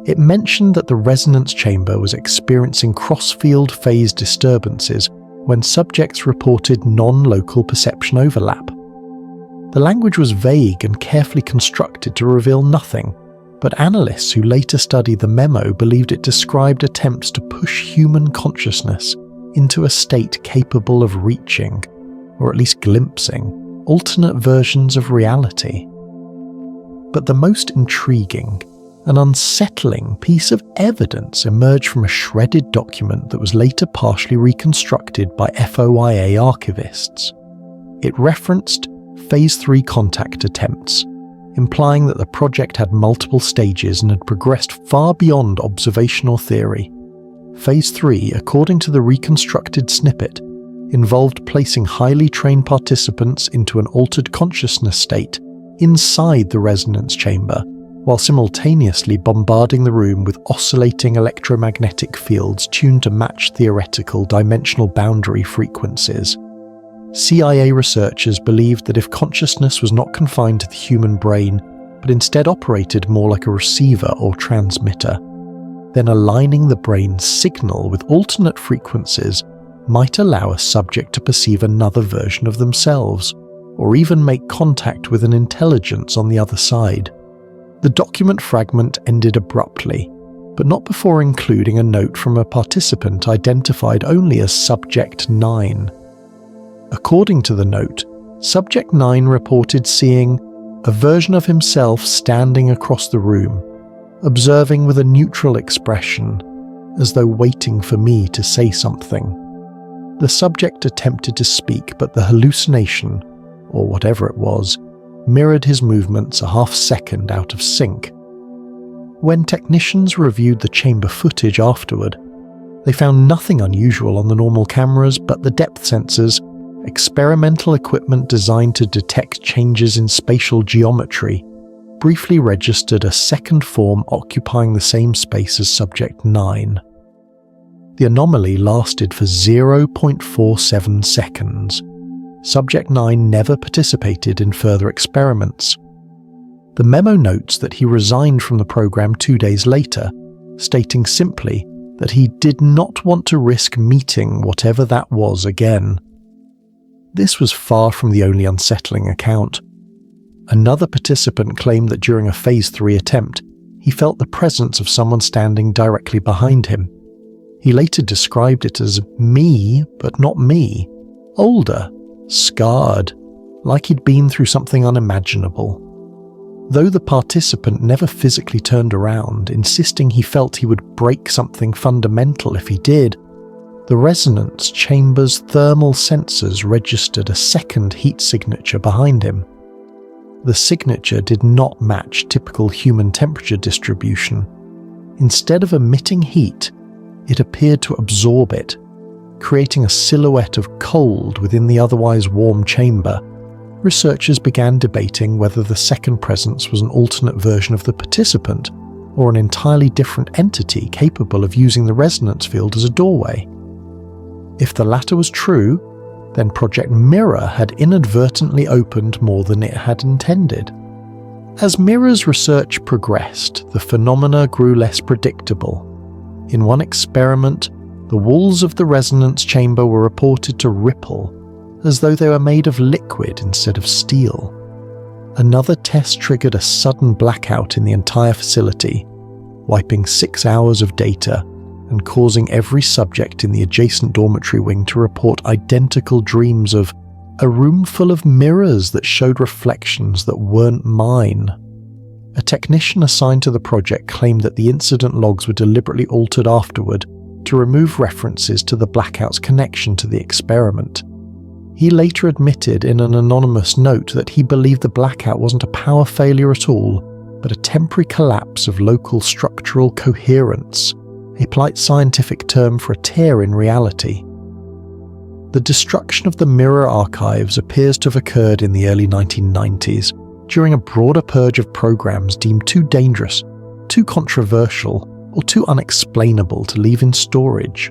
It mentioned that the resonance chamber was experiencing cross-field phase disturbances when subjects reported non-local perception overlap. The language was vague and carefully constructed to reveal nothing, but analysts who later studied the memo believed it described attempts to push human consciousness into a state capable of reaching, or at least glimpsing, alternate versions of reality. But the most intriguing and unsettling piece of evidence emerged from a shredded document that was later partially reconstructed by FOIA archivists. It referenced Phase 3 contact attempts, implying that the project had multiple stages and had progressed far beyond observational theory. Phase 3, according to the reconstructed snippet, involved placing highly trained participants into an altered consciousness state inside the resonance chamber, while simultaneously bombarding the room with oscillating electromagnetic fields tuned to match theoretical dimensional boundary frequencies. CIA researchers believed that if consciousness was not confined to the human brain, but instead operated more like a receiver or transmitter, then aligning the brain's signal with alternate frequencies might allow a subject to perceive another version of themselves, or even make contact with an intelligence on the other side. The document fragment ended abruptly, but not before including a note from a participant identified only as Subject 9. According to the note, Subject 9 reported seeing a version of himself standing across the room, observing with a neutral expression, as though waiting for me to say something. The subject attempted to speak, but the hallucination, or whatever it was, mirrored his movements a half-second out of sync. When technicians reviewed the chamber footage afterward, they found nothing unusual on the normal cameras but the depth sensors, experimental equipment designed to detect changes in spatial geometry, briefly registered a second form occupying the same space as Subject 9. The anomaly lasted for 0.47 seconds. Subject 9 never participated in further experiments. The memo notes that he resigned from the program 2 days later, stating simply that he did not want to risk meeting whatever that was again. This was far from the only unsettling account. Another participant claimed that during a Phase 3 attempt, he felt the presence of someone standing directly behind him. He later described it as me, but not me, older, scarred, like he'd been through something unimaginable. Though the participant never physically turned around, insisting he felt he would break something fundamental if he did, the resonance chamber's thermal sensors registered a second heat signature behind him. The signature did not match typical human temperature distribution. Instead of emitting heat, it appeared to absorb it, creating a silhouette of cold within the otherwise warm chamber. Researchers began debating whether the second presence was an alternate version of the participant, or an entirely different entity capable of using the resonance field as a doorway. If the latter was true, then Project Mirror had inadvertently opened more than it had intended. As Mirror's research progressed, the phenomena grew less predictable. In one experiment, the walls of the resonance chamber were reported to ripple as though they were made of liquid instead of steel. Another test triggered a sudden blackout in the entire facility, wiping 6 hours of data and causing every subject in the adjacent dormitory wing to report identical dreams of a room full of mirrors that showed reflections that weren't mine. A technician assigned to the project claimed that the incident logs were deliberately altered afterward to remove references to the blackout's connection to the experiment. He later admitted in an anonymous note that he believed the blackout wasn't a power failure at all, but a temporary collapse of local structural coherence, a polite scientific term for a tear in reality. The destruction of the mirror archives appears to have occurred in the early 1990s, during a broader purge of programs deemed too dangerous, too controversial, or too unexplainable to leave in storage.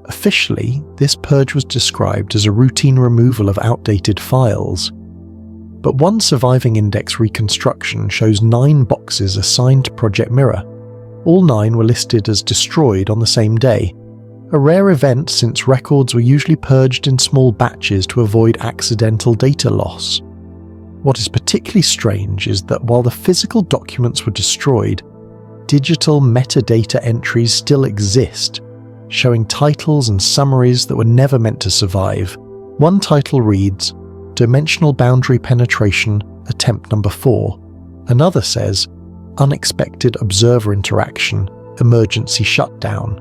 Officially, this purge was described as a routine removal of outdated files. But one surviving index reconstruction shows 9 boxes assigned to Project Mirror. All 9 were listed as destroyed on the same day, a rare event since records were usually purged in small batches to avoid accidental data loss. What is particularly strange is that while the physical documents were destroyed, digital metadata entries still exist, showing titles and summaries that were never meant to survive. One title reads, Dimensional Boundary Penetration, Attempt Number 4. Another says, Unexpected Observer Interaction, Emergency Shutdown.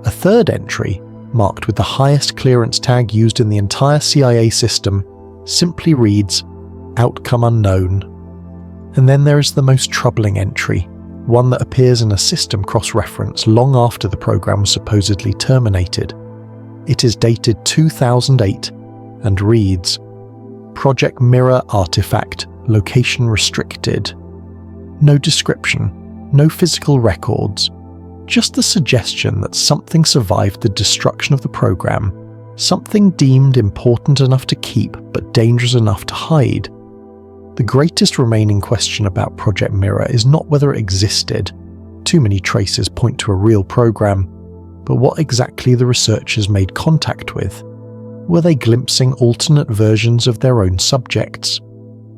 A third entry, marked with the highest clearance tag used in the entire CIA system, simply reads, Outcome Unknown. And then there is the most troubling entry, one that appears in a system cross-reference long after the program was supposedly terminated. It is dated 2008 and reads, Project Mirror Artifact, Location Restricted. No description, no physical records, just the suggestion that something survived the destruction of the program, something deemed important enough to keep but dangerous enough to hide. The greatest remaining question about Project Mirror is not whether it existed, too many traces point to a real program, but what exactly the researchers made contact with. Were they glimpsing alternate versions of their own subjects?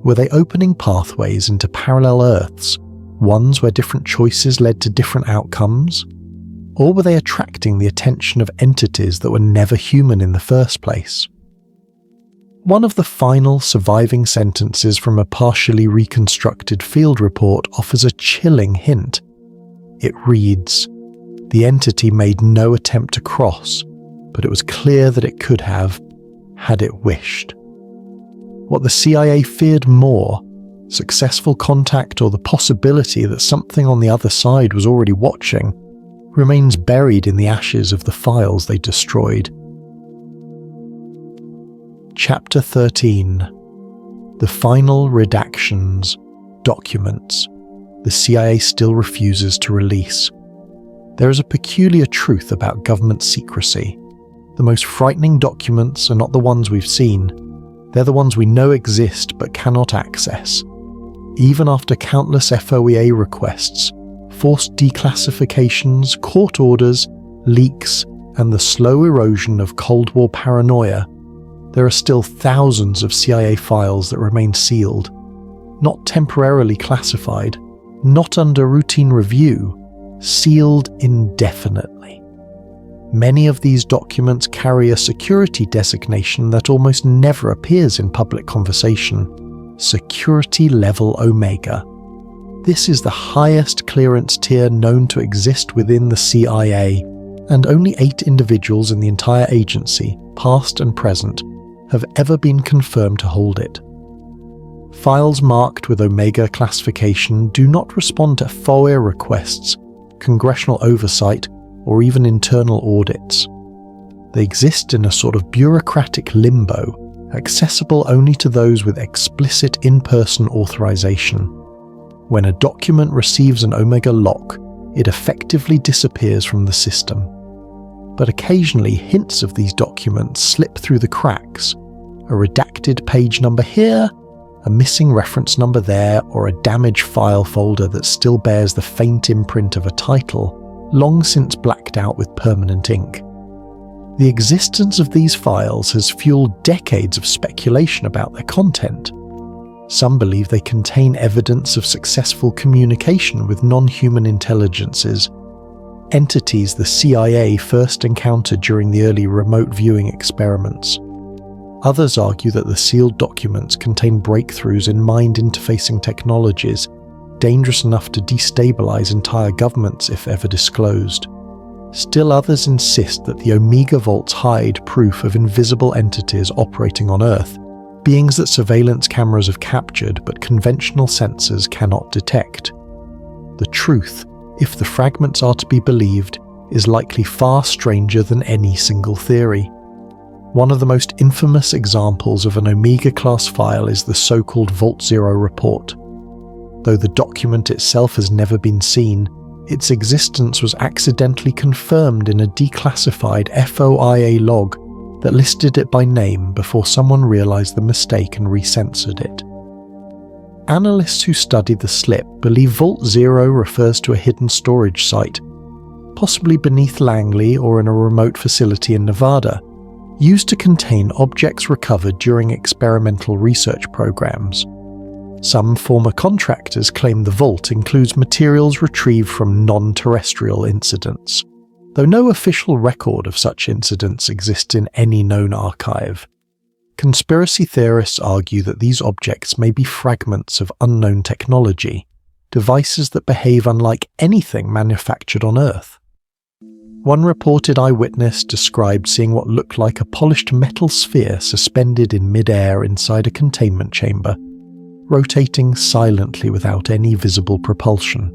Were they opening pathways into parallel Earths, ones where different choices led to different outcomes? Or were they attracting the attention of entities that were never human in the first place? One of the final surviving sentences from a partially reconstructed field report offers a chilling hint. It reads, The entity made no attempt to cross, but it was clear that it could have, had it wished. What the CIA feared more, successful contact or the possibility that something on the other side was already watching, remains buried in the ashes of the files they destroyed. Chapter 13. The Final Redactions. Documents the CIA still refuses to release. There is a peculiar truth about government secrecy. The most frightening documents are not the ones we've seen. They're the ones we know exist but cannot access. Even after countless FOIA requests, forced declassifications, court orders, leaks, and the slow erosion of Cold War paranoia, there are still thousands of CIA files that remain sealed, not temporarily classified, not under routine review, sealed indefinitely. Many of these documents carry a security designation that almost never appears in public conversation: Security Level Omega. This is the highest clearance tier known to exist within the CIA, and only 8 individuals in the entire agency, past and present, have ever been confirmed to hold it. Files marked with Omega classification do not respond to FOIA requests, congressional oversight, or even internal audits. They exist in a sort of bureaucratic limbo, accessible only to those with explicit in-person authorization. When a document receives an Omega lock, it effectively disappears from the system. But occasionally hints of these documents slip through the cracks. A redacted page number here, a missing reference number there, or a damaged file folder that still bears the faint imprint of a title, long since blacked out with permanent ink. The existence of these files has fueled decades of speculation about their content. Some believe they contain evidence of successful communication with non-human intelligences, entities the CIA first encountered during the early remote viewing experiments. Others argue that the sealed documents contain breakthroughs in mind-interfacing technologies, dangerous enough to destabilize entire governments if ever disclosed. Still others insist that the Omega vaults hide proof of invisible entities operating on Earth, beings that surveillance cameras have captured but conventional sensors cannot detect. The truth, if the fragments are to be believed, is likely far stranger than any single theory. One of the most infamous examples of an Omega-class file is the so-called Vault Zero report. Though the document itself has never been seen, its existence was accidentally confirmed in a declassified FOIA log that listed it by name before someone realized the mistake and recensored it. Analysts who studied the slip believe Vault Zero refers to a hidden storage site, possibly beneath Langley or in a remote facility in Nevada, used to contain objects recovered during experimental research programs. Some former contractors claim the vault includes materials retrieved from non-terrestrial incidents, though no official record of such incidents exists in any known archive. Conspiracy theorists argue that these objects may be fragments of unknown technology, devices that behave unlike anything manufactured on Earth. One reported eyewitness described seeing what looked like a polished metal sphere suspended in mid-air inside a containment chamber, rotating silently without any visible propulsion.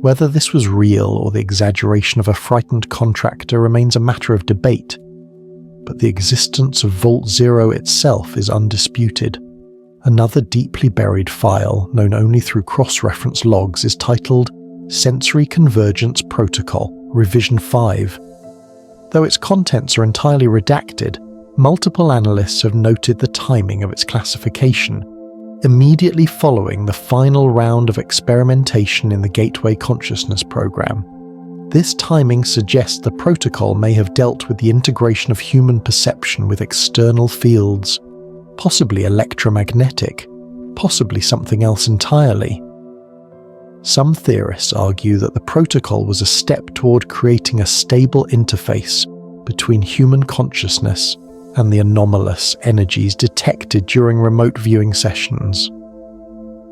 Whether this was real or the exaggeration of a frightened contractor remains a matter of debate, but the existence of Vault Zero itself is undisputed. Another deeply buried file, known only through cross-reference logs, is titled Sensory Convergence Protocol, Revision 5. Though its contents are entirely redacted, multiple analysts have noted the timing of its classification, immediately following the final round of experimentation in the Gateway Consciousness program. This timing suggests the protocol may have dealt with the integration of human perception with external fields, possibly electromagnetic, possibly something else entirely. Some theorists argue that the protocol was a step toward creating a stable interface between human consciousness and the anomalous energies detected during remote viewing sessions.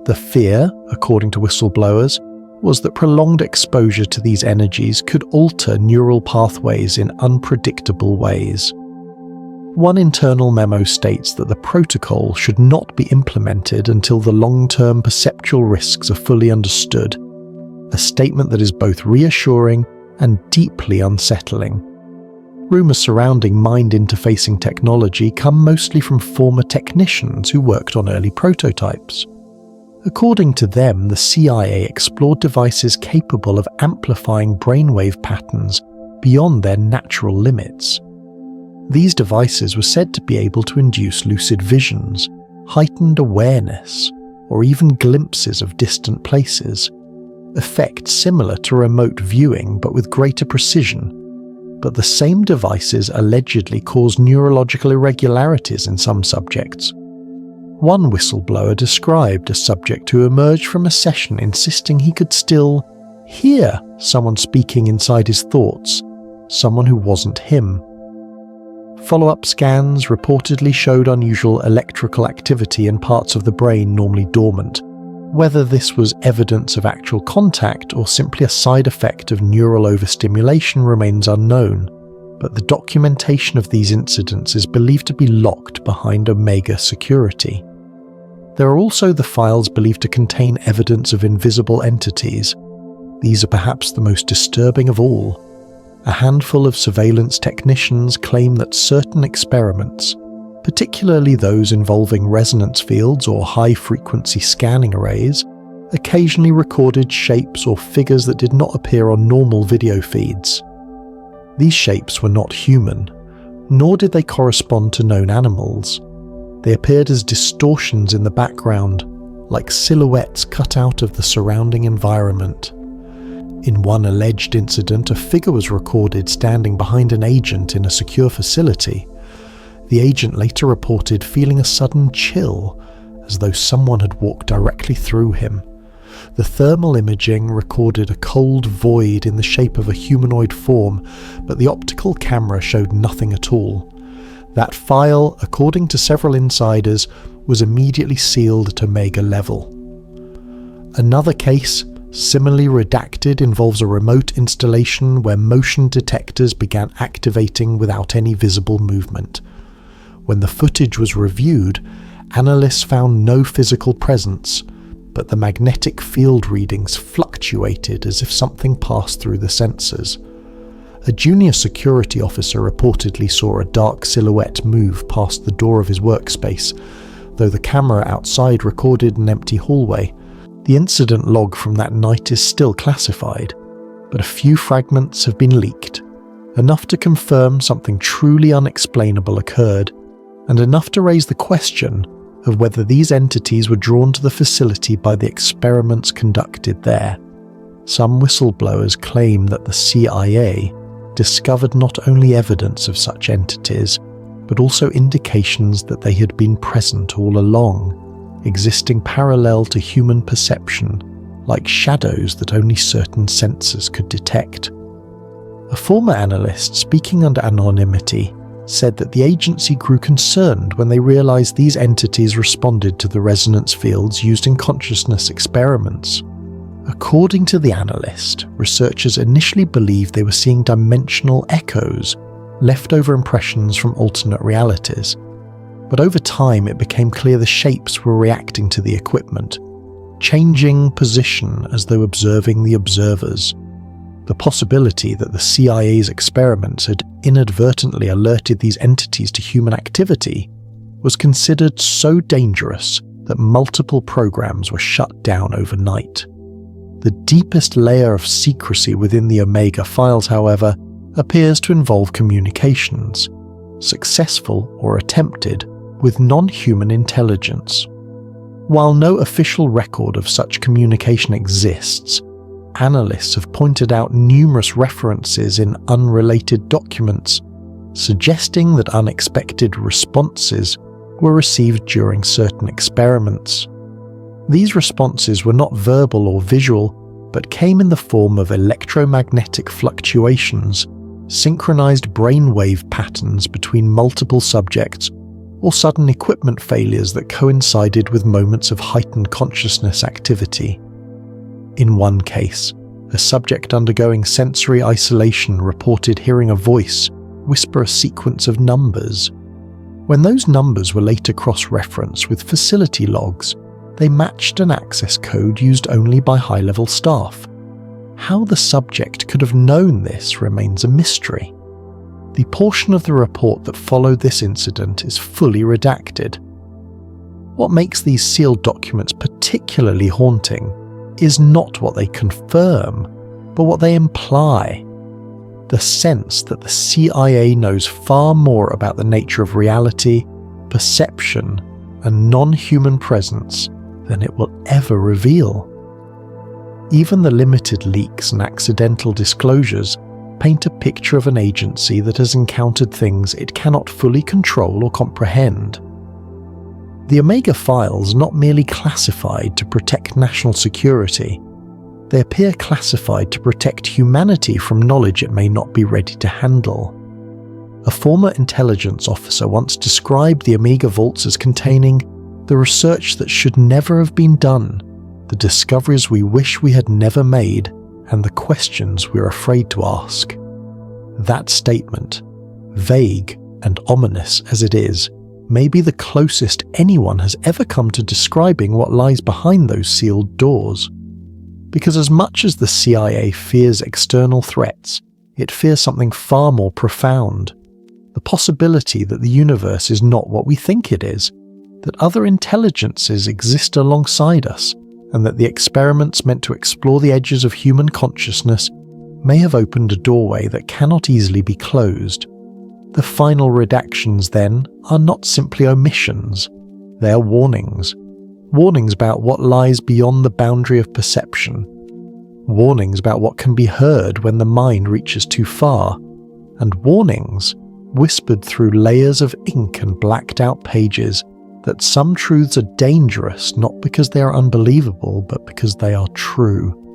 The fear, according to whistleblowers, was that prolonged exposure to these energies could alter neural pathways in unpredictable ways. One internal memo states that the protocol should not be implemented until the long-term perceptual risks are fully understood, a statement that is both reassuring and deeply unsettling. Rumours surrounding mind-interfacing technology come mostly from former technicians who worked on early prototypes. According to them, the CIA explored devices capable of amplifying brainwave patterns beyond their natural limits. These devices were said to be able to induce lucid visions, heightened awareness, or even glimpses of distant places, effects similar to remote viewing but with greater precision. But the same devices allegedly cause neurological irregularities in some subjects. One whistleblower described a subject who emerged from a session insisting he could still hear someone speaking inside his thoughts, someone who wasn't him. Follow-up scans reportedly showed unusual electrical activity in parts of the brain normally dormant. Whether this was evidence of actual contact or simply a side effect of neural overstimulation remains unknown, but the documentation of these incidents is believed to be locked behind Omega security. There are also the files believed to contain evidence of invisible entities. These are perhaps the most disturbing of all. A handful of surveillance technicians claim that certain experiments, particularly those involving resonance fields or high-frequency scanning arrays, occasionally recorded shapes or figures that did not appear on normal video feeds. These shapes were not human, nor did they correspond to known animals. They appeared as distortions in the background, like silhouettes cut out of the surrounding environment. In one alleged incident, a figure was recorded standing behind an agent in a secure facility. The agent later reported feeling a sudden chill, as though someone had walked directly through him. The thermal imaging recorded a cold void in the shape of a humanoid form, but the optical camera showed nothing at all. That file, according to several insiders, was immediately sealed at Omega-level. Another case, similarly redacted, involves a remote installation where motion detectors began activating without any visible movement. When the footage was reviewed, analysts found no physical presence, but the magnetic field readings fluctuated as if something passed through the sensors. A junior security officer reportedly saw a dark silhouette move past the door of his workspace, though the camera outside recorded an empty hallway. The incident log from that night is still classified, but a few fragments have been leaked, enough to confirm something truly unexplainable occurred, and enough to raise the question of whether these entities were drawn to the facility by the experiments conducted there. Some whistleblowers claim that the CIA discovered not only evidence of such entities, but also indications that they had been present all along, existing parallel to human perception, like shadows that only certain sensors could detect. A former analyst, speaking under anonymity, said that the agency grew concerned when they realized these entities responded to the resonance fields used in consciousness experiments. According to the analyst, researchers initially believed they were seeing dimensional echoes, leftover impressions from alternate realities. But over time it became clear the shapes were reacting to the equipment, changing position as though observing the observers. The possibility that the CIA's experiments had inadvertently alerted these entities to human activity was considered so dangerous that multiple programs were shut down overnight. The deepest layer of secrecy within the Omega files, however, appears to involve communications, successful or attempted, with non-human intelligence. While no official record of such communication exists, analysts have pointed out numerous references in unrelated documents, suggesting that unexpected responses were received during certain experiments. These responses were not verbal or visual, but came in the form of electromagnetic fluctuations, synchronized brainwave patterns between multiple subjects, or sudden equipment failures that coincided with moments of heightened consciousness activity. In one case, a subject undergoing sensory isolation reported hearing a voice whisper a sequence of numbers. When those numbers were later cross-referenced with facility logs, they matched an access code used only by high-level staff. How the subject could have known this remains a mystery. The portion of the report that followed this incident is fully redacted. What makes these sealed documents particularly haunting is not what they confirm, but what they imply. The sense that the CIA knows far more about the nature of reality, perception, and non-human presence than it will ever reveal. Even the limited leaks and accidental disclosures paint a picture of an agency that has encountered things it cannot fully control or comprehend. The Omega files are not merely classified to protect national security, they appear classified to protect humanity from knowledge it may not be ready to handle. A former intelligence officer once described the Omega vaults as containing the research that should never have been done, the discoveries we wish we had never made, and the questions we're afraid to ask. That statement, vague and ominous as it is, may be the closest anyone has ever come to describing what lies behind those sealed doors. Because as much as the CIA fears external threats, it fears something far more profound. The possibility that the universe is not what we think it is, that other intelligences exist alongside us, and that the experiments meant to explore the edges of human consciousness may have opened a doorway that cannot easily be closed. The final redactions, then, are not simply omissions, they are warnings. Warnings about what lies beyond the boundary of perception. warnings about what can be heard when the mind reaches too far, and warnings whispered through layers of ink and blacked out pages that some truths are dangerous not because they are unbelievable but because they are true.